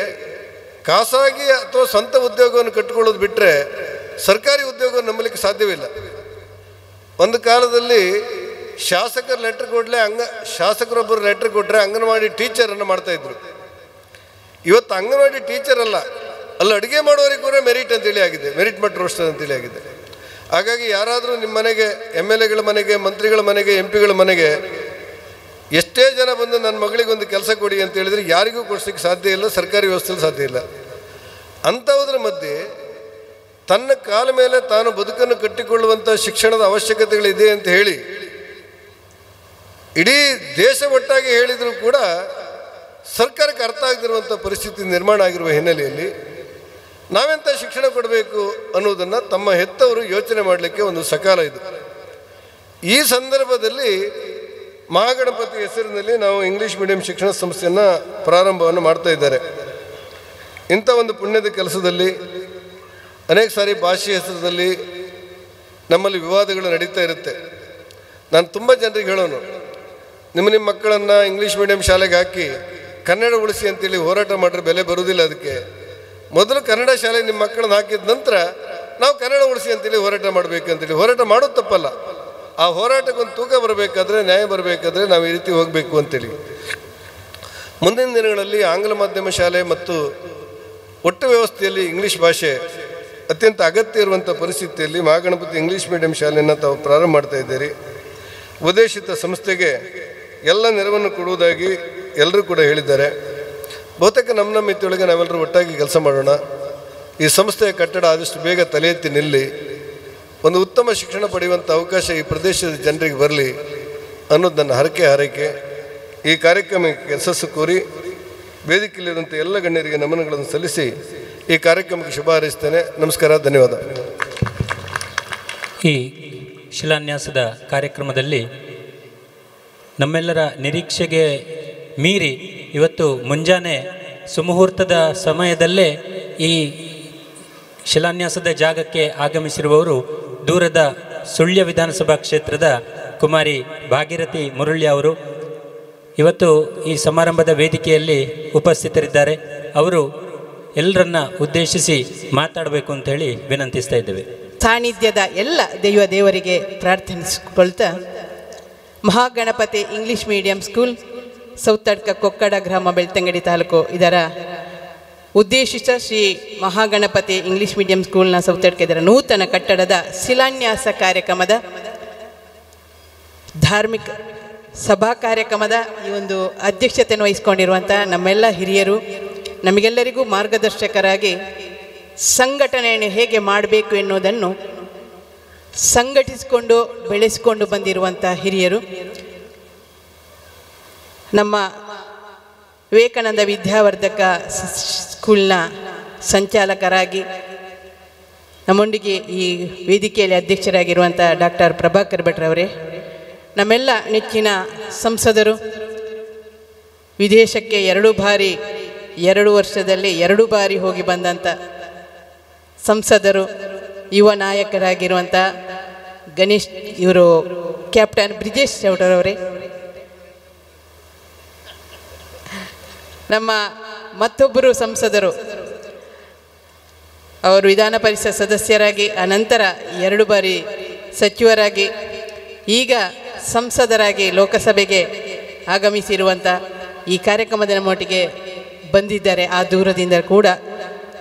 ಖಾಸಗಿ ಅಥವಾ ಸ್ವಂತ ಉದ್ಯೋಗವನ್ನು ಕಟ್ಟಿಕೊಳ್ಳೋದು ಬಿಟ್ಟರೆ ಸರ್ಕಾರಿ ಉದ್ಯೋಗವನ್ನು ನಂಬಲಿಕ್ಕೆ ಸಾಧ್ಯವಿಲ್ಲ. ಒಂದು ಕಾಲದಲ್ಲಿ ಶಾಸಕರು ಲೆಟ್ರ್ ಕೊಡಲೇ ಶಾಸಕರೊಬ್ಬರು ಲೆಟ್ರ್ ಕೊಟ್ಟರೆ ಅಂಗನವಾಡಿ ಟೀಚರನ್ನು ಮಾಡ್ತಾಯಿದ್ರು. ಇವತ್ತು ಅಂಗನವಾಡಿ ಟೀಚರ್ ಅಲ್ಲ, ಅಲ್ಲಿ ಅಡುಗೆ ಮಾಡೋರಿಗೆ ಕೂಡ ಮೆರಿಟ್ ಅಂತೇಳಿ ಆಗಿದೆ, ಮೆರಿಟ್ ಮಟ್ ರೋಸ್ಟರ್ ಅಂತೇಳಿ ಆಗಿದೆ. ಹಾಗಾಗಿ ಯಾರಾದರೂ ನಿಮ್ಮ ಮನೆಗೆ, MLAಗಳ ಮನೆಗೆ, ಮಂತ್ರಿಗಳ ಮನೆಗೆ, MP ಗಳ ಮನೆಗೆ ಎಷ್ಟೇ ಜನ ಬಂದು ನನ್ನ ಮಗಳಿಗೊಂದು ಕೆಲಸ ಕೊಡಿ ಅಂತ ಹೇಳಿದರೆ ಯಾರಿಗೂ ಕೊಡಿಸ್ಲಿಕ್ಕೆ ಸಾಧ್ಯ ಇಲ್ಲ, ಸರ್ಕಾರಿ ವ್ಯವಸ್ಥೆಯಲ್ಲಿ ಸಾಧ್ಯ ಇಲ್ಲ. ಅಂಥದ್ರ ಮಧ್ಯೆ ತನ್ನ ಕಾಲ ಮೇಲೆ ತಾನು ಬದುಕನ್ನು ಕಟ್ಟಿಕೊಳ್ಳುವಂಥ ಶಿಕ್ಷಣದ ಅವಶ್ಯಕತೆಗಳಿದೆ ಅಂತ ಹೇಳಿ ಇಡೀ ದೇಶ ಒಟ್ಟಾಗಿ ಹೇಳಿದರೂ ಕೂಡ ಸರ್ಕಾರಕ್ಕೆ ಅರ್ಥ ಆಗದಿರುವಂಥ ಪರಿಸ್ಥಿತಿ ನಿರ್ಮಾಣ ಆಗಿರುವ ಹಿನ್ನೆಲೆಯಲ್ಲಿ ನಾವೆಂಥ ಶಿಕ್ಷಣ ಕೊಡಬೇಕು ಅನ್ನೋದನ್ನು ತಮ್ಮ ಹೆತ್ತವರು ಯೋಚನೆ ಮಾಡಲಿಕ್ಕೆ ಒಂದು ಸಕಾಲ ಇದು. ಈ ಸಂದರ್ಭದಲ್ಲಿ ಮಹಾಗಣಪತಿ ಹೆಸರಿನಲ್ಲಿ ನಾವು ಇಂಗ್ಲೀಷ್ ಮೀಡಿಯಂ ಶಿಕ್ಷಣ ಸಂಸ್ಥೆಯನ್ನು ಪ್ರಾರಂಭವನ್ನು ಮಾಡ್ತಾ ಇದ್ದಾರೆ. ಇಂಥ ಒಂದು ಪುಣ್ಯದ ಕೆಲಸದಲ್ಲಿ ಅನೇಕ ಸಾರಿ ಭಾಷೆ ಹೆಸರಿನಲ್ಲಿ ನಮ್ಮಲ್ಲಿ ವಿವಾದಗಳು ನಡೀತಾ ಇರುತ್ತೆ. ನಾನು ತುಂಬ ಜನರಿಗೆ ಹೇಳೋನು, ನಿಮ್ಮ ಮಕ್ಕಳನ್ನು ಇಂಗ್ಲೀಷ್ ಮೀಡಿಯಂ ಶಾಲೆಗೆ ಹಾಕಿ ಕನ್ನಡ ಉಳಿಸಿ ಅಂತೇಳಿ ಹೋರಾಟ ಮಾಡಿದ್ರೆ ಬೆಲೆ ಬರುವುದಿಲ್ಲ. ಅದಕ್ಕೆ ಮೊದಲು ಕನ್ನಡ ಶಾಲೆಗೆ ನಿಮ್ಮ ಮಕ್ಕಳನ್ನ ಹಾಕಿದ ನಂತರ ನಾವು ಕನ್ನಡ ಉಳಿಸಿ ಅಂತೇಳಿ ಹೋರಾಟ ಮಾಡಬೇಕಂತೇಳಿ. ಹೋರಾಟ ಮಾಡೋದು ತಪ್ಪಲ್ಲ, ಆ ಹೋರಾಟಕ್ಕೊಂದು ತೂಕ ಬರಬೇಕಾದ್ರೆ, ನ್ಯಾಯ ಬರಬೇಕಾದ್ರೆ ನಾವು ಈ ರೀತಿ ಹೋಗಬೇಕು ಅಂತೇಳಿ. ಮುಂದಿನ ದಿನಗಳಲ್ಲಿ ಆಂಗ್ಲ ಮಾಧ್ಯಮ ಶಾಲೆ ಮತ್ತು ಒಟ್ಟು ವ್ಯವಸ್ಥೆಯಲ್ಲಿ ಇಂಗ್ಲೀಷ್ ಭಾಷೆ ಅತ್ಯಂತ ಅಗತ್ಯ ಇರುವಂಥ ಪರಿಸ್ಥಿತಿಯಲ್ಲಿ ಮಹಾಗಣಪತಿ ಇಂಗ್ಲೀಷ್ ಮೀಡಿಯಂ ಶಾಲೆಯನ್ನು ತಾವು ಪ್ರಾರಂಭ ಮಾಡ್ತಾ ಇದ್ದೀರಿ. ಉದ್ದೇಶಿತ ಸಂಸ್ಥೆಗೆ ಎಲ್ಲ ನೆರವನ್ನು ಕೊಡುವುದಾಗಿ ಎಲ್ಲರೂ ಕೂಡ ಹೇಳಿದ್ದಾರೆ. ಬಹುತೇಕ ನಮ್ಮ ಮಿತಿಯೊಳಗೆ ನಾವೆಲ್ಲರೂ ಒಟ್ಟಾಗಿ ಕೆಲಸ ಮಾಡೋಣ. ಈ ಸಂಸ್ಥೆಯ ಕಟ್ಟಡ ಆದಷ್ಟು ಬೇಗ ತಲೆ ಎತ್ತಿ ನಿಲ್ಲಿ, ಒಂದು ಉತ್ತಮ ಶಿಕ್ಷಣ ಪಡೆಯುವಂಥ ಅವಕಾಶ ಈ ಪ್ರದೇಶದ ಜನರಿಗೆ ಬರಲಿ ಅನ್ನೋದು ನನ್ನ ಹಾರೈಕೆ. ಈ ಕಾರ್ಯಕ್ರಮಕ್ಕೆ ಯಶಸ್ಸು ಕೋರಿ ವೇದಿಕೆಯಲ್ಲಿರುವಂಥ ಎಲ್ಲ ಗಣ್ಯರಿಗೆ ನಮನಗಳನ್ನು ಸಲ್ಲಿಸಿ ಈ ಕಾರ್ಯಕ್ರಮಕ್ಕೆ ಶುಭ ಹಾರೈಸ್ತೇನೆ. ನಮಸ್ಕಾರ, ಧನ್ಯವಾದ. ಈ ಶಿಲಾನ್ಯಾಸದ ಕಾರ್ಯಕ್ರಮದಲ್ಲಿ ನಮ್ಮೆಲ್ಲರ ನಿರೀಕ್ಷೆಗೆ ಮೀರಿ ಇವತ್ತು ಮುಂಜಾನೆ ಸುಮುಹೂರ್ತದ ಸಮಯದಲ್ಲೇ ಈ ಶಿಲಾನ್ಯಾಸದ ಜಾಗಕ್ಕೆ ಆಗಮಿಸಿರುವವರು ದೂರದ ಸುಳ್ಯ ವಿಧಾನಸಭಾ ಕ್ಷೇತ್ರದ ಕುಮಾರಿ ಭಾಗೀರಥಿ ಮುರಳ್ಳಿ ಅವರು ಇವತ್ತು ಈ ಸಮಾರಂಭದ ವೇದಿಕೆಯಲ್ಲಿ ಉಪಸ್ಥಿತರಿದ್ದಾರೆ. ಅವರು ಎಲ್ಲರನ್ನ ಉದ್ದೇಶಿಸಿ ಮಾತಾಡಬೇಕು ಅಂತ ಹೇಳಿ ವಿನಂತಿಸ್ತಾ ಇದ್ದೇವೆ. ಸಾನ್ನಿಧ್ಯದ ಎಲ್ಲ ದೇವರಿಗೆ ಪ್ರಾರ್ಥಿಸಿಕೊಳ್ತಾ, Mahaganapati English medium school, Soutadka, Kokkada ಗ್ರಾಮ, ಬೆಳ್ತಂಗಡಿ ತಾಲೂಕು, ಇದರ ಉದ್ದೇಶಿತ ಶ್ರೀ ಮಹಾಗಣಪತಿ ಇಂಗ್ಲೀಷ್ ಮೀಡಿಯಂ ಸ್ಕೂಲ್ನ ಸೌತಡ್ಕ ಇದರ ನೂತನ ಕಟ್ಟಡದ ಶಿಲಾನ್ಯಾಸ ಕಾರ್ಯಕ್ರಮದ ಧಾರ್ಮಿಕ ಸಭಾ ಕಾರ್ಯಕ್ರಮದ ಈ ಒಂದು ಅಧ್ಯಕ್ಷತೆಯನ್ನು ವಹಿಸಿಕೊಂಡಿರುವಂಥ ನಮ್ಮೆಲ್ಲ ಹಿರಿಯರು, ನಮಗೆಲ್ಲರಿಗೂ ಮಾರ್ಗದರ್ಶಕರಾಗಿ ಸಂಘಟನೆಯನ್ನು ಹೇಗೆ ಮಾಡಬೇಕು ಎನ್ನುವುದನ್ನು ಸಂಘಟಿಸಿಕೊಂಡು ಬೆಳೆಸಿಕೊಂಡು ಬಂದಿರುವಂಥ ಹಿರಿಯರು, ನಮ್ಮ ವಿವೇಕಾನಂದ ವಿದ್ಯಾವರ್ಧಕ ಸ್ಕೂಲ್ನ ಸಂಚಾಲಕರಾಗಿ ನಮ್ಮೊಂದಿಗೆ ಈ ವೇದಿಕೆಯಲ್ಲಿ ಅಧ್ಯಕ್ಷರಾಗಿರುವಂಥ ಡಾಕ್ಟರ್ ಪ್ರಭಾಕರ್ ಭಟ್ರವರೇ, ನಮ್ಮೆಲ್ಲ ನೆಚ್ಚಿನ ಸಂಸದರು, ವಿದೇಶಕ್ಕೆ 2 ವರ್ಷದಲ್ಲಿ 2 ಬಾರಿ ಹೋಗಿ ಬಂದಂಥ ಸಂಸದರು, ಯುವ ನಾಯಕರಾಗಿರುವಂಥ ಗಣೇಶ್ ಇವರು ಕ್ಯಾಪ್ಟನ್ ಬ್ರಿಜೇಶ್ ಚೌಡರವರೇ, ನಮ್ಮ ಮತ್ತೊಬ್ಬರು ಸಂಸದರು, ಅವರು ವಿಧಾನ ಪರಿಷತ್ ಸದಸ್ಯರಾಗಿ ಅನಂತರ 2 ಬಾರಿ ಸಚಿವರಾಗಿ ಈಗ ಸಂಸದರಾಗಿ ಲೋಕಸಭೆಗೆ ಆಗಮಿಸಿರುವಂಥ ಈ ಕಾರ್ಯಕ್ರಮದ ನಮ್ಮೊಟ್ಟಿಗೆ ಬಂದಿದ್ದಾರೆ. ಆ ದೂರದಿಂದ ಕೂಡ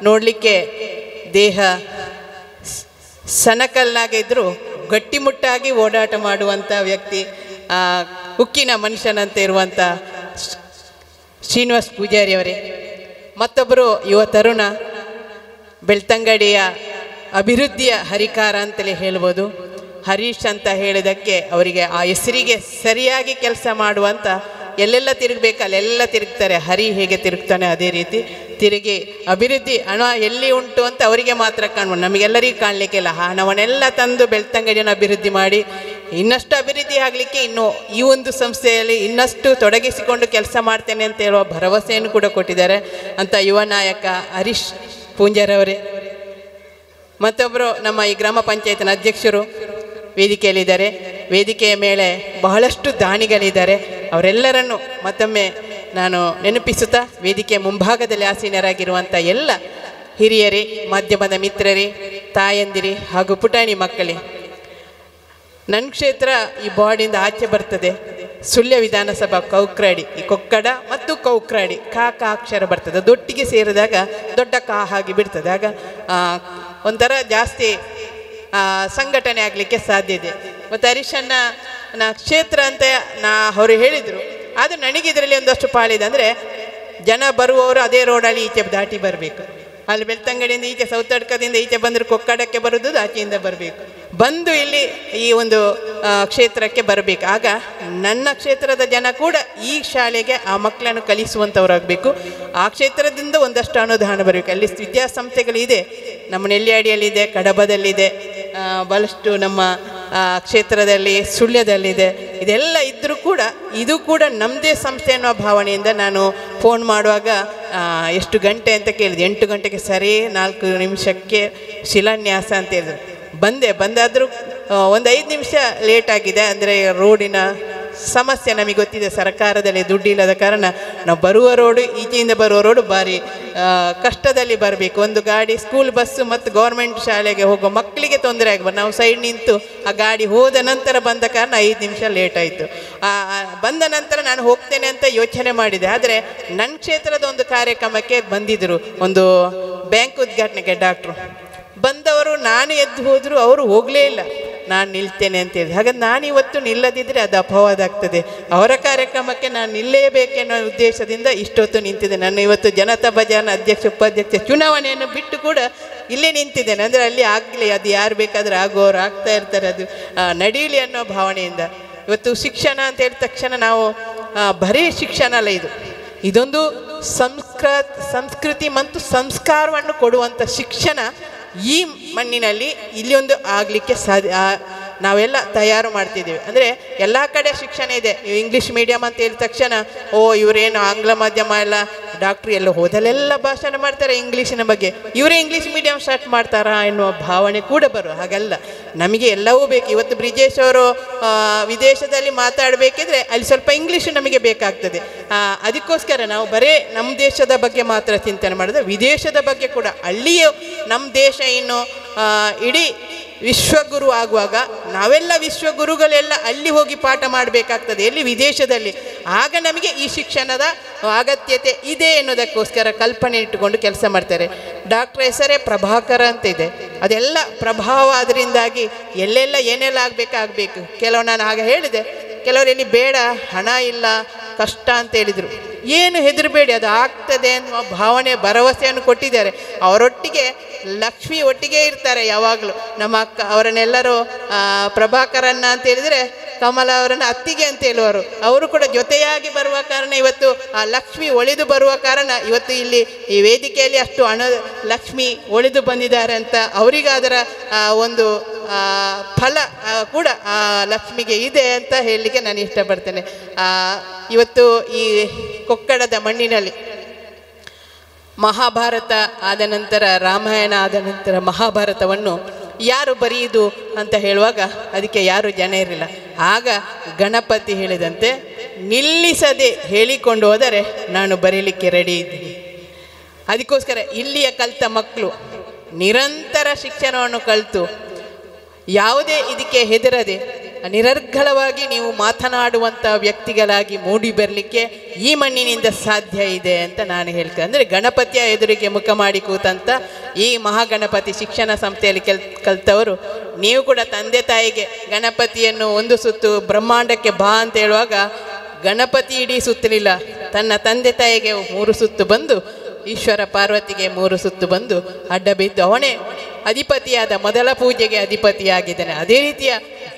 ನೋಡಲಿಕ್ಕೆ ದೇಹ ಸನಕಲ್ನಾಗಿದ್ದರೂ ಗಟ್ಟಿಮುಟ್ಟಾಗಿ ಓಡಾಟ ಮಾಡುವಂಥ ವ್ಯಕ್ತಿ, ಉಕ್ಕಿನ ಮನುಷ್ಯನಂತೆ ಇರುವಂಥ ಶ್ರೀನಿವಾಸ್ ಪೂಜಾರಿಯವರೇ, ಮತ್ತೊಬ್ಬರು ಯುವ ತರುಣ, ಬೆಳ್ತಂಗಡಿಯ ಅಭಿವೃದ್ಧಿಯ ಹರಿಕಾರ ಅಂತಲೇ ಹೇಳ್ಬೋದು. ಹರೀಶ್ ಅಂತ ಹೇಳಿದ್ದಕ್ಕೆ ಅವರಿಗೆ ಆ ಹೆಸರಿಗೆ ಸರಿಯಾಗಿ ಕೆಲಸ ಮಾಡುವಂಥ, ಎಲ್ಲೆಲ್ಲ ತಿರುಗಬೇಕು ಅಲ್ಲೆಲ್ಲ ತಿರುಗ್ತಾರೆ. ಹರಿ ಹೇಗೆ ತಿರುಗ್ತಾನೆ ಅದೇ ರೀತಿ ತಿರುಗಿ ಅಭಿವೃದ್ಧಿ ಹಣ ಎಲ್ಲಿ ಉಂಟು ಅಂತ ಅವರಿಗೆ ಮಾತ್ರ ಕಾಣ್ಬೋದು, ನಮಗೆಲ್ಲರಿಗೂ ಕಾಣಲಿಕ್ಕಿಲ್ಲ. ಹಣವನ್ನೆಲ್ಲ ತಂದು ಬೆಳ್ತಂಗಡಿಯನ್ನು ಅಭಿವೃದ್ಧಿ ಮಾಡಿ ಇನ್ನಷ್ಟು ಅಭಿವೃದ್ಧಿ ಆಗಲಿಕ್ಕೆ ಇನ್ನೂ ಈ ಒಂದು ಸಂಸ್ಥೆಯಲ್ಲಿ ಇನ್ನಷ್ಟು ತೊಡಗಿಸಿಕೊಂಡು ಕೆಲಸ ಮಾಡ್ತೇನೆ ಅಂತ ಹೇಳುವ ಭರವಸೆಯನ್ನು ಕೂಡ ಕೊಟ್ಟಿದ್ದಾರೆ ಅಂತ ಯುವ ನಾಯಕ ಹರೀಶ್ ಪೂಂಜಾರವರೇ. ಮತ್ತೊಬ್ಬರು ನಮ್ಮ ಈ ಗ್ರಾಮ ಪಂಚಾಯತ್ನ ಅಧ್ಯಕ್ಷರು ವೇದಿಕೆಯಲ್ಲಿದ್ದಾರೆ. ವೇದಿಕೆಯ ಮೇಲೆ ಬಹಳಷ್ಟು ದಾನಿಗಳಿದ್ದಾರೆ. ಅವರೆಲ್ಲರನ್ನು ಮತ್ತೊಮ್ಮೆ ನಾನು ನೆನಪಿಸುತ್ತಾ, ವೇದಿಕೆಯ ಮುಂಭಾಗದಲ್ಲಿ ಆಸೀನರಾಗಿರುವಂಥ ಎಲ್ಲ ಹಿರಿಯರೇ, ಮಾಧ್ಯಮದ ಮಿತ್ರರೇ, ತಾಯಂದಿರಿ ಹಾಗೂ ಪುಟಾಣಿ ಮಕ್ಕಳೇ, ನನ್ನ ಕ್ಷೇತ್ರ ಈ ಬಾರ್ಡಿಂದ ಆಚೆ ಬರ್ತದೆ. ಸುಳ್ಯ ವಿಧಾನಸಭಾ ಕೌಕ್ರಾಡಿ, ಈ ಕೊಕ್ಕಡ ಮತ್ತು ಕೌಕ್ರಾಡಿ ಕಾ ಅಕ್ಷರ ಬರ್ತದೆ, ದೊಟ್ಟಿಗೆ ಸೇರಿದಾಗ ದೊಡ್ಡ ಕಾ ಆಗಿ ಬಿಡ್ತದೆ. ಆಗ ಒಂಥರ ಜಾಸ್ತಿ ಸಂಘಟನೆ ಆಗಲಿಕ್ಕೆ ಸಾಧ್ಯ ಇದೆ. ಮತ್ತು ಹರೀಶಣ್ಣ ಕ್ಷೇತ್ರ ಅಂತ ಅವರು ಹೇಳಿದರು. ಆದರೆ ನನಗೆ ಇದರಲ್ಲಿ ಒಂದಷ್ಟು ಪಾಲಿದೆ, ಅಂದರೆ ಜನ ಬರುವವರು ಅದೇ ರೋಡಲ್ಲಿ ಈಚೆ ದಾಟಿ ಬರಬೇಕು. ಅಲ್ಲಿ ಬೆಳ್ತಂಗಡಿಯಿಂದ ಈಚೆ, ಸೌತಡ್ಕದಿಂದ ಈಚೆ ಬಂದರೆ ಕೊಕ್ಕಡಕ್ಕೆ ಬರೋದು ಆಚೆಯಿಂದ ಬರಬೇಕು, ಬಂದು ಇಲ್ಲಿ ಈ ಒಂದು ಕ್ಷೇತ್ರಕ್ಕೆ ಬರಬೇಕು. ಆಗ ನನ್ನ ಕ್ಷೇತ್ರದ ಜನ ಕೂಡ ಈ ಶಾಲೆಗೆ ಆ ಮಕ್ಕಳನ್ನು ಕಲಿಸುವಂಥವ್ರಾಗಬೇಕು. ಆ ಕ್ಷೇತ್ರದಿಂದ ಒಂದಷ್ಟು ಅನುದಾನ ಬರಬೇಕು. ಅಲ್ಲಿ ವಿದ್ಯಾಸಂಸ್ಥೆಗಳಿದೆ, ನಮ್ಮ ನೆಲ್ಯಾಡಿಯಲ್ಲಿದೆ, ಕಡಬದಲ್ಲಿದೆ, ಬಹಳಷ್ಟು ನಮ್ಮ ಕ್ಷೇತ್ರದಲ್ಲಿ ಸುಳ್ಯದಲ್ಲಿದೆ. ಇದೆಲ್ಲ ಇದ್ದರೂ ಕೂಡ ಇದು ಕೂಡ ನಮ್ಮದೇ ಸಂಸ್ಥೆ ಅನ್ನೋ ಭಾವನೆಯಿಂದ ನಾನು ಫೋನ್ ಮಾಡುವಾಗ ಎಷ್ಟು ಗಂಟೆ ಅಂತ ಕೇಳಿದೆ. 8 ಗಂಟೆಗೆ ಸರಿ 4 ನಿಮಿಷಕ್ಕೆ ಶಿಲಾನ್ಯಾಸ ಅಂತ ಹೇಳಿದ್ರು. ಬಂದಾದರೂ ಒಂದು 5 ನಿಮಿಷ ಲೇಟ್ ಆಗಿದೆ. ಅಂದರೆ ರೋಡಿನ ಸಮಸ್ಯೆ ನಮಗೆ ಗೊತ್ತಿದೆ, ಸರ್ಕಾರದಲ್ಲಿ ದುಡ್ಡಿಲ್ಲದ ಕಾರಣ ನಾವು ಬರುವ ರೋಡು, ಈಚೆಯಿಂದ ಬರುವ ರೋಡು ಭಾರಿ ಕಷ್ಟದಲ್ಲಿ ಬರಬೇಕು. ಒಂದು ಗಾಡಿ ಸ್ಕೂಲ್ ಬಸ್ಸು ಮತ್ತು ಗೌರ್ಮೆಂಟ್ ಶಾಲೆಗೆ ಹೋಗೋ ಮಕ್ಕಳಿಗೆ ತೊಂದರೆ ಆಗಬಾರ್ದು. ನಾವು ಸೈಡ್ ನಿಂತು ಆ ಗಾಡಿ ಹೋದ ನಂತರ ಬಂದ ಕಾರಣ 5 ನಿಮಿಷ ಲೇಟ್ ಆಯಿತು. ಬಂದ ನಂತರ ನಾನು ಹೋಗ್ತೇನೆ ಅಂತ ಯೋಚನೆ ಮಾಡಿದೆ. ಆದರೆ ನನ್ನ ಕ್ಷೇತ್ರದ ಒಂದು ಕಾರ್ಯಕ್ರಮಕ್ಕೆ ಬಂದಿದ್ದರು, ಒಂದು ಬ್ಯಾಂಕ್ ಉದ್ಘಾಟನೆಗೆ ಡಾಕ್ಟ್ರು ಬಂದವರು. ನಾನು ಎದ್ದು ಹೋದರೂ ಅವರು ಹೋಗಲೇ ಇಲ್ಲ, ನಾನು ನಿಲ್ತೇನೆ ಅಂತ ಹೇಳಿದೆ. ಹಾಗಾಗಿ ನಾನಿವತ್ತು ನಿಲ್ಲದಿದ್ದರೆ ಅದು ಅಪವಾದ ಆಗ್ತದೆ. ಅವರ ಕಾರ್ಯಕ್ರಮಕ್ಕೆ ನಾನು ನಿಲ್ಲೇಬೇಕೆನ್ನೋ ಉದ್ದೇಶದಿಂದ ಇಷ್ಟೊತ್ತು ನಿಂತಿದ್ದೆ. ನಾನು ಇವತ್ತು ಜನತಾ ಬಜಾರ್ನ ಅಧ್ಯಕ್ಷ ಉಪಾಧ್ಯಕ್ಷ ಚುನಾವಣೆಯನ್ನು ಬಿಟ್ಟು ಕೂಡ ಇಲ್ಲೇ ನಿಂತಿದ್ದೇನೆ. ಅಂದರೆ ಅಲ್ಲಿ ಆಗಲಿ, ಅದು ಯಾರು ಬೇಕಾದರೂ ಆಗೋರು ಆಗ್ತಾ ಇರ್ತಾರೆ, ಅದು ನಡೀಲಿ ಅನ್ನೋ ಭಾವನೆಯಿಂದ. ಇವತ್ತು ಶಿಕ್ಷಣ ಅಂತ ಹೇಳಿದ ತಕ್ಷಣ ನಾವು ಬರೀ ಶಿಕ್ಷಣ ಅಲ್ಲ, ಇದೊಂದು ಸಂಸ್ಕೃತಿ ಮತ್ತು ಸಂಸ್ಕಾರವನ್ನು ಕೊಡುವಂಥ ಶಿಕ್ಷಣ ಈ ಮಣ್ಣಿನಲ್ಲಿ ಇಲ್ಲಿ ಒಂದು ಆಗಲಿಕ್ಕೆ ನಾವೆಲ್ಲ ತಯಾರು ಮಾಡ್ತಿದ್ದೀವಿ. ಅಂದರೆ ಎಲ್ಲ ಕಡೆ ಶಿಕ್ಷಣ ಇದೆ. ಇಂಗ್ಲೀಷ್ ಮೀಡಿಯಮ್ ಅಂತ ಹೇಳಿದ ತಕ್ಷಣ ಇವರೇನು ಆಂಗ್ಲ ಮಾಧ್ಯಮ ಎಲ್ಲ ಡಾಕ್ಟ್ರು ಎಲ್ಲ ಹೋದಲ್ಲೆಲ್ಲ ಭಾಷಣ ಮಾಡ್ತಾರೆ ಇಂಗ್ಲೀಷಿನ ಬಗ್ಗೆ, ಇವರೇ ಇಂಗ್ಲೀಷ್ ಮೀಡಿಯಮ್ ಸ್ಟಾರ್ಟ್ ಮಾಡ್ತಾರಾ ಎನ್ನುವ ಭಾವನೆ ಕೂಡ ಬರುವ ಹಾಗಲ್ಲ. ನಮಗೆ ಎಲ್ಲವೂ ಬೇಕು. ಇವತ್ತು ಬ್ರಿಜೇಶ್ ಅವರು ವಿದೇಶದಲ್ಲಿ ಮಾತಾಡಬೇಕಿದ್ರೆ ಅಲ್ಲಿ ಸ್ವಲ್ಪ ಇಂಗ್ಲೀಷು ನಮಗೆ ಬೇಕಾಗ್ತದೆ. ಅದಕ್ಕೋಸ್ಕರ ನಾವು ಬರೀ ನಮ್ಮ ದೇಶದ ಬಗ್ಗೆ ಮಾತ್ರ ಚಿಂತನೆ ಮಾಡಿದ್ರೆ ವಿದೇಶದ ಬಗ್ಗೆ ಕೂಡ, ಅಲ್ಲಿಯೂ ನಮ್ಮ ದೇಶ ಇನ್ನು ಇಡೀ ವಿಶ್ವಗುರು ಆಗುವಾಗ ನಾವೆಲ್ಲ ವಿಶ್ವಗುರುಗಳೆಲ್ಲ ಅಲ್ಲಿ ಹೋಗಿ ಪಾಠ ಮಾಡಬೇಕಾಗ್ತದೆ, ಎಲ್ಲಿ ವಿದೇಶದಲ್ಲಿ. ಆಗ ನಮಗೆ ಈ ಶಿಕ್ಷಣದ ಅಗತ್ಯತೆ ಇದೆ ಎನ್ನುವುದಕ್ಕೋಸ್ಕರ ಕಲ್ಪನೆ ಇಟ್ಟುಕೊಂಡು ಕೆಲಸ ಮಾಡ್ತಾರೆ. ಡಾಕ್ಟರ್ ಹೆಸರೇ ಪ್ರಭಾಕರ ಅಂತ ಇದೆ. ಅದೆಲ್ಲ ಪ್ರಭಾವ ಅದರಿಂದಾಗಿ ಎಲ್ಲೆಲ್ಲ ಏನೆಲ್ಲ ಆಗಬೇಕು. ಕೆಲವು ನಾನು ಆಗ ಹೇಳಿದೆ, ಕೆಲವರಲ್ಲಿ ಬೇಡ, ಹಣ ಇಲ್ಲ, ಕಷ್ಟ ಅಂತ ಹೇಳಿದರು. ಏನು ಹೆದರಬೇಡಿ, ಅದು ಆಗ್ತದೆ ಅನ್ನುವ ಭಾವನೆ ಭರವಸೆಯನ್ನು ಕೊಟ್ಟಿದ್ದಾರೆ. ಅವರೊಟ್ಟಿಗೆ ಲಕ್ಷ್ಮಿ ಒಟ್ಟಿಗೆ ಇರ್ತಾರೆ ಯಾವಾಗಲೂ. ನಮ್ಮ ಅಕ್ಕ ಅವರನ್ನೆಲ್ಲರೂ ಪ್ರಭಾಕರನ್ನ ಅಂತ ಹೇಳಿದರೆ ಕಮಲ ಅವರನ್ನು ಅತ್ತಿಗೆ ಅಂತ ಹೇಳುವರು. ಅವರು ಕೂಡ ಜೊತೆಯಾಗಿ ಬರುವ ಕಾರಣ ಇವತ್ತು ಆ ಲಕ್ಷ್ಮಿ ಒಳೆದು ಬರುವ ಕಾರಣ ಇವತ್ತು ಇಲ್ಲಿ ಈ ವೇದಿಕೆಯಲ್ಲಿ ಅಷ್ಟು ಲಕ್ಷ್ಮಿ ಒಳೆದು ಬಂದಿದ್ದಾರೆ ಅಂತ ಅವರಿಗೆ ಅದರ ಒಂದು ಫಲ ಕೂಡ ಆ ಲಕ್ಷ್ಮಿಗೆ ಇದೆ ಅಂತ ಹೇಳಲಿಕ್ಕೆ ನಾನು ಇಷ್ಟಪಡ್ತೇನೆ. ಇವತ್ತು ಈ ಕೊಕ್ಕಡದ ಮಣ್ಣಿನಲ್ಲಿ ಮಹಾಭಾರತ ಆದ ನಂತರ ರಾಮಾಯಣ ಆದ ನಂತರ ಮಹಾಭಾರತವನ್ನು ಯಾರು ಬರೆಯುವುದು ಅಂತ ಹೇಳುವಾಗ ಅದಕ್ಕೆ ಯಾರು ಜನ ಇರಲಿಲ್ಲ. ಆಗ ಗಣಪತಿ ಹೇಳಿದಂತೆ ನಿಲ್ಲಿಸದೆ ಹೇಳಿಕೊಂಡು ಹೋದರೆ ನಾನು ಬರೀಲಿಕ್ಕೆ ರೆಡಿ ಇದ್ದೀನಿ. ಅದಕ್ಕೋಸ್ಕರ ಇಲ್ಲಿಯ ಕಲಿತ ಮಕ್ಕಳು ನಿರಂತರ ಶಿಕ್ಷಣವನ್ನು ಕಲಿತು ಯಾವುದೇ ಇದಕ್ಕೆ ಹೆದರದೆ ನಿರರ್ಗಳವಾಗಿ ನೀವು ಮಾತನಾಡುವಂಥ ವ್ಯಕ್ತಿಗಳಾಗಿ ಮೂಡಿ ಬರಲಿಕ್ಕೆ ಈ ಮಣ್ಣಿನಿಂದ ಸಾಧ್ಯ ಇದೆ ಅಂತ ನಾನು ಹೇಳ್ತೇನೆ. ಅಂದರೆ ಗಣಪತಿಯ ಎದುರಿಗೆ ಮುಖ ಮಾಡಿ ಕೂತಂಥ ಈ ಮಹಾಗಣಪತಿ ಶಿಕ್ಷಣ ಸಂಸ್ಥೆಯಲ್ಲಿ ಕಲಿತವರು ನೀವು ಕೂಡ ತಂದೆ ತಾಯಿಗೆ ಗಣಪತಿಯನ್ನು ಒಂದು ಸುತ್ತು ಬ್ರಹ್ಮಾಂಡಕ್ಕೆ ಬಾ ಅಂತ ಹೇಳುವಾಗ ಗಣಪತಿ ಇಡೀ ಸುತ್ತಲಿಲ್ಲ, ತನ್ನ ತಂದೆ ತಾಯಿಗೆ 3 ಸುತ್ತು ಬಂದು, ಈಶ್ವರ ಪಾರ್ವತಿಗೆ 3 ಸುತ್ತು ಬಂದು ಅಡ್ಡ ಬಿದ್ದು ಅವನೇ ಅಧಿಪತಿಯಾದ, ಮೊದಲ ಪೂಜೆಗೆ ಅಧಿಪತಿಯಾಗಿದ್ದಾನೆ. ಅದೇ ರೀತಿಯ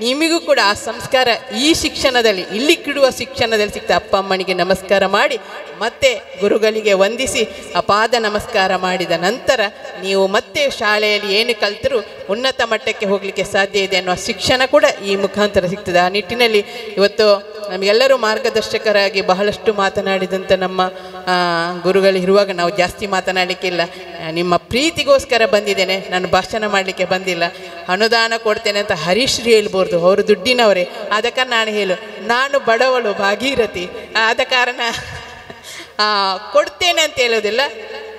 ನಿಮಗೂ ಕೂಡ ಆ ಸಂಸ್ಕಾರ ಈ ಶಿಕ್ಷಣದಲ್ಲಿ, ಇಲ್ಲಿ ಕಿಡುವ ಶಿಕ್ಷಣದಲ್ಲಿ ಸಿಗ್ತಾ ಅಪ್ಪ ಅಮ್ಮನಿಗೆ ನಮಸ್ಕಾರ ಮಾಡಿ ಮತ್ತೆ ಗುರುಗಳಿಗೆ ವಂದಿಸಿ ಅಪಾದ ನಮಸ್ಕಾರ ಮಾಡಿದ ನಂತರ ನೀವು ಮತ್ತೆ ಶಾಲೆಯಲ್ಲಿ ಏನು ಕಲಿತರೂ ಉನ್ನತ ಮಟ್ಟಕ್ಕೆ ಹೋಗಲಿಕ್ಕೆ ಸಾಧ್ಯ ಇದೆ ಅನ್ನುವ ಶಿಕ್ಷಣ ಕೂಡ ಈ ಮುಖಾಂತರ ಸಿಗ್ತದೆ. ಆ ನಿಟ್ಟಿನಲ್ಲಿ ಇವತ್ತು ನಮಗೆಲ್ಲರೂ ಮಾರ್ಗದರ್ಶಕರಾಗಿ ಬಹಳಷ್ಟು ಮಾತನಾಡಿದಂಥ ನಮ್ಮ ಗುರುಗಳಿರುವಾಗ ನಾವು ಜಾಸ್ತಿ ಮಾತನಾಡಲಿಕ್ಕಿಲ್ಲ. ನಿಮ್ಮ ಪ್ರೀತಿಗೋಸ್ಕರ ಬಂದಿದ್ದೇನೆ, ನಾನು ಭಾಷಣ ಮಾಡಲಿಕ್ಕೆ ಬಂದಿಲ್ಲ. ಅನುದಾನ ಕೊಡ್ತೇನೆ ಅಂತ ಹರೀಶ್ರೀ ಹೇಳ್ಬೋದು, ಅವರು ದುಡ್ಡಿನವರೇ. ಆದ ಕಾರಣ ನಾನು ನಾನು ಬಡವಳು ಭಾಗೀರಥಿ, ಆದ ಕಾರಣ ಕೊಡ್ತೇನೆ ಅಂತ ಹೇಳೋದಿಲ್ಲ,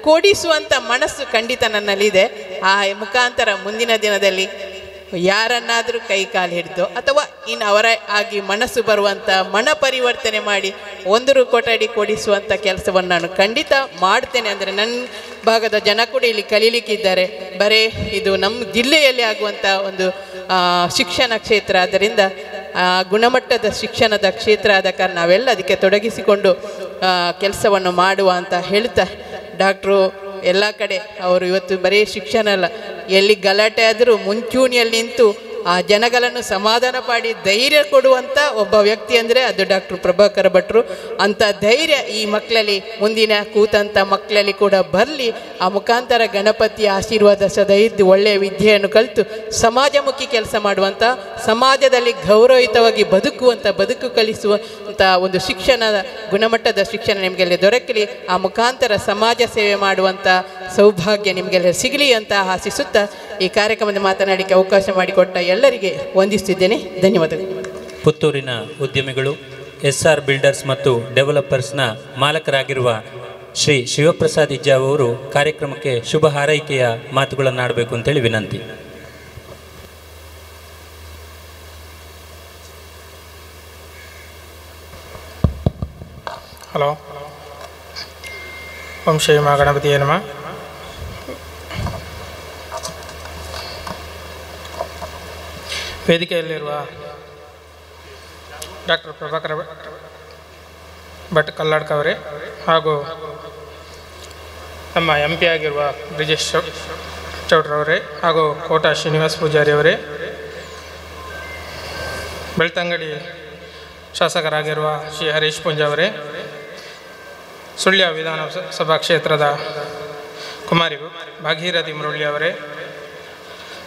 ಕೊಡಿಸುವಂಥ ಮನಸ್ಸು ಖಂಡಿತ ನನ್ನಲ್ಲಿದೆ. ಆ ಮುಖಾಂತರ ಮುಂದಿನ ದಿನದಲ್ಲಿ ಯಾರನ್ನಾದರೂ ಕೈ ಕಾಲು ಹಿಡಿದು ಅಥವಾ ಇನ್ನು ಅವರ ಆಗಿ ಮನಸ್ಸು ಬರುವಂಥ ಮನ ಪರಿವರ್ತನೆ ಮಾಡಿ 1 ಕೊಠಡಿ ಕೊಡಿಸುವಂಥ ಕೆಲಸವನ್ನು ನಾನು ಖಂಡಿತ ಮಾಡ್ತೇನೆ. ಅಂದರೆ ನನ್ನ ಭಾಗದ ಜನ ಕೂಡ ಇಲ್ಲಿ ಕಲೀಲಿಕ್ಕಿದ್ದಾರೆ. ಬರೀ ಇದು ನಮ್ಮ ಜಿಲ್ಲೆಯಲ್ಲಿ ಆಗುವಂಥ ಒಂದು ಶಿಕ್ಷಣ ಕ್ಷೇತ್ರ, ಆದ್ದರಿಂದ ಗುಣಮಟ್ಟದ ಶಿಕ್ಷಣದ ಕ್ಷೇತ್ರ ಆದ ಕಾರಣ ನಾವೆಲ್ಲ ಅದಕ್ಕೆ ತೊಡಗಿಸಿಕೊಂಡು ಕೆಲಸವನ್ನು ಮಾಡುವ ಅಂತ ಹೇಳ್ತಾ, ಡಾಕ್ಟ್ರು ಎಲ್ಲ ಕಡೆ ಅವರು ಇವತ್ತು ಬರೀ ಶಿಕ್ಷಣ ಅಲ್ಲ, ಎಲ್ಲಿ ಗಲಾಟೆ ಆದರೂ ಮುಂಚೂಣಿಯಲ್ಲಿ ನಿಂತು ಆ ಜನಗಳನ್ನು ಸಮಾಧಾನ ಮಾಡಿ ಧೈರ್ಯ ಕೊಡುವಂಥ ಒಬ್ಬ ವ್ಯಕ್ತಿ ಅಂದರೆ ಅದು ಡಾಕ್ಟರ್ ಪ್ರಭಾಕರ ಭಟ್ರು. ಅಂಥ ಧೈರ್ಯ ಈ ಮಕ್ಕಳಲ್ಲಿ, ಮುಂದಿನ ಕೂತಂಥ ಮಕ್ಕಳಲ್ಲಿ ಕೂಡ ಬರಲಿ. ಆ ಮುಖಾಂತರ ಗಣಪತಿಯ ಆಶೀರ್ವಾದ ಸದಾ ಇದ್ದು ಒಳ್ಳೆಯ ವಿದ್ಯೆಯನ್ನು ಕಲಿತು ಸಮಾಜಮುಖಿ ಕೆಲಸ ಮಾಡುವಂಥ, ಸಮಾಜದಲ್ಲಿ ಗೌರವಯುತವಾಗಿ ಬದುಕು ಕಲಿಸುವಂಥ ಒಂದು ಶಿಕ್ಷಣದ ಗುಣಮಟ್ಟದ ಶಿಕ್ಷಣ ನಿಮಗೆಲ್ಲ ದೊರಕಲಿ. ಆ ಮುಖಾಂತರ ಸಮಾಜ ಸೇವೆ ಮಾಡುವಂಥ ಸೌಭಾಗ್ಯ ನಿಮಗೆಲ್ಲ ಸಿಗಲಿ ಅಂತ ಆಶಿಸುತ್ತಾ ಈ ಕಾರ್ಯಕ್ರಮದ ಮಾತನಾಡಲಿಕ್ಕೆ ಅವಕಾಶ ಮಾಡಿಕೊಟ್ಟ ಎಲ್ಲರಿಗೆ ವಂದಿಸುತ್ತಿದ್ದೇನೆ. ಧನ್ಯವಾದಗಳು. ಪುತ್ತೂರಿನ ಉದ್ಯಮಿಗಳು, SR ಬಿಲ್ಡರ್ಸ್ ಮತ್ತು ಡೆವಲಪರ್ಸ್ನ ಮಾಲಕರಾಗಿರುವ ಶ್ರೀ ಶಿವಪ್ರಸಾದ್ ಇಜ್ಜಾವ್ ಅವರು ಕಾರ್ಯಕ್ರಮಕ್ಕೆ ಶುಭ ಹಾರೈಕೆಯ ಮಾತುಗಳನ್ನು ಆಡಬೇಕು ಅಂತೇಳಿ ವಿನಂತಿ. ಹಲೋ, ಓಂ ಶ್ರೀ ಮಹಾಗಣಪತಿಯೇ ನಮಃ. ವೇದಿಕೆಯಲ್ಲಿರುವ ಡಾಕ್ಟರ್ ಪ್ರಭಾಕರ ಭಟ್ ಕಲ್ಲಡ್ಕ ಅವರೇ ಹಾಗೂ ನಮ್ಮ MP ಆಗಿರುವ ಬ್ರಿಜೇಶ್ ಚೌಡ್ರವರೇ ಹಾಗೂ ಕೋಟಾ ಶ್ರೀನಿವಾಸ್ ಪೂಜಾರಿ ಅವರೇ, ಬೆಳ್ತಂಗಡಿ ಶಾಸಕರಾಗಿರುವ ಶ್ರೀ ಹರೀಶ್ ಪುಂಜ ಅವರೇ, ಸುಳ್ಯ ವಿಧಾನಸಭಾ ಕ್ಷೇತ್ರದ ಕುಮಾರಿ ಭಾಗೀರಥಿ ಮುರಳಿ ಅವರೇ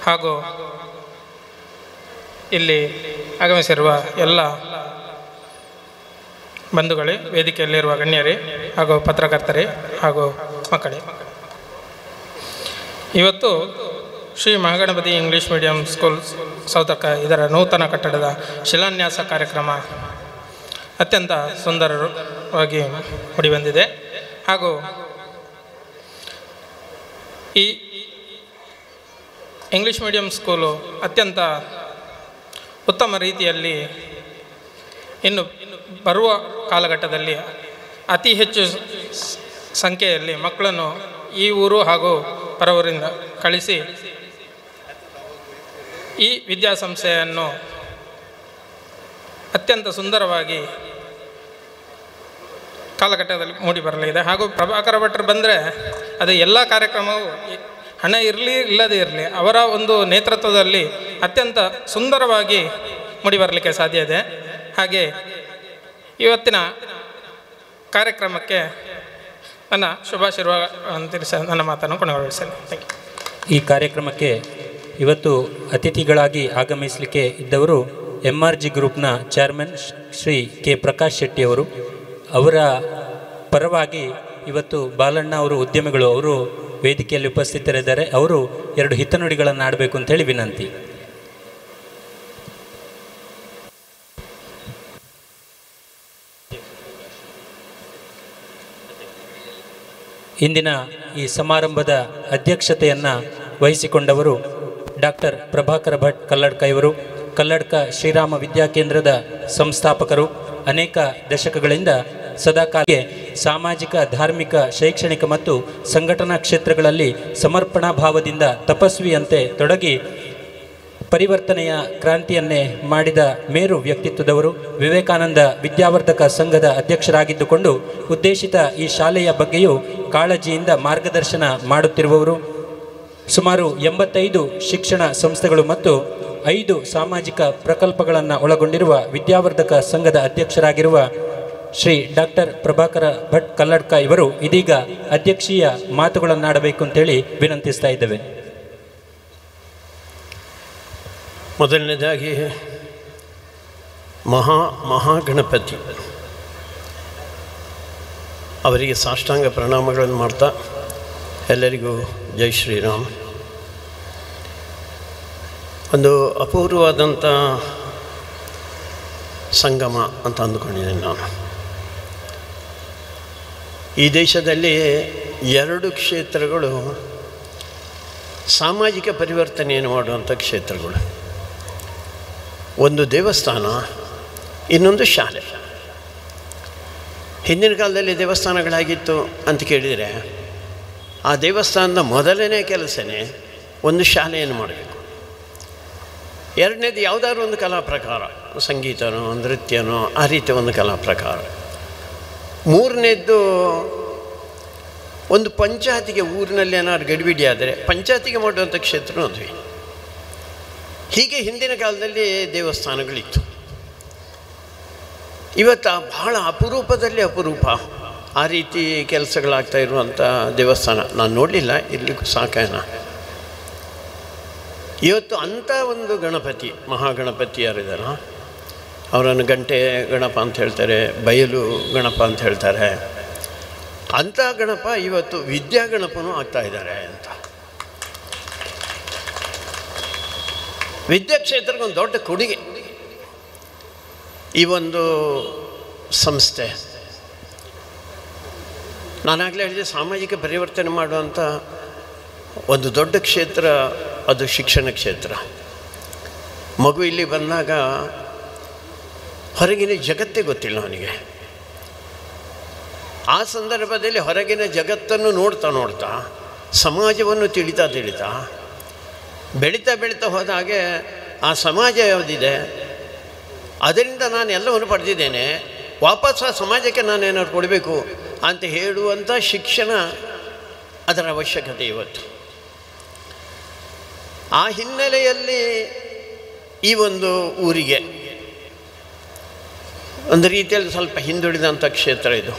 ಹಾಗೂ ಇಲ್ಲಿ ಆಗಮಿಸಿರುವ ಎಲ್ಲ ಬಂಧುಗಳೇ, ವೇದಿಕೆಯಲ್ಲಿರುವ ಗಣ್ಯರೇ ಹಾಗೂ ಪತ್ರಕರ್ತರೇ ಹಾಗೂ ಮಕ್ಕಳೇ, ಇವತ್ತು Shri Mahaganapati English medium school Sowthadka ಇದರ ನೂತನ ಕಟ್ಟಡದ ಶಿಲಾನ್ಯಾಸ ಕಾರ್ಯಕ್ರಮ ಅತ್ಯಂತ ಸುಂದರವಾಗಿ ಮೂಡಿಬಂದಿದೆ. ಹಾಗೂ ಈ ಇಂಗ್ಲೀಷ್ ಮೀಡಿಯಂ ಸ್ಕೂಲು ಅತ್ಯಂತ ಉತ್ತಮ ರೀತಿಯಲ್ಲಿ ಇನ್ನು ಬರುವ ಕಾಲಘಟ್ಟದಲ್ಲಿ ಅತಿ ಹೆಚ್ಚು ಸಂಖ್ಯೆಯಲ್ಲಿ ಮಕ್ಕಳನ್ನು ಈ ಊರು ಹಾಗೂ ಹೊರವೂರಿಂದ ಕಳಿಸಿ ಈ ವಿದ್ಯಾಸಂಸ್ಥೆಯನ್ನು ಅತ್ಯಂತ ಸುಂದರವಾಗಿ ಕಾಲಘಟ್ಟದಲ್ಲಿ ಮೂಡಿ ಬರಲಿದೆ. ಹಾಗೂ ಪ್ರಭಾಕರ ಭಟ್ರು ಬಂದರೆ ಅದು ಎಲ್ಲ ಕಾರ್ಯಕ್ರಮವು ಹಣ ಇರಲಿ ಇಲ್ಲದೇ ಇರಲಿ ಅವರ ಒಂದು ನೇತೃತ್ವದಲ್ಲಿ ಅತ್ಯಂತ ಸುಂದರವಾಗಿ ಮೂಡಿ ಬರಲಿಕ್ಕೆ ಸಾಧ್ಯ ಇದೆ. ಹಾಗೆ ಇವತ್ತಿನ ಕಾರ್ಯಕ್ರಮಕ್ಕೆ ನನ್ನ ಶುಭಾಶೀರ್ವಾದವನ್ನು ತಿಳಿಸ ನನ್ನ ಮಾತನ್ನು ಕೊನೆಗೊಳಿಸ್ತೇನೆ. Thank you. ಈ ಕಾರ್ಯಕ್ರಮಕ್ಕೆ ಇವತ್ತು ಅತಿಥಿಗಳಾಗಿ ಆಗಮಿಸಲಿಕ್ಕೆ ಇದ್ದವರು MRG ಗ್ರೂಪ್ನ ಚೇರ್ಮನ್ ಶ್ರೀ ಕೆ ಪ್ರಕಾಶ್ ಶೆಟ್ಟಿ ಅವರು. ಅವರ ಪರವಾಗಿ ಇವತ್ತು ಬಾಲಣ್ಣ ಅವರು ಉದ್ಯಮಿಗಳು ಅವರು ವೇದಿಕೆಯಲ್ಲಿ ಉಪಸ್ಥಿತರಿದ್ದಾರೆ. ಅವರು 2 ಹಿತನುಡಿಗಳನ್ನು ಆಡಬೇಕು ಅಂತೇಳಿ ವಿನಂತಿ. ಇಂದಿನ ಈ ಸಮಾರಂಭದ ಅಧ್ಯಕ್ಷತೆಯನ್ನು ವಹಿಸಿಕೊಂಡವರು ಡಾಕ್ಟರ್ ಪ್ರಭಾಕರ ಭಟ್ ಕಲ್ಲಡ್ಕ ಇವರು. ಕಲ್ಲಡ್ಕ ಶ್ರೀರಾಮ ವಿದ್ಯಾಕೇಂದ್ರದ ಸಂಸ್ಥಾಪಕರು. ಅನೇಕ ದಶಕಗಳಿಂದ ಸದಾಕಾಲ ಸಾಮಾಜಿಕ, ಧಾರ್ಮಿಕ, ಶೈಕ್ಷಣಿಕ ಮತ್ತು ಸಂಘಟನಾ ಕ್ಷೇತ್ರಗಳಲ್ಲಿ ಸಮರ್ಪಣಾ ಭಾವದಿಂದ ತಪಸ್ವಿಯಂತೆ ತೊಡಗಿ ಪರಿವರ್ತನೆಯ ಕ್ರಾಂತಿಯನ್ನೇ ಮಾಡಿದ ಮೇರು ವ್ಯಕ್ತಿತ್ವದವರು. ವಿವೇಕಾನಂದ ವಿದ್ಯಾವರ್ಧಕ ಸಂಘದ ಅಧ್ಯಕ್ಷರಾಗಿದ್ದುಕೊಂಡು ಉದ್ದೇಶಿತ ಈ ಶಾಲೆಯ ಬಗ್ಗೆಯೂ ಕಾಳಜಿಯಿಂದ ಮಾರ್ಗದರ್ಶನ ಮಾಡುತ್ತಿರುವವರು. ಸುಮಾರು 85 ಶಿಕ್ಷಣ ಸಂಸ್ಥೆಗಳು ಮತ್ತು 5 ಸಾಮಾಜಿಕ ಪ್ರಕಲ್ಪಗಳನ್ನು ಒಳಗೊಂಡಿರುವ ವಿದ್ಯಾವರ್ಧಕ ಸಂಘದ ಅಧ್ಯಕ್ಷರಾಗಿರುವ ಶ್ರೀ ಡಾಕ್ಟರ್ ಪ್ರಭಾಕರ ಭಟ್ ಕಲ್ಲಡ್ಕ ಇವರು ಇದೀಗ ಅಧ್ಯಕ್ಷೀಯ ಮಾತುಗಳನ್ನಾಡಬೇಕು ಅಂತೇಳಿ ವಿನಂತಿಸ್ತಾ ಇದ್ದೇವೆ. ಮೊದಲನೇದಾಗಿ ಮಹಾಗಣಪತಿ ಅವರಿಗೆ ಸಾಷ್ಟಾಂಗ ಪ್ರಣಾಮಗಳನ್ನು ಮಾಡ್ತಾ ಎಲ್ಲರಿಗೂ ಜೈ ಶ್ರೀರಾಮ್. ಒಂದು ಅಪೂರ್ವವಾದಂಥ ಸಂಗಮ ಅಂತ ಅಂದುಕೊಂಡಿದ್ದೇನೆ ನಾನು. ಈ ದೇಶದಲ್ಲಿ 2 ಕ್ಷೇತ್ರಗಳು ಸಾಮಾಜಿಕ ಪರಿವರ್ತನೆಯನ್ನು ಮಾಡುವಂಥ ಕ್ಷೇತ್ರಗಳು. ಒಂದು ದೇವಸ್ಥಾನ, ಇನ್ನೊಂದು ಶಾಲೆ. ಹಿಂದಿನ ಕಾಲದಲ್ಲಿ ದೇವಸ್ಥಾನಗಳಾಗಿತ್ತು ಅಂತ ಕೇಳಿದರೆ ಆ ದೇವಸ್ಥಾನದ ಮೊದಲನೇ ಕೆಲಸನೇ ಒಂದು ಶಾಲೆಯನ್ನು ಮಾಡಬೇಕು. ಎರಡನೇದು ಯಾವುದಾದ್ರೂ ಒಂದು ಕಲಾ ಪ್ರಕಾರ, ಸಂಗೀತನೋ ನೃತ್ಯನೋ ಆ ರೀತಿಯ ಒಂದು ಕಲಾ ಪ್ರಕಾರ. ಮೂರನೇದ್ದು ಒಂದು ಪಂಚಾಯತಿಗೆ, ಊರಿನಲ್ಲಿ ಏನಾದ್ರು ಗಡಿಬಿಡಿ ಆದರೆ ಪಂಚಾಯತಿಗೆ ಮಾಡುವಂಥ ಕ್ಷೇತ್ರನೂ ಅದುವೆ. ಹೀಗೆ ಹಿಂದಿನ ಕಾಲದಲ್ಲಿ ದೇವಸ್ಥಾನಗಳಿತ್ತು. ಇವತ್ತು ಬಹಳ ಅಪರೂಪದಲ್ಲಿ ಅಪರೂಪ ಆ ರೀತಿ ಕೆಲಸಗಳಾಗ್ತಾ ಇರುವಂಥ ದೇವಸ್ಥಾನ ನಾನು ನೋಡಲಿಲ್ಲ, ಇರಲಿಕ್ಕೂ ಸಾಕಾಯನ. ಇವತ್ತು ಅಂಥ ಒಂದು ಗಣಪತಿ, ಮಹಾಗಣಪತಿ ಯಾರಿದಾರ ಅವರನ್ನು ಗಂಟೆ ಗಣಪ ಅಂತ ಹೇಳ್ತಾರೆ, ಬಯಲು ಗಣಪ ಅಂತ ಹೇಳ್ತಾರೆ. ಅಂಥ ಗಣಪ ಇವತ್ತು ವಿದ್ಯಾಗಣಪನೂ ಆಗ್ತಾ ಇದ್ದಾರೆ ಅಂತ. ವಿದ್ಯಾಕ್ಷೇತ್ರಕ್ಕೆ ಒಂದು ದೊಡ್ಡ ಕೊಡುಗೆ ಈ ಒಂದು ಸಂಸ್ಥೆ. ನಾನಾಗಲೇ ಹೇಳಿದೆ, ಸಾಮಾಜಿಕ ಪರಿವರ್ತನೆ ಮಾಡುವಂಥ ಒಂದು ದೊಡ್ಡ ಕ್ಷೇತ್ರ ಅದು ಶಿಕ್ಷಣ ಕ್ಷೇತ್ರ. ಮಗು ಇಲ್ಲಿ ಬಂದಾಗ ಹೊರಗಿನ ಜಗತ್ತೇ ಗೊತ್ತಿಲ್ಲ ಅವನಿಗೆ. ಆ ಸಂದರ್ಭದಲ್ಲಿ ಹೊರಗಿನ ಜಗತ್ತನ್ನು ನೋಡ್ತಾ ಸಮಾಜವನ್ನು ತಿಳಿತಾ ಬೆಳೀತಾ ಹೋದ ಹಾಗೆ ಆ ಸಮಾಜ ಯಾವುದಿದೆ ಅದರಿಂದ ನಾನು ಎಲ್ಲವನ್ನು ಪಡೆದಿದ್ದೇನೆ, ವಾಪಸ್ ಆ ಸಮಾಜಕ್ಕೆ ನಾನೇನಾದ್ರು ಕೊಡಬೇಕು ಅಂತ ಹೇಳುವಂಥ ಶಿಕ್ಷಣ ಅದರ ಅವಶ್ಯಕತೆ ಇವತ್ತು. ಆ ಹಿನ್ನೆಲೆಯಲ್ಲಿ ಈ ಒಂದು ಊರಿಗೆ ಒಂದು ರೀತಿಯಲ್ಲಿ ಸ್ವಲ್ಪ ಹಿಂದುಳಿದಂಥ ಕ್ಷೇತ್ರ ಇದು.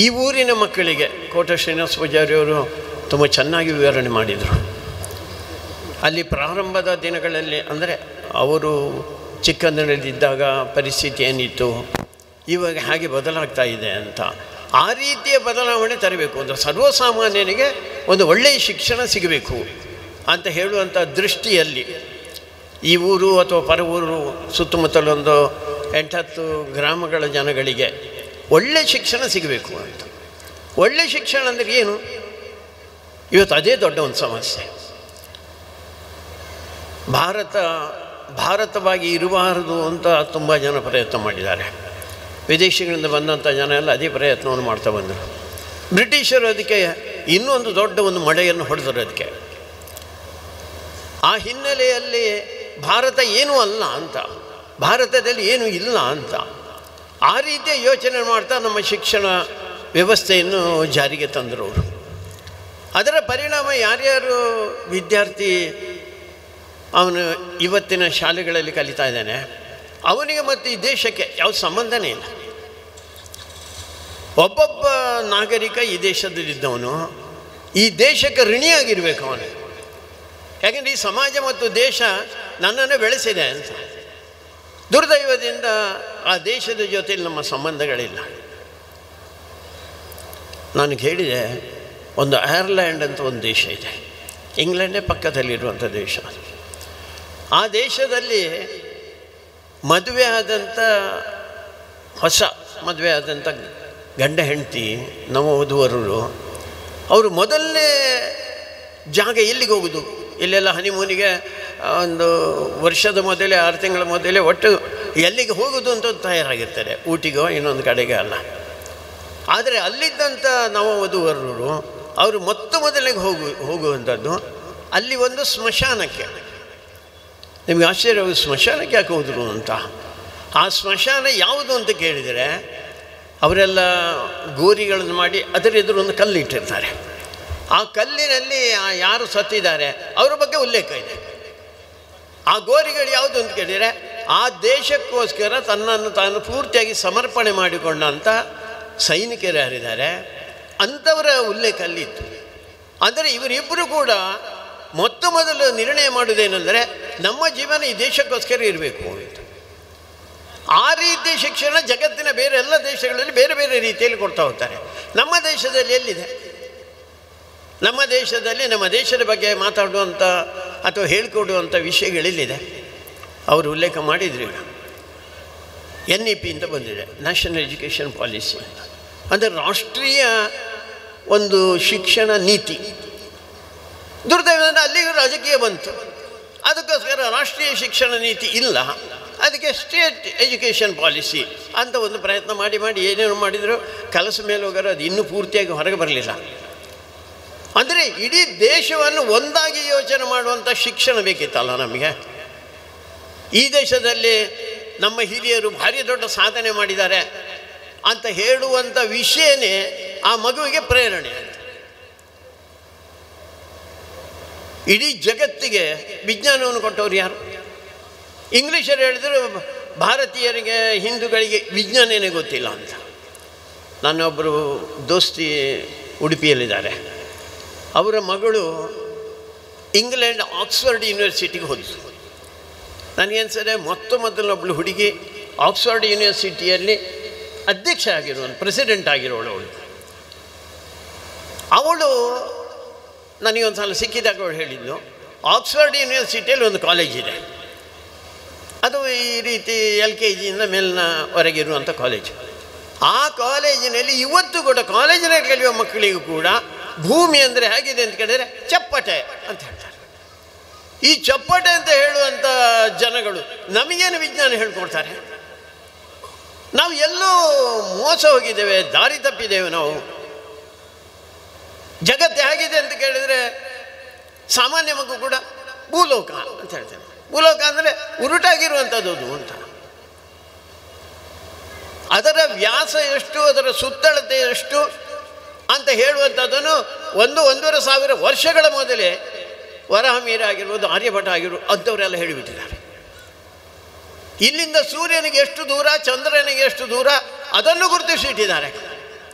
ಈ ಊರಿನ ಮಕ್ಕಳಿಗೆ ಕೋಟ ಶ್ರೀನಿವಾಸ ಪೂಜಾರಿಯವರು ತುಂಬ ಚೆನ್ನಾಗಿ ವಿವರಣೆ ಮಾಡಿದರು. ಅಲ್ಲಿ ಪ್ರಾರಂಭದ ದಿನಗಳಲ್ಲಿ ಅಂದರೆ ಅವರು ಚಿಕ್ಕಂದಿನಲ್ಲಿದ್ದಾಗ ಪರಿಸ್ಥಿತಿ ಏನಿತ್ತು, ಇವಾಗ ಹಾಗೆ ಬದಲಾಗ್ತಾ ಇದೆ ಅಂತ. ಆ ರೀತಿಯ ಬದಲಾವಣೆ ತರಬೇಕು, ಒಂದು ಸರ್ವಸಾಮಾನ್ಯನಿಗೆ ಒಂದು ಒಳ್ಳೆಯ ಶಿಕ್ಷಣ ಸಿಗಬೇಕು ಅಂತ ಹೇಳುವಂಥ ದೃಷ್ಟಿಯಲ್ಲಿ ಈ ಊರು ಅಥವಾ ಪರ ಊರು ಸುತ್ತಮುತ್ತಲೊಂದು 8-10 ಗ್ರಾಮಗಳ ಜನಗಳಿಗೆ ಒಳ್ಳೆಯ ಶಿಕ್ಷಣ ಸಿಗಬೇಕು ಅಂತ. ಒಳ್ಳೆಯ ಶಿಕ್ಷಣ ಅಂದರೆ ಏನು? ಇವತ್ತು ಅದೇ ದೊಡ್ಡ ಒಂದು ಸಮಸ್ಯೆ. ಭಾರತವಾಗಿ ಇರಬಾರದು ಅಂತ ತುಂಬ ಜನ ಪ್ರಯತ್ನ ಮಾಡಿದ್ದಾರೆ. ವಿದೇಶಗಳಿಂದ ಬಂದಂಥ ಜನ ಎಲ್ಲ ಅದೇ ಪ್ರಯತ್ನವನ್ನು ಮಾಡ್ತಾ ಬಂದರು. ಬ್ರಿಟಿಷರು ಅದಕ್ಕೆ ಇನ್ನೊಂದು ದೊಡ್ಡ ಒಂದು ಮಳೆಯನ್ನು ಹೊಡೆದರು ಅದಕ್ಕೆ. ಆ ಹಿನ್ನೆಲೆಯಲ್ಲಿ ಭಾರತ ಏನೂ ಅಲ್ಲ ಅಂತ, ಭಾರತದಲ್ಲಿ ಏನೂ ಇಲ್ಲ ಅಂತ ಆ ರೀತಿಯ ಯೋಚನೆ ಮಾಡ್ತಾ ನಮ್ಮ ಶಿಕ್ಷಣ ವ್ಯವಸ್ಥೆಯನ್ನು ಜಾರಿಗೆ ತಂದರು ಅವರು. ಅದರ ಪರಿಣಾಮ ಯಾರ್ಯಾರು ವಿದ್ಯಾರ್ಥಿ ಅವನು ಇವತ್ತಿನ ಶಾಲೆಗಳಲ್ಲಿ ಕಲಿತಾ ಇದ್ದಾನೆ ಅವನಿಗೆ ಮತ್ತು ಈ ದೇಶಕ್ಕೆ ಯಾವ ಸಂಬಂಧನೇ ಇಲ್ಲ. ಒಬ್ಬೊಬ್ಬ ನಾಗರಿಕ ಈ ದೇಶದಲ್ಲಿದ್ದವನು ಈ ದೇಶಕ್ಕೆ ಋಣಿಯಾಗಿರಬೇಕು ಅವನು. ಯಾಕೆಂದರೆ ಈ ಸಮಾಜ ಮತ್ತು ದೇಶ ನನ್ನನ್ನು ಬೆಳೆಸಿದೆ ಅಂತ. ದುರ್ದೈವದಿಂದ ಆ ದೇಶದ ಜೊತೆಯಲ್ಲಿ ನಮ್ಮ ಸಂಬಂಧಗಳಿಲ್ಲ. ನಾನು ಹೇಳಿದೆ, ಒಂದು ಐರ್ಲ್ಯಾಂಡ್ ಅಂತ ಒಂದು ದೇಶ ಇದೆ, ಇಂಗ್ಲೆಂಡೇ ಪಕ್ಕದಲ್ಲಿರುವಂಥ ದೇಶ. ಆ ದೇಶದಲ್ಲಿ ಮದುವೆ ಆದಂಥ ಹೊಸ ಮದುವೆ ಆದಂಥ ಗಂಡ ಹೆಂಡತಿ ನವವಧುವರರು ಅವರು ಮೊದಲನೇ ಜಾಗ ಎಲ್ಲಿಗೆ ಹೋಗೋದು? ಇಲ್ಲೆಲ್ಲ ಹನಿಮೂನಿಗೆ ಒಂದು ವರ್ಷದ ಮೊದಲೇ 6 ತಿಂಗಳ ಮೊದಲೇ ಒಟ್ಟು ಎಲ್ಲಿಗೆ ಹೋಗೋದು ಅಂತ ತಯಾರಾಗಿರ್ತಾರೆ, ಊಟಿಗೋ ಇನ್ನೊಂದು ಕಡೆಗೆ ಅಲ್ಲ. ಆದರೆ ಅಲ್ಲಿದ್ದಂಥ ನವವಧುವರರು ಅವರು ಮೊದಲಿಗೆ ಹೋಗುವಂಥದ್ದು ಅಲ್ಲಿ ಒಂದು ಸ್ಮಶಾನಕ್ಕೆ. ನಿಮಗೆ ಆಶ್ಚರ್ಯ, ಸ್ಮಶಾನಕ್ಕೆ ಯಾಕೆ ಹೋದರು ಅಂತ. ಆ ಸ್ಮಶಾನ ಯಾವುದು ಅಂತ ಕೇಳಿದರೆ ಅವರೆಲ್ಲ ಗೋರಿಗಳನ್ನು ಮಾಡಿ ಅದರ ಎದುರು ಒಂದು ಕಲ್ಲು ಇಟ್ಟಿರ್ತಾರೆ. ಆ ಕಲ್ಲಿನಲ್ಲಿ ಯಾರು ಸತ್ತಿದ್ದಾರೆ ಅವರ ಬಗ್ಗೆ ಉಲ್ಲೇಖ ಇದೆ. ಆ ಗೋರಿಗಳು ಯಾವುದು ಅಂತ ಕೇಳಿದರೆ ಆ ದೇಶಕ್ಕೋಸ್ಕರ ತನ್ನನ್ನು ತಾನು ಪೂರ್ತಿಯಾಗಿ ಸಮರ್ಪಣೆ ಮಾಡಿಕೊಂಡಂಥ ಸೈನಿಕರು ಯಾರಿದ್ದಾರೆ ಅಂಥವರ ಉಲ್ಲೇಖ ಅಲ್ಲಿತ್ತು. ಅಂದರೆ ಇವರಿಬ್ಬರು ಕೂಡ ಮೊದಲು ನಿರ್ಣಯ ಮಾಡೋದೇನೆಂದರೆ ನಮ್ಮ ಜೀವನ ಈ ದೇಶಕ್ಕೋಸ್ಕರ ಇರಬೇಕು ಅಂತ. ಆ ರೀತಿಯ ಶಿಕ್ಷಣ ಜಗತ್ತಿನ ಬೇರೆ ಎಲ್ಲ ದೇಶಗಳಲ್ಲಿ ಬೇರೆ ಬೇರೆ ರೀತಿಯಲ್ಲಿ ಕೊಡ್ತಾ ಹೋಗ್ತಾರೆ. ನಮ್ಮ ದೇಶದಲ್ಲಿ ಎಲ್ಲಿದೆ? ನಮ್ಮ ದೇಶದಲ್ಲಿ ನಮ್ಮ ದೇಶದ ಬಗ್ಗೆ ಮಾತಾಡುವಂಥ ಅಥವಾ ಹೇಳಿಕೊಡುವಂಥ ವಿಷಯಗಳೆಲ್ಲಿದೆ? ಅವರು ಉಲ್ಲೇಖ ಮಾಡಿದ್ರು. NEP ಅಂತ ಬಂದಿದೆ, ನ್ಯಾಷನಲ್ ಎಜುಕೇಷನ್ ಪಾಲಿಸಿ ಅಂತ. ಅಂದರೆ ರಾಷ್ಟ್ರೀಯ ಒಂದು ಶಿಕ್ಷಣ ನೀತಿ. ದುರ್ದೈವದಿಂದ ಅಲ್ಲಿಗೂ ರಾಜಕೀಯ ಬಂತು, ಅದಕ್ಕೋಸ್ಕರ ರಾಷ್ಟ್ರೀಯ ಶಿಕ್ಷಣ ನೀತಿ ಇಲ್ಲ, ಅದಕ್ಕೆ ಸ್ಟೇಟ್ ಎಜುಕೇಷನ್ ಪಾಲಿಸಿ ಅಂತ ಒಂದು ಪ್ರಯತ್ನ ಮಾಡಿ ಏನೇನು ಮಾಡಿದರು. ಕೆಲಸ ಮೇಲೆ ಹೋಗೋರು ಅದು ಇನ್ನೂ ಪೂರ್ತಿಯಾಗಿ ಹೊರಗೆ ಬರಲಿಲ್ಲ. ಅಂದರೆ ಇಡೀ ದೇಶವನ್ನು ಒಂದಾಗಿ ಯೋಚನೆ ಮಾಡುವಂಥ ಶಿಕ್ಷಣ ಬೇಕಿತ್ತಲ್ಲ ನಮಗೆ. ಈ ದೇಶದಲ್ಲಿ ನಮ್ಮ ಹಿರಿಯರು ಭಾರಿ ದೊಡ್ಡ ಸಾಧನೆ ಮಾಡಿದ್ದಾರೆ ಅಂತ ಹೇಳುವಂಥ ವಿಷಯನೇ ಆ ಮಗುವಿಗೆ ಪ್ರೇರಣೆ ಅಂತ. ಇಡೀ ಜಗತ್ತಿಗೆ ವಿಜ್ಞಾನವನ್ನು ಕೊಟ್ಟವರು ಯಾರು? ಇಂಗ್ಲೀಷರು ಹೇಳಿದ್ರು ಭಾರತೀಯರಿಗೆ ಹಿಂದೂಗಳಿಗೆ ವಿಜ್ಞಾನನೇ ಗೊತ್ತಿಲ್ಲ ಅಂತ. ನನ್ನೊಬ್ಬರು ದೋಸ್ತಿ ಉಡುಪಿಯಲ್ಲಿದ್ದಾರೆ. ಅವರ ಮಗಳು ಇಂಗ್ಲೆಂಡ್ ಆಕ್ಸ್ಫರ್ಡ್ ಯೂನಿವರ್ಸಿಟಿಗೆ ಹೋದ್ರು. ನನಗನ್ಸದೆ ಮೊದಲೊಬ್ಬಳು ಹುಡುಗಿ ಆಕ್ಸ್ಫರ್ಡ್ ಯೂನಿವರ್ಸಿಟಿಯಲ್ಲಿ ಅಧ್ಯಕ್ಷ ಆಗಿರೋಳು, ಪ್ರೆಸಿಡೆಂಟ್ ಆಗಿರೋಳು. ಅವಳು ನನಗೊಂದು ಸಲ ಸಿಕ್ಕಿದಾಗ ಅವಳು ಹೇಳಿದ್ಲು, ಆಕ್ಸ್ಫರ್ಡ್ ಯೂನಿವರ್ಸಿಟಿಯಲ್ಲಿ ಒಂದು ಕಾಲೇಜ್ ಇದೆ, ಅದು ಈ ರೀತಿ LKG ಮೇಲಿನವರೆಗಿರುವಂಥ ಕಾಲೇಜು. ಆ ಕಾಲೇಜಿನಲ್ಲಿ ಇವತ್ತು ಕೂಡ ಕಾಲೇಜಿನಲ್ಲಿ ಕಲಿಯುವ ಮಕ್ಕಳಿಗೂ ಕೂಡ ಭೂಮಿ ಅಂದರೆ ಹೇಗಿದೆ ಅಂತ ಕೇಳಿದರೆ ಚಪ್ಪಟೆ ಅಂತ ಹೇಳ್ತಾರೆ. ಈ ಚಪ್ಪಟೆ ಅಂತ ಹೇಳುವಂಥ ಜನಗಳು ನಮಗೇನು ವಿಜ್ಞಾನ ಹೇಳ್ಕೊಡ್ತಾರೆ? ನಾವು ಎಲ್ಲೋ ಮೋಸ ಹೋಗಿದ್ದೇವೆ, ದಾರಿ ತಪ್ಪಿದ್ದೇವೆ. ನಾವು ಜಗತ್ತು ಹೇಗಿದೆ ಅಂತ ಕೇಳಿದರೆ ಸಾಮಾನ್ಯ ಮಗು ಕೂಡ ಭೂಲೋಕ ಅಂತ ಹೇಳ್ತೇವೆ. ಭೂಲೋಕ ಅಂದರೆ ಉರುಟಾಗಿರುವಂಥದ್ದು ಅಂತ. ಅದರ ವ್ಯಾಸ ಎಷ್ಟು, ಅದರ ಸುತ್ತಳತೆ ಎಷ್ಟು ಅಂತ ಹೇಳುವಂಥದ್ದನ್ನು 1-1.5 ಸಾವಿರ ವರ್ಷಗಳ ಮೊದಲೇ ವರಾಹಮೀರ ಆಗಿರ್ಬೋದು, ಆರ್ಯಭಟ ಆಗಿರ್ಬೋದು ಅಂಥವರೆಲ್ಲ ಹೇಳಿಬಿಟ್ಟಿದ್ದಾರೆ. ಇಲ್ಲಿಂದ ಸೂರ್ಯನಿಗೆ ಎಷ್ಟು ದೂರ, ಚಂದ್ರನಿಗೆ ಎಷ್ಟು ದೂರ ಅದನ್ನು ಗುರುತಿಸಿಟ್ಟಿದ್ದಾರೆ.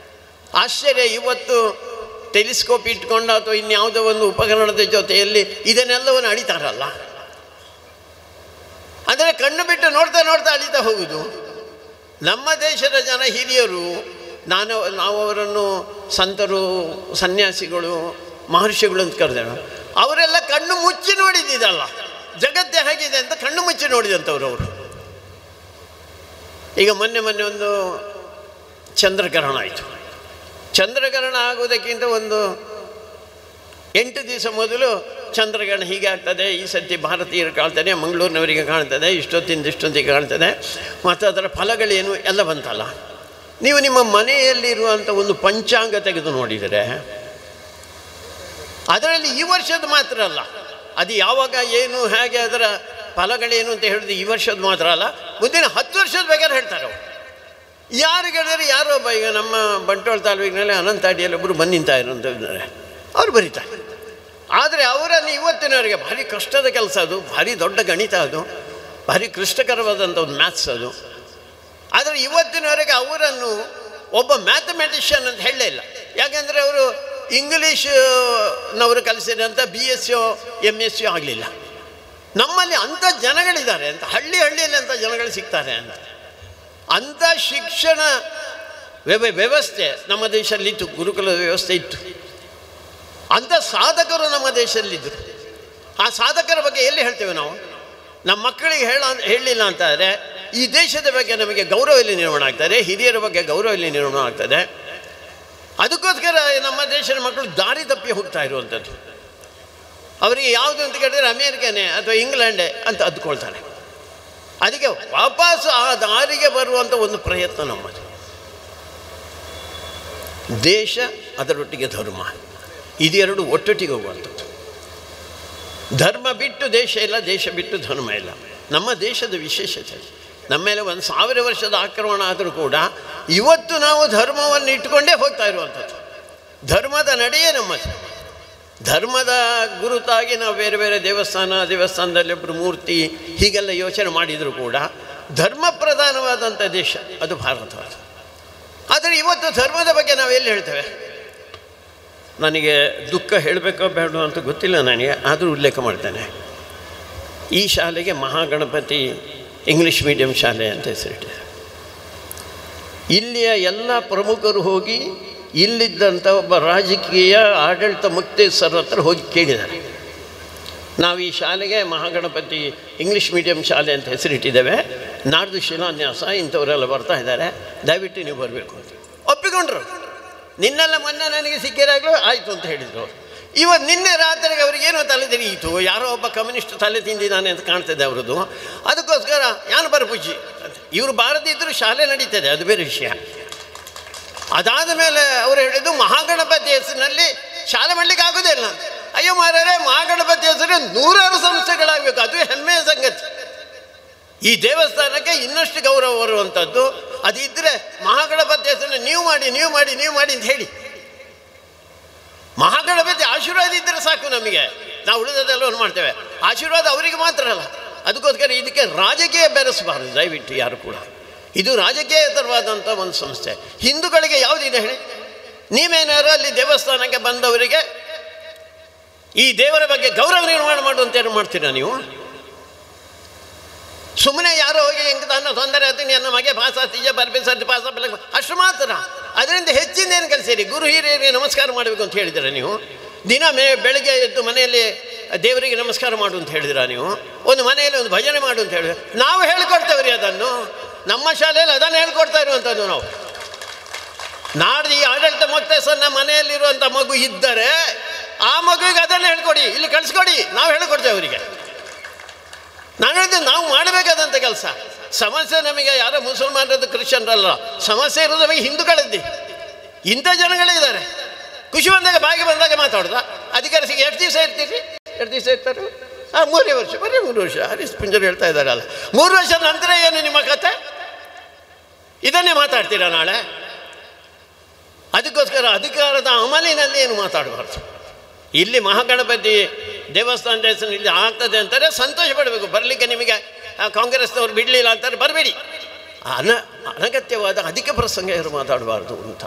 ಆಶ್ಚರ್ಯ, ಇವತ್ತು ಟೆಲಿಸ್ಕೋಪ್ ಇಟ್ಕೊಂಡು ಅಥವಾ ಇನ್ಯಾವುದೋ ಒಂದು ಉಪಕರಣದ ಜೊತೆಯಲ್ಲಿ ಇದನ್ನೆಲ್ಲವನ್ನು ಅಳಿತಾರಲ್ಲ. ಅಂದರೆ ಕಣ್ಣು ಬಿಟ್ಟು ನೋಡ್ತಾ ನೋಡ್ತಾ ಅಳಿತಾ ಹೋಗುದು. ನಮ್ಮ ದೇಶದ ಜನ ಹಿರಿಯರು, ನಾವು ಅವರನ್ನು ಸಂತರು, ಸನ್ಯಾಸಿಗಳು, ಮಹರ್ಷಿಗಳು ಅಂತ ಕರೆದೇವೆ. ಅವರೆಲ್ಲ ಕಣ್ಣು ಮುಚ್ಚಿ ನೋಡಿದ್ದಲ್ಲ, ಜಗತ್ತೇ ಹೇಗಿದೆ ಅಂತ ಕಣ್ಣು ಮುಚ್ಚಿ ನೋಡಿದಂಥವ್ರು ಅವರು. ಈಗ ಮೊನ್ನೆ ಒಂದು ಚಂದ್ರಗ್ರಹಣ ಆಯಿತು. ಚಂದ್ರಗ್ರಹಣ ಆಗೋದಕ್ಕಿಂತ 8 ದಿವಸ ಮೊದಲು ಚಂದ್ರಗ್ರಹಣ ಹೀಗೆ ಆಗ್ತದೆ, ಈ ಸರ್ತಿ ಭಾರತೀಯರು ಕಾಣ್ತದೆ, ಮಂಗಳೂರಿನವರಿಗೆ ಕಾಣ್ತದೆ, ಇಷ್ಟೊತ್ತಿಗೆ ಕಾಣ್ತದೆ, ಮತ್ತು ಅದರ ಫಲಗಳೇನು ಎಲ್ಲ ಬಂತಲ್ಲ. ನೀವು ನಿಮ್ಮ ಮನೆಯಲ್ಲಿರುವಂಥ ಒಂದು ಪಂಚಾಂಗ ತೆಗೆದು ನೋಡಿದರೆ ಅದರಲ್ಲಿ ಈ ವರ್ಷದ ಮಾತ್ರ ಅಲ್ಲ, ಅದು ಯಾವಾಗ ಏನು ಹೇಗೆ ಅದರ ಫಲಗಳೇನು ಅಂತ ಹೇಳಿದ್ರೆ ಈ ವರ್ಷದ ಮಾತ್ರ ಅಲ್ಲ, ಮುಂದಿನ 10 ವರ್ಷದ ಬೇಕಾದ್ರೆ ಹೇಳ್ತಾರೆ ಅವರು. ಯಾರು ಹೇಳಿದ್ರೆ ಯಾರೋ ಒಬ್ಬ, ಈಗ ನಮ್ಮ ಬಂಟ್ವಾಳ ತಾಲೂಕಿನಲ್ಲಿ ಅನಂತ ಅಡಿಯಲ್ಲಿ ಒಬ್ಬರು ಬಂದು ನಿಂತ ಇರೋಂಥವ್ರು, ಅವ್ರು ಬರೀತಾರೆ. ಆದರೆ ಅವರನ್ನು ಇವತ್ತಿನವರೆಗೆ ಭಾರಿ ಕಷ್ಟದ ಕೆಲಸ ಅದು, ಭಾರಿ ದೊಡ್ಡ ಗಣಿತ ಅದು, ಭಾರಿ ಕ್ಲಿಷ್ಟಕರವಾದಂಥ ಒಂದು ಮ್ಯಾಥ್ಸ್ ಅದು. ಆದರೆ ಇವತ್ತಿನವರೆಗೆ ಅವರನ್ನು ಒಬ್ಬ ಮ್ಯಾಥಮೆಟಿಷಿಯನ್ ಅಂತ ಹೇಳಲೇ ಇಲ್ಲ. ಯಾಕೆಂದರೆ ಅವರು ಇಂಗ್ಲೀಷ್ನವರು ಕಲಿಸಿದಂಥ BSc MSc ಆಗಲಿಲ್ಲ. ನಮ್ಮಲ್ಲಿ ಅಂಥ ಜನಗಳಿದ್ದಾರೆ ಅಂತ, ಹಳ್ಳಿಯಲ್ಲಿ ಅಂಥ ಜನಗಳು ಸಿಗ್ತಾರೆ ಅಂತ. ಅಂಥ ಶಿಕ್ಷಣ ವ್ಯವಸ್ಥೆ ನಮ್ಮ ದೇಶದಲ್ಲಿತ್ತು, ಗುರುಕುಲದ ವ್ಯವಸ್ಥೆ ಇತ್ತು. ಅಂಥ ಸಾಧಕರು ನಮ್ಮ ದೇಶದಲ್ಲಿದ್ದರು. ಆ ಸಾಧಕರ ಬಗ್ಗೆ ಎಲ್ಲಿ ಹೇಳ್ತೇವೆ ನಾವು? ನಮ್ಮ ಮಕ್ಕಳಿಗೆ ಹೇಳಲಿಲ್ಲ ಅಂತಾದರೆ ಈ ದೇಶದ ಬಗ್ಗೆ ನಮಗೆ ಗೌರವ ಇಲ್ಲಿ ನಿರ್ಮಾಣ ಆಗ್ತದೆ, ಹಿರಿಯರ ಬಗ್ಗೆ ಗೌರವ ಇಲ್ಲಿ ನಿರ್ಮಾಣ ಆಗ್ತದೆ. ಅದಕ್ಕೋಸ್ಕರ ನಮ್ಮ ದೇಶದ ಮಕ್ಕಳು ದಾರಿ ತಪ್ಪಿ ಹೋಗ್ತಾ ಇರುವಂಥದ್ದು. ಅವರಿಗೆ ಯಾವುದು ಅಂತ ಕೇಳಿದ್ರೆ ಅಮೇರಿಕನೇ ಅಥವಾ ಇಂಗ್ಲೆಂಡೇ ಅಂತ ಅಂದ್ಕೊಳ್ತಾರೆ. ಅದಕ್ಕೆ ವಾಪಸ್ ಆ ದಾರಿಗೆ ಬರುವಂಥ ಒಂದು ಪ್ರಯತ್ನ ನಮ್ಮದು. ದೇಶ, ಅದರೊಟ್ಟಿಗೆ ಧರ್ಮ, ಇದೆರಡು ಒಟ್ಟೊಟ್ಟಿಗೆ ಹೋಗುವಂಥದ್ದು. ಧರ್ಮ ಬಿಟ್ಟು ದೇಶ ಇಲ್ಲ, ದೇಶ ಬಿಟ್ಟು ಧರ್ಮ ಇಲ್ಲ. ನಮ್ಮ ದೇಶದ ವಿಶೇಷತೆ, ನಮ್ಮ ಮೇಲೆ 1000 ವರ್ಷದ ಆಕ್ರಮಣ ಆದರೂ ಕೂಡ ಇವತ್ತು ನಾವು ಧರ್ಮವನ್ನು ಇಟ್ಟುಕೊಂಡೇ ಹೋಗ್ತಾ ಇರುವಂಥದ್ದು. ಧರ್ಮದ ನಡೆಯೇ ನಮ್ಮದು. ಧರ್ಮದ ಗುರುತಾಗಿ ನಾವು ಬೇರೆ ಬೇರೆ ದೇವಸ್ಥಾನದಲ್ಲಿ ಒಬ್ಬರು ಮೂರ್ತಿ ಹೀಗೆಲ್ಲ ಯೋಚನೆ ಮಾಡಿದರೂ ಕೂಡ ಧರ್ಮ ಪ್ರಧಾನವಾದಂಥ ದೇಶ ಅದು ಭಾರತವಾದ. ಆದರೆ ಇವತ್ತು ಧರ್ಮದ ಬಗ್ಗೆ ನಾವು ಎಲ್ಲಿ ಹೇಳ್ತೇವೆ? ನನಗೆ ದುಃಖ ಹೇಳಬೇಕೋ ಬೇಡೋ ಅಂತ ಗೊತ್ತಿಲ್ಲ ನನಗೆ, ಆದರೂ ಉಲ್ಲೇಖ ಮಾಡ್ತೇನೆ. ಈ ಶಾಲೆಗೆ ಮಹಾಗಣಪತಿ ಇಂಗ್ಲೀಷ್ ಮೀಡಿಯಂ ಶಾಲೆ ಅಂತ ಹೆಸರಿಟ್ಟಿದೆ. ಇಲ್ಲಿಯ ಎಲ್ಲ ಪ್ರಮುಖರು ಹೋಗಿ ಇಲ್ಲಿದ್ದಂಥ ಒಬ್ಬ ರಾಜಕೀಯ ಆಡಳಿತ ಮುಕ್ತೇಶ್ವರ ಹತ್ರ ಹೋಗಿ ಕೇಳಿದ್ದಾರೆ, ನಾವು ಈ ಶಾಲೆಗೆ ಮಹಾಗಣಪತಿ ಇಂಗ್ಲೀಷ್ ಮೀಡಿಯಂ ಶಾಲೆ ಅಂತ ಹೆಸರಿಟ್ಟಿದ್ದೇವೆ, ನಾಡ್ದು ಶಿಲಾನ್ಯಾಸ, ಇಂಥವರೆಲ್ಲ ಬರ್ತಾ ಇದ್ದಾರೆ, ದಯವಿಟ್ಟು ನೀವು ಬರಬೇಕು ಅಂತ ಒಪ್ಪಿಕೊಂಡ್ರು. ನಿನ್ನೆಲ್ಲ ಮೊನ್ನೆ ನನಗೆ ಸಿಕ್ಕಿದಾಗಲೂ ಆಯಿತು ಅಂತ ಹೇಳಿದರು. ಇವತ್ತು ನಿನ್ನೆ ರಾತ್ರಿಗೆ ಅವ್ರಿಗೇನೋ ತಲೆ ತಿರುಗಿತು, ಯಾರೋ ಒಬ್ಬ ಕಮ್ಯುನಿಸ್ಟ್ ತಲೆ ತಿಂದಿದ್ದಾನೆ ಅಂತ ಕಾಣ್ತದೆ ಅವರದ್ದು. ಅದಕ್ಕೋಸ್ಕರ ಯಾನು ಬರಪೂಜಿ ಅಂತ ಇವರು ಬಾರದಿದ್ದರೂ ಶಾಲೆ ನಡೀತದೆ, ಅದು ಬೇರೆ ವಿಷಯ. ಅದಾದ ಮೇಲೆ ಅವರು ಹೇಳಿದ್ದು ಮಹಾಗಣಪತಿ ಹೆಸರಿನಲ್ಲಿ ಶಾಲೆ ಮಾಡಲಿಕ್ಕೆ ಆಗೋದಿಲ್ಲ. ಅಯ್ಯೋ ಮಾರೇ, ಮಹಾಗಣಪತಿ ಹೆಸರು 100 ಸಂಸ್ಥೆಗಳಾಗಬೇಕು, ಅದು ಹೆಮ್ಮೆಯ ಸಂಗತಿ. ಈ ದೇವಸ್ಥಾನಕ್ಕೆ ಇನ್ನಷ್ಟು ಗೌರವ ಬರುವಂಥದ್ದು. ಅದಿದ್ದರೆ ಮಹಾಗಣಪತಿ ಹೆಸರನ್ನು ನೀವು ಮಾಡಿ ಅಂತ ಹೇಳಿ, ಮಹಾಗಣಪತಿ ಆಶೀರ್ವಾದ ಇದ್ದರೆ ಸಾಕು ನಮಗೆ. ನಾವು ಉಳಿದದೆಲ್ಲವನ್ನು ಮಾಡ್ತೇವೆ. ಆಶೀರ್ವಾದ ಅವರಿಗೆ ಮಾತ್ರ ಅಲ್ಲ, ಅದಕ್ಕೋಸ್ಕರ ಇದಕ್ಕೆ ರಾಜಕೀಯ ಬೆರೆಸಬಾರದು ದಯವಿಟ್ಟು ಯಾರು ಕೂಡ. ಇದು ರಾಜಕೀಯೇತರವಾದಂಥ ಒಂದು ಸಂಸ್ಥೆ. ಹಿಂದೂಗಳಿಗೆ ಯಾವುದಿದೆ ಹೇಳಿ? ನೀವೇನಾರು ಅಲ್ಲಿ ದೇವಸ್ಥಾನಕ್ಕೆ ಬಂದವರಿಗೆ ಈ ದೇವರ ಬಗ್ಗೆ ಗೌರವ ನಿರ್ಮಾಣ ಮಾಡುವಂತ ಏನು ಮಾಡ್ತೀರಾ ನೀವು? ಸುಮ್ಮನೆ ಯಾರೋ ಹೋಗಿ ಹೆಂಗೆ ನನ್ನ ತೊಂದರೆ ಆಗ್ತೀನಿ ನನ್ನ ಮಗೆ ಪಾಸ ತೀಜ ಬರ್ಬಿ ಸರ್ತಿ ಪಾಸ ಅಷ್ಟು ಮಾತ್ರ. ಅದರಿಂದ ಹೆಚ್ಚಿನ ಏನು ಕಲಿಸಿರಿ? ಗುರು ಹಿರಿಯರಿಗೆ ನಮಸ್ಕಾರ ಮಾಡಬೇಕು ಅಂತ ಹೇಳಿದ್ದೀರಾ ನೀವು? ದಿನ ಬೆಳಗ್ಗೆ ಎದ್ದು ಮನೆಯಲ್ಲಿ ದೇವರಿಗೆ ನಮಸ್ಕಾರ ಮಾಡು ಅಂತ ಹೇಳಿದಿರಾ ನೀವು? ಒಂದು ಮನೆಯಲ್ಲಿ ಒಂದು ಭಜನೆ ಮಾಡು ಅಂತ ಹೇಳಿದ್ರೆ ನಾವು ಹೇಳ್ಕೊಡ್ತೇವೆ ರೀ ಅದನ್ನು. ನಮ್ಮ ಶಾಲೆಯಲ್ಲಿ ಅದನ್ನು ಹೇಳ್ಕೊಡ್ತಾ ಇರುವಂಥದ್ದು ನಾವು. ನಾಡ್ದು ಈ ಆಡಳಿತ ಮೊಕ್ತೇಸನ್ನ ಮನೆಯಲ್ಲಿರುವಂಥ ಮಗು ಇದ್ದರೆ ಆ ಮಗುವಿಗೆ ಅದನ್ನು ಹೇಳ್ಕೊಡಿ, ಇಲ್ಲಿ ಕಳಿಸ್ಕೊಡಿ, ನಾವು ಹೇಳ್ಕೊಡ್ತೇವೆ ಅವರಿಗೆ. ನಾನು ಹೇಳಿದೆ ನಾವು ಮಾಡಬೇಕಾದಂಥ ಕೆಲಸ. ಸಮಸ್ಯೆ ನಮಗೆ ಯಾರೋ ಮುಸಲ್ಮಾನರದ್ದು ಕ್ರಿಶ್ಚಿಯನ್ರಲ್ಲ, ಸಮಸ್ಯೆ ಇರೋದು ನಮಗೆ ಹಿಂದೂಗಳದ್ದಿ. ಇಂಥ ಜನಗಳೇ ಇದ್ದಾರೆ. ಖುಷಿ ಬಂದಾಗ ಬಾಗಿ ಬಂದಾಗ ಮಾತಾಡ್ದ ಅಧಿಕಾರ ಸಿಗಿ ಎಷ್ಟು ದಿವಸ ಇರ್ತೀರಿ? 2 ದಿವಸ ಇರ್ತಾರೆ. 3 ವರ್ಷ, ಬರೀ 3 ವರ್ಷ. ಹರೀಶ್ ಪುಂಜರು ಹೇಳ್ತಾ ಇದ್ದಾರಲ್ಲ, 3 ವರ್ಷದ ನಂತರ ಏನು ನಿಮ್ಮ ಕತೆ? ಇದನ್ನೇ ಮಾತಾಡ್ತೀರಾ ನಾಳೆ? ಅದಕ್ಕೋಸ್ಕರ ಅಧಿಕಾರದ ಅಮಲಿನಲ್ಲಿ ಏನು ಮಾತಾಡಬಾರ್ದು. ಇಲ್ಲಿ ಮಹಾಗಣಪತಿ ದೇವಸ್ಥಾನದ ಹೆಸರು ಇಲ್ಲಿ ಆಗ್ತದೆ ಅಂತಾರೆ, ಸಂತೋಷ ಪಡಬೇಕು. ಬರಲಿಕ್ಕೆ ನಿಮಗೆ ಕಾಂಗ್ರೆಸ್ನವ್ರು ಬಿಡಲಿಲ್ಲ ಅಂತಾರೆ, ಬರಬೇಡಿ. ಅನಗತ್ಯವಾದ ಅಧಿಕ ಪ್ರಸಂಗ ಇವರು ಮಾತಾಡಬಾರ್ದು ಅಂತ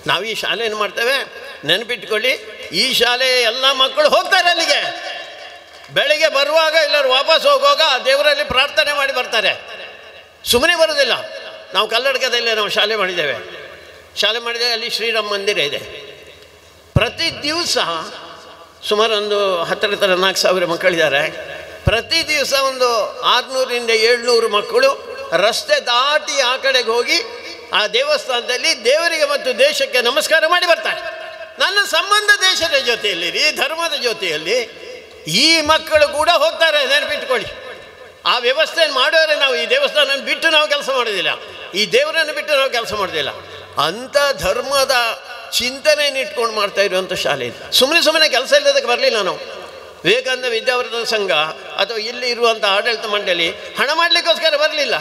ನಾವು ಈ ಶಾಲೆ ಏನು ಮಾಡ್ತೇವೆ ನೆನಪಿಟ್ಕೊಳ್ಳಿ. ಈ ಶಾಲೆಯ ಎಲ್ಲ ಮಕ್ಕಳು ಹೋಗ್ತಾರೆ ಅಲ್ಲಿಗೆ. ಬೆಳಿಗ್ಗೆ ಬರುವಾಗ ಎಲ್ಲರೂ ವಾಪಸ್ ಹೋಗುವಾಗ ದೇವರಲ್ಲಿ ಪ್ರಾರ್ಥನೆ ಮಾಡಿ ಬರ್ತಾರೆ, ಸುಮ್ಮನೆ ಬರೋದಿಲ್ಲ. ನಾವು ಕಲ್ಲಡ್ಕದಲ್ಲಿ ನಾವು ಶಾಲೆ ಮಾಡಿದ್ದೇವೆ. ಅಲ್ಲಿ ಶ್ರೀರಾಮ ಮಂದಿರ ಇದೆ. ಪ್ರತಿ ದಿವಸ ಸುಮಾರು ಒಂದು 10,000-4,000 ಮಕ್ಕಳಿದ್ದಾರೆ. ಪ್ರತಿ ದಿವಸ ಒಂದು 600-700 ಮಕ್ಕಳು ರಸ್ತೆ ದಾಟಿ ಆ ಕಡೆಗೆ ಹೋಗಿ ಆ ದೇವಸ್ಥಾನದಲ್ಲಿ ದೇವರಿಗೆ ಮತ್ತು ದೇಶಕ್ಕೆ ನಮಸ್ಕಾರ ಮಾಡಿ ಬರ್ತಾರೆ. ನನ್ನ ಸಂಬಂಧ ದೇಶದ ಜೊತೆಯಲ್ಲಿ ರೀ, ಧರ್ಮದ ಜೊತೆಯಲ್ಲಿ ಈ ಮಕ್ಕಳು ಕೂಡ ಹೋಗ್ತಾರೆ, ನೆನಪಿಟ್ಕೊಳ್ಳಿ. ಆ ವ್ಯವಸ್ಥೆಯನ್ನು ಮಾಡೋರೆ ನಾವು. ಈ ದೇವಸ್ಥಾನ ಬಿಟ್ಟು ನಾವು ಕೆಲಸ ಮಾಡೋದಿಲ್ಲ, ಈ ದೇವರನ್ನು ಬಿಟ್ಟು ನಾವು ಕೆಲಸ ಮಾಡೋದಿಲ್ಲ. ಅಂಥ ಧರ್ಮದ ಚಿಂತನೆಯನ್ನು ಇಟ್ಕೊಂಡು ಮಾಡ್ತಾ ಇರುವಂಥ ಶಾಲೆ ಇದು. ಸುಮ್ಮನೆ ಕೆಲಸ ಇಲ್ಲದಕ್ಕೆ ಬರಲಿಲ್ಲ ನಾವು. ವಿವೇಕಾನಂದ ವಿದ್ಯಾವರ್ಧನ ಸಂಘ ಅಥವಾ ಇಲ್ಲಿ ಇರುವಂಥ ಆಡಳಿತ ಮಂಡಳಿ ಹಣ ಮಾಡಲಿಕ್ಕೋಸ್ಕರ ಬರಲಿಲ್ಲ,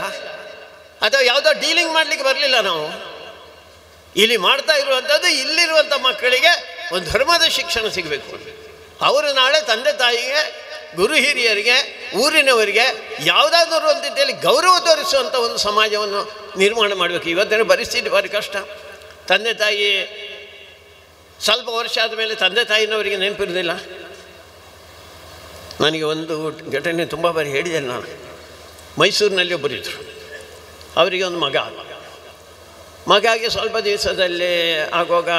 ಅಥವಾ ಯಾವುದೋ ಡೀಲಿಂಗ್ ಮಾಡಲಿಕ್ಕೆ ಬರಲಿಲ್ಲ. ನಾವು ಇಲ್ಲಿ ಮಾಡ್ತಾ ಇರುವಂಥದ್ದು ಇಲ್ಲಿರುವಂಥ ಮಕ್ಕಳಿಗೆ ಒಂದು ಧರ್ಮದ ಶಿಕ್ಷಣ ಸಿಗಬೇಕು. ಅವರು ನಾಳೆ ತಂದೆ ತಾಯಿಗೆ, ಗುರು ಹಿರಿಯರಿಗೆ, ಊರಿನವರಿಗೆ ಯಾವುದಾದ್ರೂ ಒಂದು ರೀತಿಯಲ್ಲಿ ಗೌರವ ತೋರಿಸುವಂಥ ಒಂದು ಸಮಾಜವನ್ನು ನಿರ್ಮಾಣ ಮಾಡಬೇಕು. ಇವತ್ತಿನ ಪರಿಸ್ಥಿತಿ ಭಾರಿ ಕಷ್ಟ. ತಂದೆ ತಾಯಿ ಸ್ವಲ್ಪ ವರ್ಷ ಆದಮೇಲೆ ತಂದೆ ತಾಯಿನವರಿಗೆ ನೆನಪಿರೋದಿಲ್ಲ. ನನಗೆ ಒಂದು ಘಟನೆ ತುಂಬ ಬಾರಿ ಹೇಳಿದ್ದೇನೆ ನಾನು. ಮೈಸೂರಿನಲ್ಲಿ ಒಬ್ಬರಿದ್ದರು, ಅವರಿಗೆ ಒಂದು ಮಗಾಗಿ ಸ್ವಲ್ಪ ದಿವಸದಲ್ಲಿ ಆಗುವಾಗ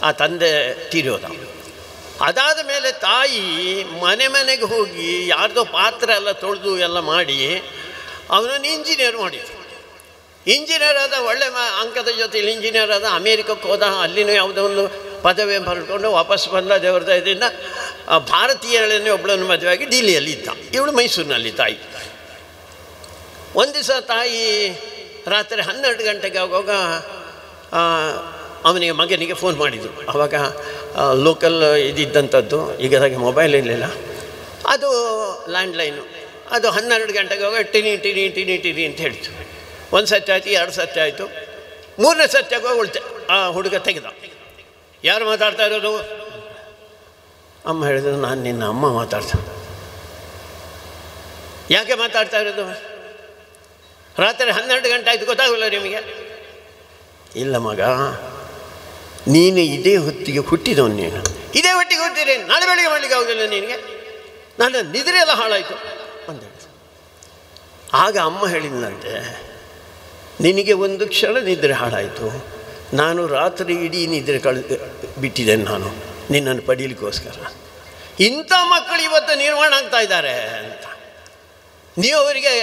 ಆ ತಂದೆ ತೀರೋದ. ಅದಾದ ಮೇಲೆ ತಾಯಿ ಮನೆಗೆ ಹೋಗಿ ಯಾರ್ದೋ ಪಾತ್ರ ಎಲ್ಲ ತೊಳೆದು ಎಲ್ಲ ಮಾಡಿ ಅವನನ್ನು ಇಂಜಿನಿಯರ್ ಮಾಡಿದರು. ಇಂಜಿನಿಯರ್ ಆದ, ಒಳ್ಳೆ ಅಂಕದ ಜೊತೆಯಲ್ಲಿ ಇಂಜಿನಿಯರ್ ಆದ. ಅಮೇರಿಕಕ್ಕೆ ಹೋದ, ಅಲ್ಲಿನೂ ಯಾವುದೋ ಒಂದು ಪದವಿ ಪಡ್ಕೊಂಡು ವಾಪಸ್ ಬಂದ. ದೇವರ ದಯದಿಂದ ಭಾರತೀಯರನ್ನೇ ಒಬ್ಬಳನ್ನು ಮದುವೆಯಾಗಿ ಡಿಲ್ಲಿಯಲ್ಲಿ ಇದ್ದ. ಇವಳು ಮೈಸೂರಿನಲ್ಲಿ ತಾಯಿ. ಒಂದು ದಿವಸ ತಾಯಿ ರಾತ್ರಿ 12 ಗಂಟೆಗೆ ಆಗುವಾಗ ಅವನಿಗೆ ಮಗನಿಗೆ ಫೋನ್ ಮಾಡಿದರು. ಆವಾಗ ಲೋಕಲ್ ಇದ್ದಂಥದ್ದು, ಈಗದಾಗೆ ಮೊಬೈಲ್ ಇರಲಿಲ್ಲ, ಅದು ಲ್ಯಾಂಡ್ಲೈನು. ಅದು 12 ಗಂಟೆಗೆ ಆಗುವಾಗ ಟಿನಿ ಟಿನಿ ಟಿನಿ ಟಿನಿ ಅಂತ ಹೇಳ್ತು. 1 ಸತ್ಯ ಆಯಿತು, 2 ಸತ್ಯ ಆಯಿತು, 3ನೇ ಸತ್ಯಕ್ಕೆ ಉಳ್ತೆ. ಆ ಹುಡುಗ ತೆಗೆದ. ಯಾರು ಮಾತಾಡ್ತಾ ಇರೋದು? ಅಮ್ಮ ಹೇಳಿದ್ರು, ನಾನು ನಿನ್ನ ಅಮ್ಮ ಮಾತಾಡ್ತೇನೆ. ಯಾಕೆ ಮಾತಾಡ್ತಾ ಇರೋದು? ರಾತ್ರಿ 12 ಗಂಟೆ ಆಯಿತು, ಗೊತ್ತಾಗಲ್ಲ ನಿಮಗೆ? ಇಲ್ಲ ಮಗ, ನೀನು ಇದೇ ಹೊತ್ತಿಗೆ ಹುಟ್ಟಿದವನು, ನೀನು ಇದೇ ಹೊತ್ತಿಗೆ ಹುಟ್ಟಿರಿ, ನಾಳೆ ಬೆಳಿಗ್ಗೆ ಮಾಡಲಿಕ್ಕೆ ಆಗೋದಿಲ್ಲ ನಿನಗೆ, ನನ್ನ ನಿದ್ರೆ ಎಲ್ಲ ಹಾಳಾಯಿತು ಅಂತ ಹೇಳಿ. ಆಗ ಅಮ್ಮ ಹೇಳಿದಂತೆ, ನಿನಗೆ ಒಂದು ಕ್ಷಣ ನಿದ್ರೆ ಹಾಳಾಯಿತು, ನಾನು ರಾತ್ರಿ ಇಡೀ ನಿದ್ರೆ ಬಿಟ್ಟಿದ್ದೇನೆ ನಾನು ನಿನ್ನನ್ನು ಪಡೀಲಿಕ್ಕೋಸ್ಕರ. ಇಂಥ ಮಕ್ಕಳು ಇವತ್ತು ನಿರ್ಮಾಣ ಆಗ್ತಾ ಇದ್ದಾರೆ ಅಂತ. ನೀವು ಅವರಿಗೆ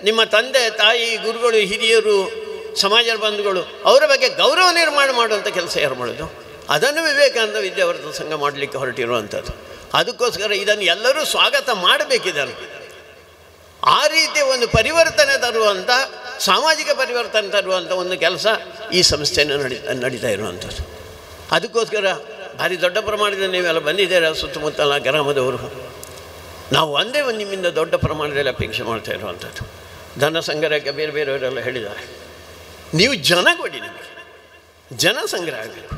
ನಿಮ್ಮ ತಂದೆ ತಾಯಿ, ಗುರುಗಳು, ಹಿರಿಯರು, ಸಮಾಜದ ಬಂಧುಗಳು, ಅವರ ಬಗ್ಗೆ ಗೌರವ ನಿರ್ಮಾಣ ಮಾಡುವಂಥ ಕೆಲಸ ಯಾರು ಮಾಡೋದು? ಅದನ್ನು ವಿವೇಕಾನಂದ ವಿದ್ಯಾವರ್ಧನ ಸಂಘ ಮಾಡಲಿಕ್ಕೆ ಹೊರಟಿರುವಂಥದ್ದು. ಅದಕ್ಕೋಸ್ಕರ ಇದನ್ನು ಎಲ್ಲರೂ ಸ್ವಾಗತ ಮಾಡಬೇಕಿದ್ದಾರೆ. ಆ ರೀತಿಯ ಒಂದು ಪರಿವರ್ತನೆ ತರುವಂಥ, ಸಾಮಾಜಿಕ ಪರಿವರ್ತನೆ ತರುವಂಥ ಒಂದು ಕೆಲಸ ಈ ಸಂಸ್ಥೆಯನ್ನು ನಡೀತಾ ಇರುವಂಥದ್ದು. ಅದಕ್ಕೋಸ್ಕರ ಭಾರಿ ದೊಡ್ಡ ಪ್ರಮಾಣದಲ್ಲಿ ನೀವೆಲ್ಲ ಬಂದಿದ್ದೀರಾ, ಸುತ್ತಮುತ್ತಲ ಗ್ರಾಮದವರು. ನಾವು ಒಂದೇ ಒಂದು ನಿಮ್ಮಿಂದ ದೊಡ್ಡ ಪ್ರಮಾಣದಲ್ಲಿ ಅಪೇಕ್ಷೆ ಮಾಡ್ತಾ ಇರುವಂಥದ್ದು. ಧನ ಸಂಗ್ರಹಕ್ಕೆ ಬೇರೆ ಬೇರೆಯವರೆಲ್ಲ ಹೇಳಿದ್ದಾರೆ. ನೀವು ಜನ ಕೊಡಿ, ನಿಮಗೆ ಜನ ಸಂಗ್ರಹ ಆಗಬೇಕು.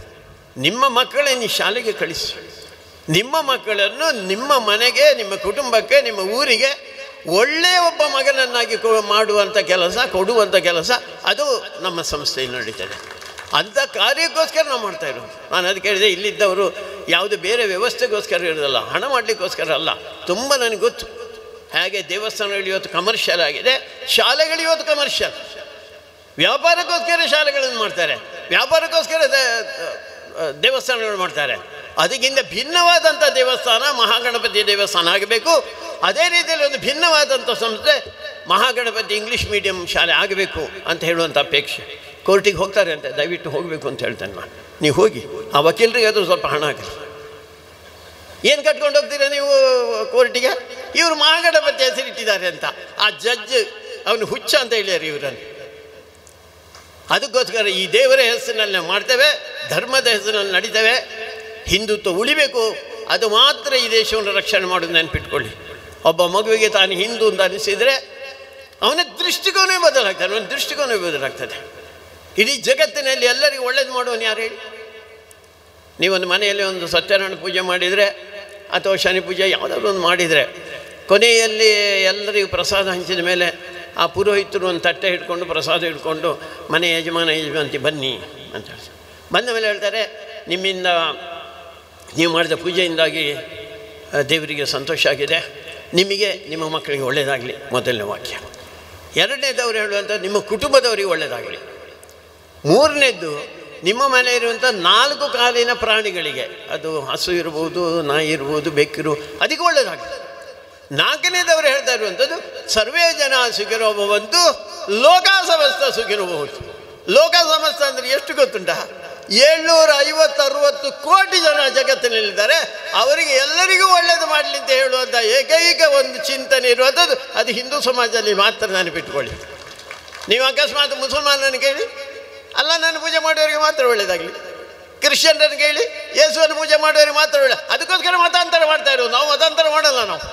ನಿಮ್ಮ ಮಕ್ಕಳೇ ನೀವು ಶಾಲೆಗೆ ಕಳಿಸಿ. ನಿಮ್ಮ ಮಕ್ಕಳನ್ನು ನಿಮ್ಮ ಮನೆಗೆ, ನಿಮ್ಮ ಕುಟುಂಬಕ್ಕೆ, ನಿಮ್ಮ ಊರಿಗೆ ಒಳ್ಳೆಯ ಒಬ್ಬ ಮಗನನ್ನಾಗಿ ಮಾಡುವಂಥ ಕೆಲಸ, ಕೊಡುವಂಥ ಕೆಲಸ ಅದು ನಮ್ಮ ಸಂಸ್ಥೆಯಲ್ಲಿ ನಡೀತದೆ. ಅಂಥ ಕಾರ್ಯಕ್ಕೋಸ್ಕರ ನಾವು ಮಾಡ್ತಾಯಿರೋದು. ನಾನು ಅದಕ್ಕೆ ಹೇಳಿದೆ, ಇಲ್ಲಿದ್ದವರು ಯಾವುದು ಬೇರೆ ವ್ಯವಸ್ಥೆಗೋಸ್ಕರ ಇರೋದಲ್ಲ, ಹಣ ಮಾಡಲಿಕ್ಕೋಸ್ಕರ ಅಲ್ಲ. ತುಂಬ ನನಗೆ ಗೊತ್ತು ಹೇಗೆ ದೇವಸ್ಥಾನಗಳು ಇವತ್ತು ಕಮರ್ಷಿಯಲ್ ಆಗಿದೆ, ಶಾಲೆಗಳು ಇವತ್ತು ಕಮರ್ಷಿಯಲ್. ವ್ಯಾಪಾರಕ್ಕೋಸ್ಕರ ಶಾಲೆಗಳನ್ನು ಮಾಡ್ತಾರೆ, ವ್ಯಾಪಾರಕ್ಕೋಸ್ಕರ ದೇವಸ್ಥಾನಗಳು ಮಾಡ್ತಾರೆ. ಅದಕ್ಕಿಂತ ಭಿನ್ನವಾದಂಥ ದೇವಸ್ಥಾನ ಮಹಾಗಣಪತಿ ದೇವಸ್ಥಾನ ಆಗಬೇಕು. ಅದೇ ರೀತಿಯಲ್ಲಿ ಒಂದು ಭಿನ್ನವಾದಂಥ ಸಂಸ್ಥೆ ಮಹಾಗಣಪತಿ ಇಂಗ್ಲೀಷ್ ಮೀಡಿಯಂ ಶಾಲೆ ಆಗಬೇಕು ಅಂತ ಹೇಳುವಂಥ ಅಪೇಕ್ಷೆ. ಕೋರ್ಟಿಗೆ ಹೋಗ್ತಾರೆ ಅಂತ, ದಯವಿಟ್ಟು ಹೋಗಬೇಕು ಅಂತ ಹೇಳ್ತೇನೆ ನಾನು. ನೀವು ಹೋಗಿ, ಆ ವಕೀಲರಿಗೆ ಅದು ಸ್ವಲ್ಪ ಹಣ ಹಾಕಿ. ಏನು ಕಟ್ಕೊಂಡು ಹೋಗ್ತೀರಾ ನೀವು ಕೋರ್ಟಿಗೆ? ಇವರು ಮಹಾಗಣಪತಿ ಹೆಸರಿಟ್ಟಿದ್ದಾರೆ ಅಂತ. ಆ ಜಡ್ಜ್ ಅವನು ಹುಚ್ಚ ಅಂತ ಹೇಳ್ಯಾರ ಇವರನ್ನು. ಅದಕ್ಕೋಸ್ಕರ ಈ ದೇವರ ಹೆಸರಿನಲ್ಲಿ ನಾವು ಮಾಡ್ತೇವೆ, ಧರ್ಮದ ಹೆಸರಿನಲ್ಲಿ ನಡೀತೇವೆ. ಹಿಂದುತ್ವ ಉಳಿಬೇಕು, ಅದು ಮಾತ್ರ ಈ ದೇಶವನ್ನು ರಕ್ಷಣೆ ಮಾಡೋದು ನೆನಪಿಟ್ಕೊಳ್ಳಿ. ಒಬ್ಬ ಮಗುವಿಗೆ ತಾನು ಹಿಂದೂ ಅಂತ ಅನಿಸಿದರೆ ಅವನ ದೃಷ್ಟಿಕೋನವೇ ಬದಲಾಗ್ತದೆ, ಅವನ ದೃಷ್ಟಿಕೋನವೇ ಬದಲಾಗ್ತದೆ. ಇಡೀ ಜಗತ್ತಿನಲ್ಲಿ ಎಲ್ಲರಿಗೂ ಒಳ್ಳೇದು ಮಾಡುವನು ಯಾರು ಹೇಳಿ? ನೀವೊಂದು ಮನೆಯಲ್ಲಿ ಒಂದು ಸತ್ಯನಾರಾಯಣ ಪೂಜೆ ಮಾಡಿದರೆ ಅಥವಾ ಶನಿ ಪೂಜೆ ಯಾವುದಾದ್ರು ಒಂದು ಮಾಡಿದರೆ, ಕೊನೆಯಲ್ಲಿ ಎಲ್ಲರಿಗೂ ಪ್ರಸಾದ ಹಂಚಿದ ಮೇಲೆ ಆ ಪುರೋಹಿತರು ಒಂದು ತಟ್ಟೆ ಹಿಡ್ಕೊಂಡು ಪ್ರಸಾದ ಹಿಡ್ಕೊಂಡು ಮನೆ ಯಜಮಾನತಿ ಬನ್ನಿ ಅಂತ ಹೇಳ್ತಾರೆ. ಬಂದ ಮೇಲೆ ಹೇಳ್ತಾರೆ, ನಿಮ್ಮಿಂದ ನೀವು ಮಾಡಿದ ಪೂಜೆಯಿಂದಾಗಿ ದೇವರಿಗೆ ಸಂತೋಷ ಆಗಿದೆ, ನಿಮಗೆ ನಿಮ್ಮ ಮಕ್ಕಳಿಗೆ ಒಳ್ಳೆಯದಾಗಲಿ, ಮೊದಲನೇ ವಾಕ್ಯ. ಎರಡನೇದವ್ರು ಹೇಳುವಂಥ ನಿಮ್ಮ ಕುಟುಂಬದವರಿಗೆ ಒಳ್ಳೆಯದಾಗಲಿ. ಮೂರನೇದ್ದು ನಿಮ್ಮ ಮನೆ ಇರುವಂಥ 4 ಕಾಲಿನ ಪ್ರಾಣಿಗಳಿಗೆ, ಅದು ಹಸು ಇರ್ಬೋದು, ನಾಯಿ ಇರ್ಬೋದು, ಬೆಕ್ಕಿರು, ಅದಕ್ಕೆ ಒಳ್ಳೆಯದಾಗಲಿ. ನಾಲ್ಕನೇದವರು ಹೇಳ್ತಾ ಇರುವಂಥದ್ದು ಸರ್ವೇ ಜನ ಸುಖಿರೋ ಭವಂತು ಲೋಕ ಸಮಸ್ತ ಸುಖಿರೋ ಭವಂತು. ಲೋಕ ಸಮಸ್ತ ಅಂದರೆ ಎಷ್ಟು ಗೊತ್ತುಂಟ? 750-60 ಕೋಟಿ ಜನ ಜಗತ್ತಿನಲ್ಲಿದ್ದಾರೆ. ಅವರಿಗೆ ಎಲ್ಲರಿಗೂ ಒಳ್ಳೆಯದು ಮಾಡಲಿ ಅಂತ ಹೇಳುವಂಥ ಏಕೈಕ ಒಂದು ಚಿಂತನೆ ಇರುವಂಥದ್ದು ಅದು ಹಿಂದೂ ಸಮಾಜದಲ್ಲಿ ಮಾತ್ರ ನೆನಪಿಟ್ಕೊಳ್ಳಿ. ನೀವು ಅಕಸ್ಮಾತ್ ಮುಸಲ್ಮಾನನ ಕೇಳಿ, ಅಲ್ಲ ನನ್ನ ಪೂಜೆ ಮಾಡುವವರಿಗೆ ಮಾತ್ರ ಒಳ್ಳೆಯದಾಗಲಿ. ಕ್ರಿಶ್ಚಿಯನ್ರನ್ನು ಕೇಳಿ, ಯೇಸುವನ್ನು ಪೂಜೆ ಮಾಡುವವರಿಗೆ ಮಾತ್ರ ಒಳ್ಳೆ. ಅದಕ್ಕೋಸ್ಕರ ಮತಾಂತರ ಮಾಡ್ತಾ ಇರೋದು ನಾವು. ಮತಾಂತರ ಮಾಡಲ್ಲ ನಾವು.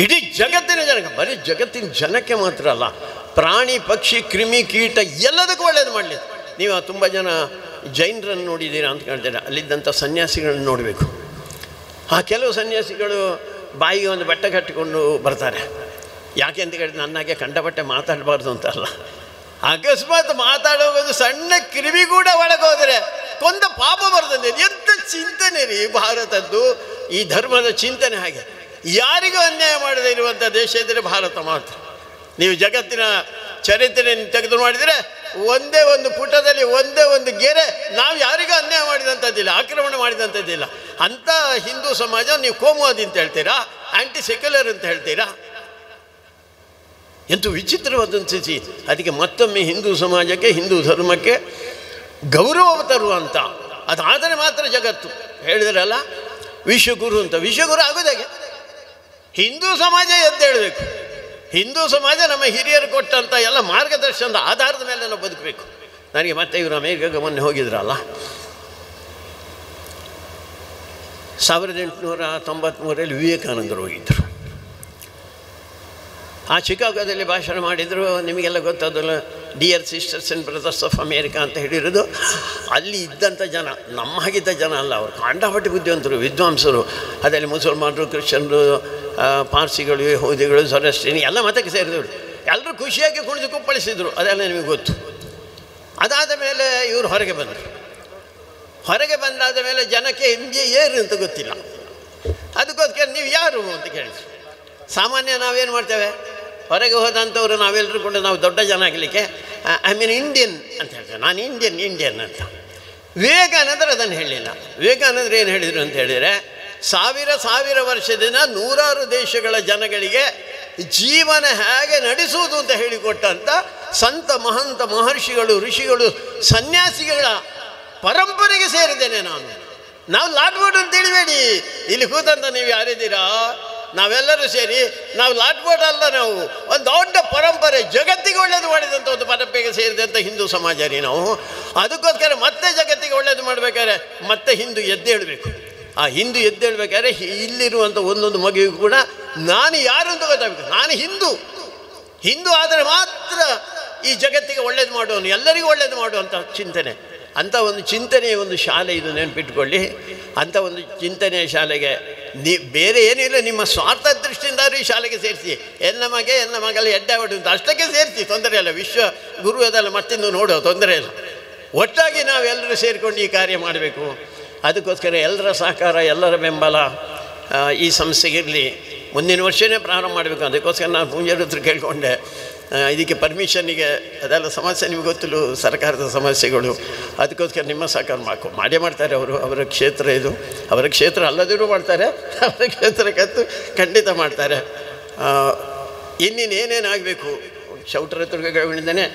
ಇಡೀ ಜಗತ್ತಿನ ಜನಕ್ಕೆ, ಬರೀ ಜಗತ್ತಿನ ಜನಕ್ಕೆ ಮಾತ್ರ ಅಲ್ಲ, ಪ್ರಾಣಿ ಪಕ್ಷಿ ಕ್ರಿಮಿ ಕೀಟ ಎಲ್ಲದಕ್ಕೂ ಒಳ್ಳೇದು ಮಾಡಲಿ. ನೀವು ತುಂಬ ಜನ ಜೈನರನ್ನು ನೋಡಿದ್ದೀರಾ ಅಂತ ಕೇಳ್ತೀರಾ, ಅಲ್ಲಿದ್ದಂಥ ಸನ್ಯಾಸಿಗಳನ್ನು ನೋಡಬೇಕು. ಆ ಕೆಲವು ಸನ್ಯಾಸಿಗಳು ಬಾಯಿಗೆ ಒಂದು ಬಟ್ಟೆ ಕಟ್ಟಿಕೊಂಡು ಬರ್ತಾರೆ. ಯಾಕೆ ಅಂತ ಕೇಳಿದ್ರೆ ನನ್ನಾಗೆ ಕಂಡಬಟ್ಟೆ ಮಾತಾಡಬಾರ್ದು ಅಂತ ಅಲ್ಲ. ಅಕಸ್ಮಾತ್ ಮಾತಾಡೋದು ಸಣ್ಣ ಕ್ರಿಮಿ ಕೂಡ ಒಳಗೋದ್ರೆ ಕೊಂದ ಪಾಪ ಬರ್ತದೆ. ಎಂಥ ಚಿಂತನೆ ರೀ ಭಾರತದ್ದು, ಈ ಧರ್ಮದ ಚಿಂತನೆ ಹಾಗೆ. ಯಾರಿಗೂ ಅನ್ಯಾಯ ಮಾಡದೇ ಇರುವಂಥ ದೇಶ ಇದ್ದರೆ ಭಾರತ ಮಾತ್ರ. ನೀವು ಜಗತ್ತಿನ ಚರಿತ್ರೆಯನ್ನು ತೆಗೆದು ಮಾಡಿದರೆ ಒಂದೇ ಒಂದು ಪುಟದಲ್ಲಿ ಒಂದೇ ಒಂದು ಗೆರೆ ನಾವು ಯಾರಿಗೂ ಅನ್ಯಾಯ ಮಾಡಿದಂಥದ್ದಿಲ್ಲ, ಆಕ್ರಮಣ ಮಾಡಿದಂಥದ್ದಿಲ್ಲ. ಅಂಥ ಹಿಂದೂ ಸಮಾಜ ನೀವು ಕೋಮುವಾದಿ ಅಂತ ಹೇಳ್ತೀರಾ, ಆ್ಯಂಟಿ ಸೆಕ್ಯುಲರ್ ಅಂತ ಹೇಳ್ತೀರಾ. ಎಂತೂ ವಿಚಿತ್ರವಾದಂಥ ಸ್ಥಿತಿ. ಅದಕ್ಕೆ ಮತ್ತೊಮ್ಮೆ ಹಿಂದೂ ಸಮಾಜಕ್ಕೆ, ಹಿಂದೂ ಧರ್ಮಕ್ಕೆ ಗೌರವ ತರುವಂಥ, ಅದಾದರೆ ಮಾತ್ರ ಜಗತ್ತು. ಹೇಳಿದ್ರಲ್ಲ ವಿಶ್ವಗುರು ಅಂತ, ವಿಶ್ವಗುರು ಆಗೋದಾಗೆ ಹಿಂದೂ ಸಮಾಜ ಎದ್ದೇಳಬೇಕು. ಹಿಂದೂ ಸಮಾಜ ನಮ್ಮ ಹಿರಿಯರು ಕೊಟ್ಟಂಥ ಎಲ್ಲ ಮಾರ್ಗದರ್ಶನದ ಆಧಾರದ ಮೇಲೆ ನಾವು ಬದುಕಬೇಕು. ನನಗೆ ಮತ್ತೆ ಇವರು ಅಮೇರಿಕಾಗೆ ಮೊನ್ನೆ ಹೋಗಿದ್ರಲ್ಲ, 1893 ವಿವೇಕಾನಂದರು ಹೋಗಿದ್ದರು. ಆ ಚಿಕಾಗೋದಲ್ಲಿ ಭಾಷಣ ಮಾಡಿದರು. ನಿಮಗೆಲ್ಲ ಗೊತ್ತಾದಲ್ಲ, dear sisters and brothers of America ಅಂತ ಹೇಳಿರೋದು. ಅಲ್ಲಿ ಇದ್ದಂಥ ಜನ ನಮ್ಮ ಹಾಗಿದ್ದ ಜನ ಅಲ್ಲ, ಅವರು ಕಾಂಡಾಪಟ್ಟಿ ಬುದ್ಧಿವಂತರು, ವಿದ್ವಾಂಸರು. ಅದರಲ್ಲಿ ಮುಸಲ್ಮಾನರು, ಕ್ರಿಶ್ಚಿಯನ್ರು, ಪಾರ್ಸಿಗಳು, ಯಹೂದಿಗಳು, ಸೊರೆಸ್ಟಿನಿ ಎಲ್ಲ ಮತಕ್ಕೆ ಸೇರಿದವರು. ಎಲ್ಲರೂ ಖುಷಿಯಾಗಿ ಕುಣಿದು ಕುಪ್ಪಳಿಸಿದರು. ಅದೆಲ್ಲ ನಿಮಗೆ ಗೊತ್ತು. ಅದಾದ ಮೇಲೆ ಇವರು ಹೊರಗೆ ಬಂದರು. ಹೊರಗೆ ಬಂದಾದ ಮೇಲೆ ಜನಕ್ಕೆ MBA ಏನು ಅಂತ ಗೊತ್ತಿಲ್ಲ. ಅದಕ್ಕೋಸ್ಕರ ನೀವು ಯಾರು ಅಂತ ಕೇಳಿದ್ರು. ಸಾಮಾನ್ಯ ನಾವೇನು ಮಾಡ್ತೇವೆ, ಹೊರಗೆ ಹೋದಂಥವ್ರು ನಾವೆಲ್ಲರೂ ಕೂಡ ನಾವು ದೊಡ್ಡ ಜನ ಆಗಲಿಕ್ಕೆ ಐ ಮೀನ್ ಇಂಡಿಯನ್ ಅಂತ ಹೇಳ್ತೇವೆ. ನಾನು ಇಂಡಿಯನ್ ಅಂತ. ವಿವೇಕಾನಂದರು ಅದನ್ನು ಹೇಳಲಿಲ್ಲ. ವಿವೇಕಾನಂದರು ಏನು ಹೇಳಿದರು ಅಂತ ಹೇಳಿದರೆ, ಸಾವಿರ ವರ್ಷದಿಂದ 100 ದೇಶಗಳ ಜನಗಳಿಗೆ ಜೀವನ ಹೇಗೆ ನಡೆಸುವುದು ಅಂತ ಹೇಳಿಕೊಟ್ಟಂಥ ಸಂತ ಮಹಂತ ಮಹರ್ಷಿಗಳು, ಋಷಿಗಳು, ಸನ್ಯಾಸಿಗಳ ಪರಂಪರೆಗೆ ಸೇರಿದ್ದೇನೆ ನಾನು. ನಾವು ಲಾಟ್ಬೋರ್ಡ್ ಅಂತ ತಿಳಿಬೇಡಿ. ಇಲ್ಲಿ ಕೂತಂತ ನೀವು ಯಾರಿದ್ದೀರಾ? ನಾವೆಲ್ಲರೂ ಸೇರಿ ನಾವು ಲಾಟ್ಬೋರ್ಡ್ ಅಲ್ಲ, ನಾವು ಒಂದು ದೊಡ್ಡ ಪರಂಪರೆ, ಜಗತ್ತಿಗೆ ಒಳ್ಳೇದು ಮಾಡಿದಂಥ ಒಂದು ಪರಂಪರೆಗೆ ಸೇರಿದಂಥ ಹಿಂದೂ ಸಮಾಜ ರೀ ನಾವು. ಅದಕ್ಕೋಸ್ಕರ ಮತ್ತೆ ಜಗತ್ತಿಗೆ ಒಳ್ಳೇದು ಮಾಡಬೇಕಾದ್ರೆ ಮತ್ತೆ ಹಿಂದೂ ಎದ್ದೇಳಬೇಕು. ಆ ಹಿಂದೂ ಎದ್ದೇಳಬೇಕಾದ್ರೆ ಇಲ್ಲಿರುವಂಥ ಒಂದೊಂದು ಮಗುವಿಗೂ ಕೂಡ ನಾನು ಯಾರು ಅಂತ ಗೊತ್ತಾಗಬೇಕು. ನಾನು ಹಿಂದೂ ಆದರೆ ಮಾತ್ರ ಈ ಜಗತ್ತಿಗೆ ಒಳ್ಳೇದು ಮಾಡುವನು, ಎಲ್ಲರಿಗೂ ಒಳ್ಳೇದು ಮಾಡುವಂಥ ಚಿಂತನೆ. ಅಂಥ ಒಂದು ಚಿಂತನೆಯ ಒಂದು ಶಾಲೆ ಇದು, ನೆನಪಿಟ್ಕೊಳ್ಳಿ. ಅಂಥ ಒಂದು ಚಿಂತನೆಯ ಶಾಲೆಗೆ ಬೇರೆ ಏನಿಲ್ಲ, ನಿಮ್ಮ ಸ್ವಾರ್ಥ ದೃಷ್ಟಿಯಿಂದಾದ್ರೂ ಈ ಶಾಲೆಗೆ ಸೇರಿಸಿ. ಎನ್ನ ಮಗಲ ಎಡ್ಡೆ ಹೊಡೆದು ಅಷ್ಟಕ್ಕೆ ಸೇರಿಸಿ, ತೊಂದರೆ ಇಲ್ಲ. ವಿಶ್ವ ಗುರು ಅದೆಲ್ಲ ಮತ್ತಿಂದು ನೋಡೋ ತೊಂದರೆ ಇಲ್ಲ. ಒಟ್ಟಾಗಿ ನಾವೆಲ್ಲರೂ ಸೇರಿಕೊಂಡು ಈ ಕಾರ್ಯ ಮಾಡಬೇಕು. ಅದಕ್ಕೋಸ್ಕರ ಎಲ್ಲರ ಸಹಕಾರ, ಎಲ್ಲರ ಬೆಂಬಲ ಈ ಸಂಸ್ಥೆಗಿರಲಿ. ಮುಂದಿನ ವರ್ಷವೇ ಪ್ರಾರಂಭ ಮಾಡಬೇಕು. ಅದಕ್ಕೋಸ್ಕರ ನಾನು ಪೂಂಜಾರ ಹತ್ರ ಕೇಳಿಕೊಂಡೆ, ಇದಕ್ಕೆ ಪರ್ಮಿಷನ್ನಿಗೆ ಅದೆಲ್ಲ ಸಮಸ್ಯೆ ನಿಮಗೆ ಗೊತ್ತಿಲ್ಲ, ಸರ್ಕಾರದ ಸಮಸ್ಯೆಗಳು. ಅದಕ್ಕೋಸ್ಕರ ನಿಮ್ಮ ಸಹಕಾರ ಮಾಡೇ ಮಾಡ್ತಾರೆ ಅವರು. ಅವರ ಕ್ಷೇತ್ರ ಇದು, ಅವರ ಕ್ಷೇತ್ರ ಅಲ್ಲದಿರೂ ಮಾಡ್ತಾರೆ, ಅವರ ಕ್ಷೇತ್ರಕ್ಕಂತೂ ಖಂಡಿತ ಮಾಡ್ತಾರೆ. ಇನ್ನೇನೇನಾಗಬೇಕು ಶೌಟ್ರ ಹತ್ರ ಕೇಳ್ಕೊಂಡಿದ್ದಾನೆ,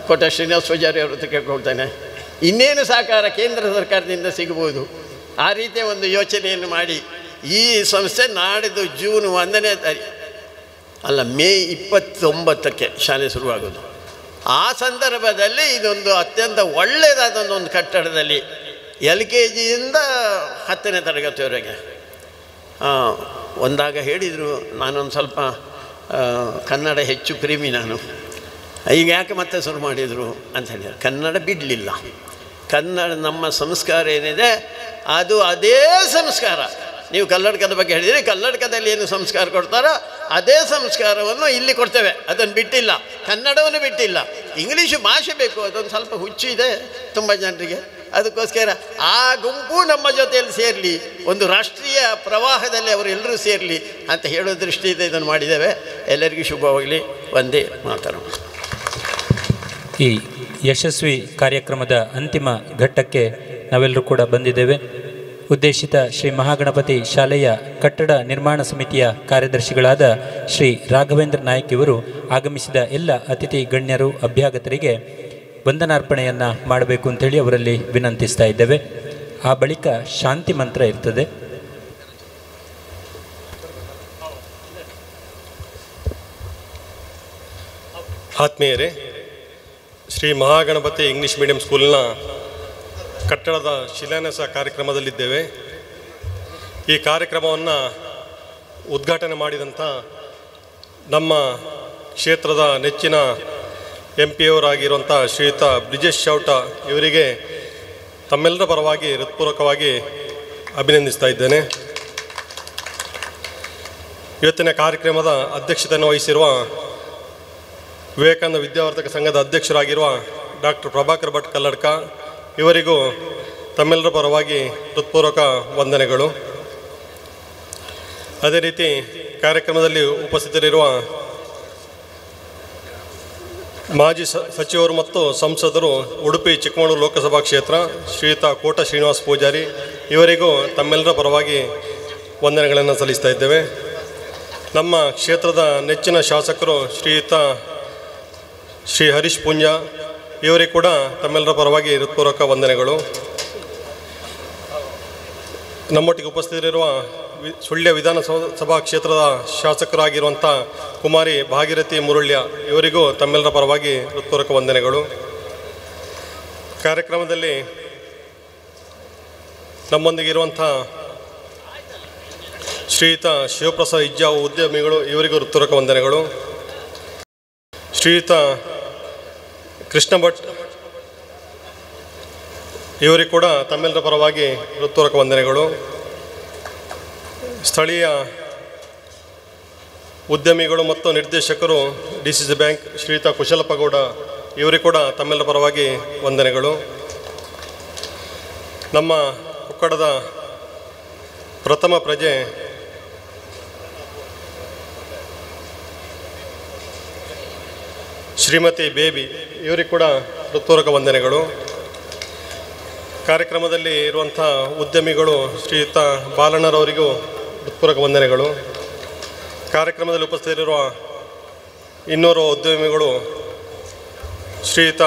ಕೋಟ ಶ್ರೀನಿವಾಸ ಪೂಜಾರಿ ಅವ್ರ ಹತ್ರ ಕೇಳ್ಕೊಳ್ತಾನೆ. ಇನ್ನೇನು ಸಹಕಾರ ಕೇಂದ್ರ ಸರ್ಕಾರದಿಂದ ಸಿಗ್ಬೋದು, ಆ ರೀತಿಯ ಒಂದು ಯೋಚನೆಯನ್ನು ಮಾಡಿ ಈ ಸಂಸ್ಥೆ ನಾಡಿದ್ದು ಜೂನ್ 1ನೇ ತಾರೀಕು ಅಲ್ಲ ಮೇ 29ಕ್ಕೆ ಶಾಲೆ ಶುರುವಾಗೋದು. ಆ ಸಂದರ್ಭದಲ್ಲಿ ಇದೊಂದು ಅತ್ಯಂತ ಒಳ್ಳೆಯದಾದ ಒಂದು ಕಟ್ಟಡದಲ್ಲಿ LKGಯಿಂದ 10ನೇ ತರಗತಿಯವರೆಗೆ ಒಂದಾಗ ಹೇಳಿದರು, ನಾನೊಂದು ಸ್ವಲ್ಪ ಕನ್ನಡ ಹೆಚ್ಚು ಪ್ರೇಮಿ ನಾನು, ಈಗ ಯಾಕೆ ಮತ್ತೆ ಶುರು ಮಾಡಿದರು ಅಂತ ಹೇಳಿದ್ರು. ಕನ್ನಡ ಬಿಡಲಿಲ್ಲ. ಕನ್ನಡ ನಮ್ಮ ಸಂಸ್ಕಾರ ಏನಿದೆ ಅದು ಅದೇ ಸಂಸ್ಕಾರ. ನೀವು ಕನ್ನಡಕದ ಬಗ್ಗೆ ಹೇಳಿದರೆ, ಕನ್ನಡಕದಲ್ಲಿ ಏನು ಸಂಸ್ಕಾರ ಕೊಡ್ತಾರೋ ಅದೇ ಸಂಸ್ಕಾರವನ್ನು ಇಲ್ಲಿ ಕೊಡ್ತೇವೆ, ಅದನ್ನು ಬಿಟ್ಟಿಲ್ಲ. ಕನ್ನಡವನ್ನು ಬಿಟ್ಟಿಲ್ಲ. ಇಂಗ್ಲೀಷು ಭಾಷೆ ಬೇಕು, ಅದೊಂದು ಸ್ವಲ್ಪ ಹುಚ್ಚು ಇದೆ ತುಂಬ ಜನರಿಗೆ. ಅದಕ್ಕೋಸ್ಕರ ಆ ಗುಂಪು ನಮ್ಮ ಜೊತೆಯಲ್ಲಿ ಸೇರಲಿ, ಒಂದು ರಾಷ್ಟ್ರೀಯ ಪ್ರವಾಹದಲ್ಲಿ ಅವರು ಎಲ್ಲರೂ ಸೇರಲಿ ಅಂತ ಹೇಳೋ ದೃಷ್ಟಿಯಿಂದ ಇದನ್ನು ಮಾಡಿದ್ದೇವೆ. ಎಲ್ಲರಿಗೂ ಶುಭವಾಗಲಿ. ಒಂದೇ ಮಾತಾಡೋಣ. ಈ ಯಶಸ್ವಿ ಕಾರ್ಯಕ್ರಮದ ಅಂತಿಮ ಘಟ್ಟಕ್ಕೆ ನಾವೆಲ್ಲರೂ ಕೂಡ ಬಂದಿದ್ದೇವೆ. ಉದ್ದೇಶಿತ ಶ್ರೀ ಮಹಾಗಣಪತಿ ಶಾಲೆಯ ಕಟ್ಟಡ ನಿರ್ಮಾಣ ಸಮಿತಿಯ ಕಾರ್ಯದರ್ಶಿಗಳಾದ ಶ್ರೀ ರಾಘವೇಂದ್ರ ನಾಯ್ಕ್ ಇವರು ಆಗಮಿಸಿದ ಎಲ್ಲ ಅತಿಥಿ ಗಣ್ಯರು, ಅಭ್ಯಾಗತರಿಗೆ ವಂದನಾರ್ಪಣೆಯನ್ನು ಮಾಡಬೇಕು ಅಂತೇಳಿ ಅವರಲ್ಲಿ ವಿನಂತಿಸ್ತಾ ಇದ್ದೇವೆ. ಆ ಬಳಿಕ ಶಾಂತಿ ಮಂತ್ರ ಇರ್ತದೆ. ಆತ್ಮೀಯರೇ, ಶ್ರೀ ಮಹಾಗಣಪತಿ ಇಂಗ್ಲೀಷ್ ಮೀಡಿಯಂ ಸ್ಕೂಲಿನ ಕಟ್ಟಡದ ಶಿಲಾನ್ಯಾಸ ಕಾರ್ಯಕ್ರಮದಲ್ಲಿದ್ದೇವೆ. ಈ ಕಾರ್ಯಕ್ರಮವನ್ನು ಉದ್ಘಾಟನೆ ಮಾಡಿದಂಥ ನಮ್ಮ ಕ್ಷೇತ್ರದ ನೆಚ್ಚಿನ MP ಅವರಾಗಿರುವಂಥ ಶ್ರೀಯುತ ಬ್ರಿಜೇಶ್ ಚೌಟ ಇವರಿಗೆ ತಮ್ಮೆಲ್ಲರ ಪರವಾಗಿ ಹೃತ್ಪೂರ್ವಕವಾಗಿ ಅಭಿನಂದಿಸ್ತಾ ಇದ್ದೇನೆ. ಇವತ್ತಿನ ಕಾರ್ಯಕ್ರಮದ ಅಧ್ಯಕ್ಷತೆಯನ್ನು ವಹಿಸಿರುವ ವಿವೇಕಾನಂದ ವಿದ್ಯಾವರ್ಧಕ ಸಂಘದ ಅಧ್ಯಕ್ಷರಾಗಿರುವ ಡಾಕ್ಟರ್ ಪ್ರಭಾಕರ್ ಭಟ್ ಕಲ್ಲಡ್ಕ ಇವರಿಗೂ ತಮ್ಮೆಲ್ಲರ ಪರವಾಗಿ ಹೃತ್ಪೂರ್ವಕ ವಂದನೆಗಳು. ಅದೇ ರೀತಿ ಕಾರ್ಯಕ್ರಮದಲ್ಲಿ ಉಪಸ್ಥಿತರಿರುವ ಮಾಜಿ ಸಚಿವರು ಮತ್ತು ಸಂಸದರು, ಉಡುಪಿ ಚಿಕ್ಕಮಗಳೂರು ಲೋಕಸಭಾ ಕ್ಷೇತ್ರ ಶ್ರೀಯುತ ಕೋಟ ಶ್ರೀನಿವಾಸ ಪೂಜಾರಿ ಇವರಿಗೂ ತಮ್ಮೆಲ್ಲರ ಪರವಾಗಿ ವಂದನೆಗಳನ್ನು ಸಲ್ಲಿಸ್ತಾ ಇದ್ದೇವೆ. ನಮ್ಮ ಕ್ಷೇತ್ರದ ನೆಚ್ಚಿನ ಶಾಸಕರು ಶ್ರೀಯುತ ಶ್ರೀ ಹರೀಶ್ ಪುಂಜ ಇವರಿಗೆ ಕೂಡ ತಮ್ಮೆಲ್ಲರ ಪರವಾಗಿ ಹೃತ್ಪೂರ್ವಕ ವಂದನೆಗಳು. ನಮ್ಮೊಟ್ಟಿಗೆ ಉಪಸ್ಥಿತರಿರುವ ಸುಳ್ಯ ವಿಧಾನಸಭಾ ಕ್ಷೇತ್ರದ ಶಾಸಕರಾಗಿರುವಂಥ ಕುಮಾರಿ ಭಾಗೀರಥಿ ಮುರುಳ್ಯ ಇವರಿಗೂ ತಮ್ಮೆಲ್ಲರ ಪರವಾಗಿ ಹೃತ್ಪೂರ್ವಕ ವಂದನೆಗಳು. ಕಾರ್ಯಕ್ರಮದಲ್ಲಿ ನಮ್ಮೊಂದಿಗಿರುವಂಥ ಶ್ರೀಯುತ ಶಿವಪ್ರಸಾದ್ ಇಜ್ಜಾವು ಉದ್ಯಮಿಗಳು ಇವರಿಗೂ ಹೃತ್ಪೂರ್ವಕ ವಂದನೆಗಳು. ಶ್ರೀಯುತ ಕೃಷ್ಣ ಭಟ್ ಇವರಿಗೆ ಕೂಡ ತಮ್ಮೆಲ್ಲರ ಪರವಾಗಿ ಹೃತ್ಪೂರ್ವಕ ವಂದನೆಗಳು. ಸ್ಥಳೀಯ ಉದ್ಯಮಿಗಳು ಮತ್ತು ನಿರ್ದೇಶಕರು DCC ಬ್ಯಾಂಕ್ ಶ್ರೀಯುತ ಕುಶಲಪ್ಪ ಗೌಡ ಇವರಿಗೆ ಕೂಡ ತಮ್ಮೆಲ್ಲರ ಪರವಾಗಿ ವಂದನೆಗಳು. ನಮ್ಮ ಕುಕ್ಕಡದ ಪ್ರಥಮ ಪ್ರಜೆ ಶ್ರೀಮತಿ ಬೇಬಿ ಇವರಿಗೆ ಕೂಡ ಹೃತ್ಪೂರ್ವಕ ವಂದನೆಗಳು. ಕಾರ್ಯಕ್ರಮದಲ್ಲಿ ಇರುವಂಥ ಉದ್ಯಮಿಗಳು ಶ್ರೀಯುತ ಬಾಲಣ್ಣರವರಿಗೂ ಹೃತ್ಪೂರ್ವಕ ವಂದನೆಗಳು. ಕಾರ್ಯಕ್ರಮದಲ್ಲಿ ಉಪಸ್ಥಿತರಿರುವ ಇನ್ನೋರ್ವ ಉದ್ಯಮಿಗಳು ಶ್ರೀಯುತ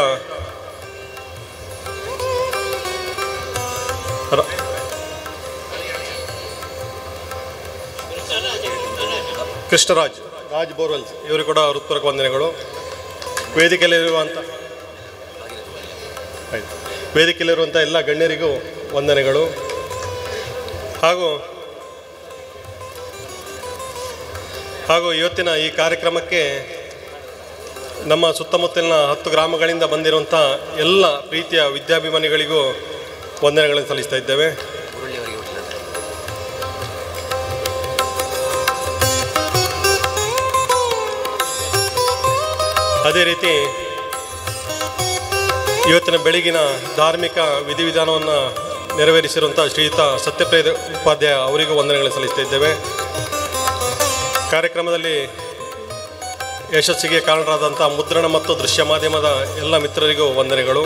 ಕೃಷ್ಣರಾಜ್ ಬೋರ್ವೆಲ್ಸ್ ಇವರಿಗೆ ಕೂಡ ಹೃತ್ಪೂರ್ವಕ ವಂದನೆಗಳು. ವೇದಿಕೆಯಲ್ಲಿರುವಂಥ ಎಲ್ಲ ಗಣ್ಯರಿಗೂ ವಂದನೆಗಳು. ಹಾಗೂ ಇವತ್ತಿನ ಈ ಕಾರ್ಯಕ್ರಮಕ್ಕೆ ನಮ್ಮ ಸುತ್ತಮುತ್ತಲಿನ 10 ಗ್ರಾಮಗಳಿಂದ ಬಂದಿರುವಂಥ ಎಲ್ಲ ಪ್ರೀತಿಯ ವಿದ್ಯಾಭಿಮಾನಿಗಳಿಗೂ ವಂದನೆಗಳನ್ನು ಸಲ್ಲಿಸ್ತಾ ಇದ್ದೇವೆ. ಅದೇ ರೀತಿ ಇವತ್ತಿನ ಬೆಳಗಿನ ಧಾರ್ಮಿಕ ವಿಧಿವಿಧಾನವನ್ನು ನೆರವೇರಿಸಿರುವಂಥ ಶ್ರೀಯುತ ಸತ್ಯಪ್ರಿಯ ಉಪಾಧ್ಯಾಯ ಅವರಿಗೂ ವಂದನೆಗಳನ್ನು ಸಲ್ಲಿಸ್ತಾ ಇದ್ದೇವೆ. ಕಾರ್ಯಕ್ರಮದಲ್ಲಿ ಯಶಸ್ಸಿಗೆ ಕಾರಣರಾದಂಥ ಮುದ್ರಣ ಮತ್ತು ದೃಶ್ಯ ಮಾಧ್ಯಮದ ಎಲ್ಲ ಮಿತ್ರರಿಗೂ ವಂದನೆಗಳು.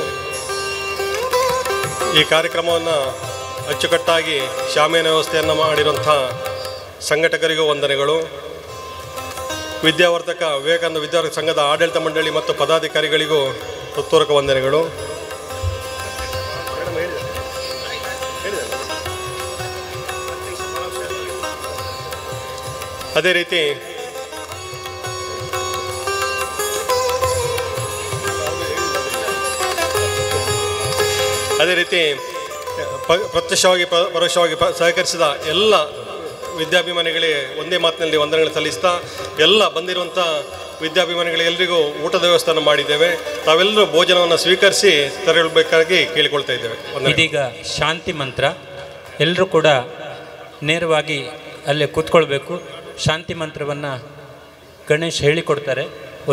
ಈ ಕಾರ್ಯಕ್ರಮವನ್ನು ಅಚ್ಚುಕಟ್ಟಾಗಿ ಶಾಮಿಯಾನ ವ್ಯವಸ್ಥೆಯನ್ನು ಮಾಡಿರುವಂಥ ಸಂಘಟಕರಿಗೂ ವಂದನೆಗಳು. ವಿದ್ಯಾವರ್ಧಕ ವಿವೇಕಾನಂದ ವಿದ್ಯಾವರ್ಧಕ ಸಂಘದ ಆಡಳಿತ ಮಂಡಳಿ ಮತ್ತು ಪದಾಧಿಕಾರಿಗಳಿಗೂ ಹೃತ್ಪೂರ್ವಕ ವಂದನೆಗಳು. ಅದೇ ರೀತಿ ಪ್ರತ್ಯಕ್ಷವಾಗಿ ಪರೋಕ್ಷವಾಗಿ ಸಹಕರಿಸಿದ ಎಲ್ಲ ವಿದ್ಯಾಭಿಮಾನಿಗಳಿಗೆ ಒಂದೇ ಮಾತಿನಲ್ಲಿ ವಂದನೆಗಳನ್ನು ಸಲ್ಲಿಸ್ತಾ ಎಲ್ಲ ಬಂದಿರುವಂಥ ವಿದ್ಯಾಭಿಮಾನಿಗಳಿಗೆಲ್ಲರಿಗೂ ಊಟದ ವ್ಯವಸ್ಥೆಯನ್ನು ಮಾಡಿದ್ದೇವೆ. ತಾವೆಲ್ಲರೂ ಭೋಜನವನ್ನು ಸ್ವೀಕರಿಸಿ ತೆರಳಬೇಕಾಗಿ ಕೇಳಿಕೊಳ್ತಾ ಇದ್ದೇವೆ. ಇದೀಗ ಶಾಂತಿ ಮಂತ್ರ ಎಲ್ಲರೂ ಕೂಡ ನೇರವಾಗಿ ಅಲ್ಲೇ ಕೂತ್ಕೊಳ್ಬೇಕು. ಶಾಂತಿ ಮಂತ್ರವನ್ನು ಗಣೇಶ್ ಹೇಳಿಕೊಡ್ತಾರೆ.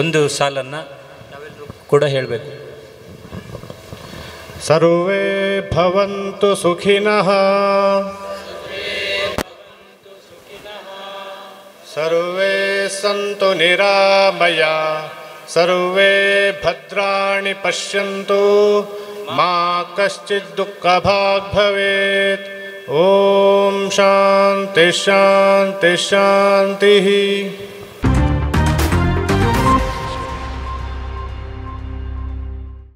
ಒಂದು ಸಾಲನ್ನು ನಾವೆಲ್ಲರೂ ಕೂಡ ಹೇಳಬೇಕು. ಸರ್ವೇ ಭವಂತು ಸುಖಿನಃ ಸರ್ವೇ ಸಂತು ನಿರಾಮಯ ಸರ್ವೇ ಭದ್ರಾಣಿ ಪಶ್ಯಂತು ಮಾ ಕಶ್ಚಿತ್ ದುಃಖಭಾಗ್ ಭವೇತ್. ಓಂ ಶಾಂತಿ ಶಾಂತಿ ಶಾಂತಿ.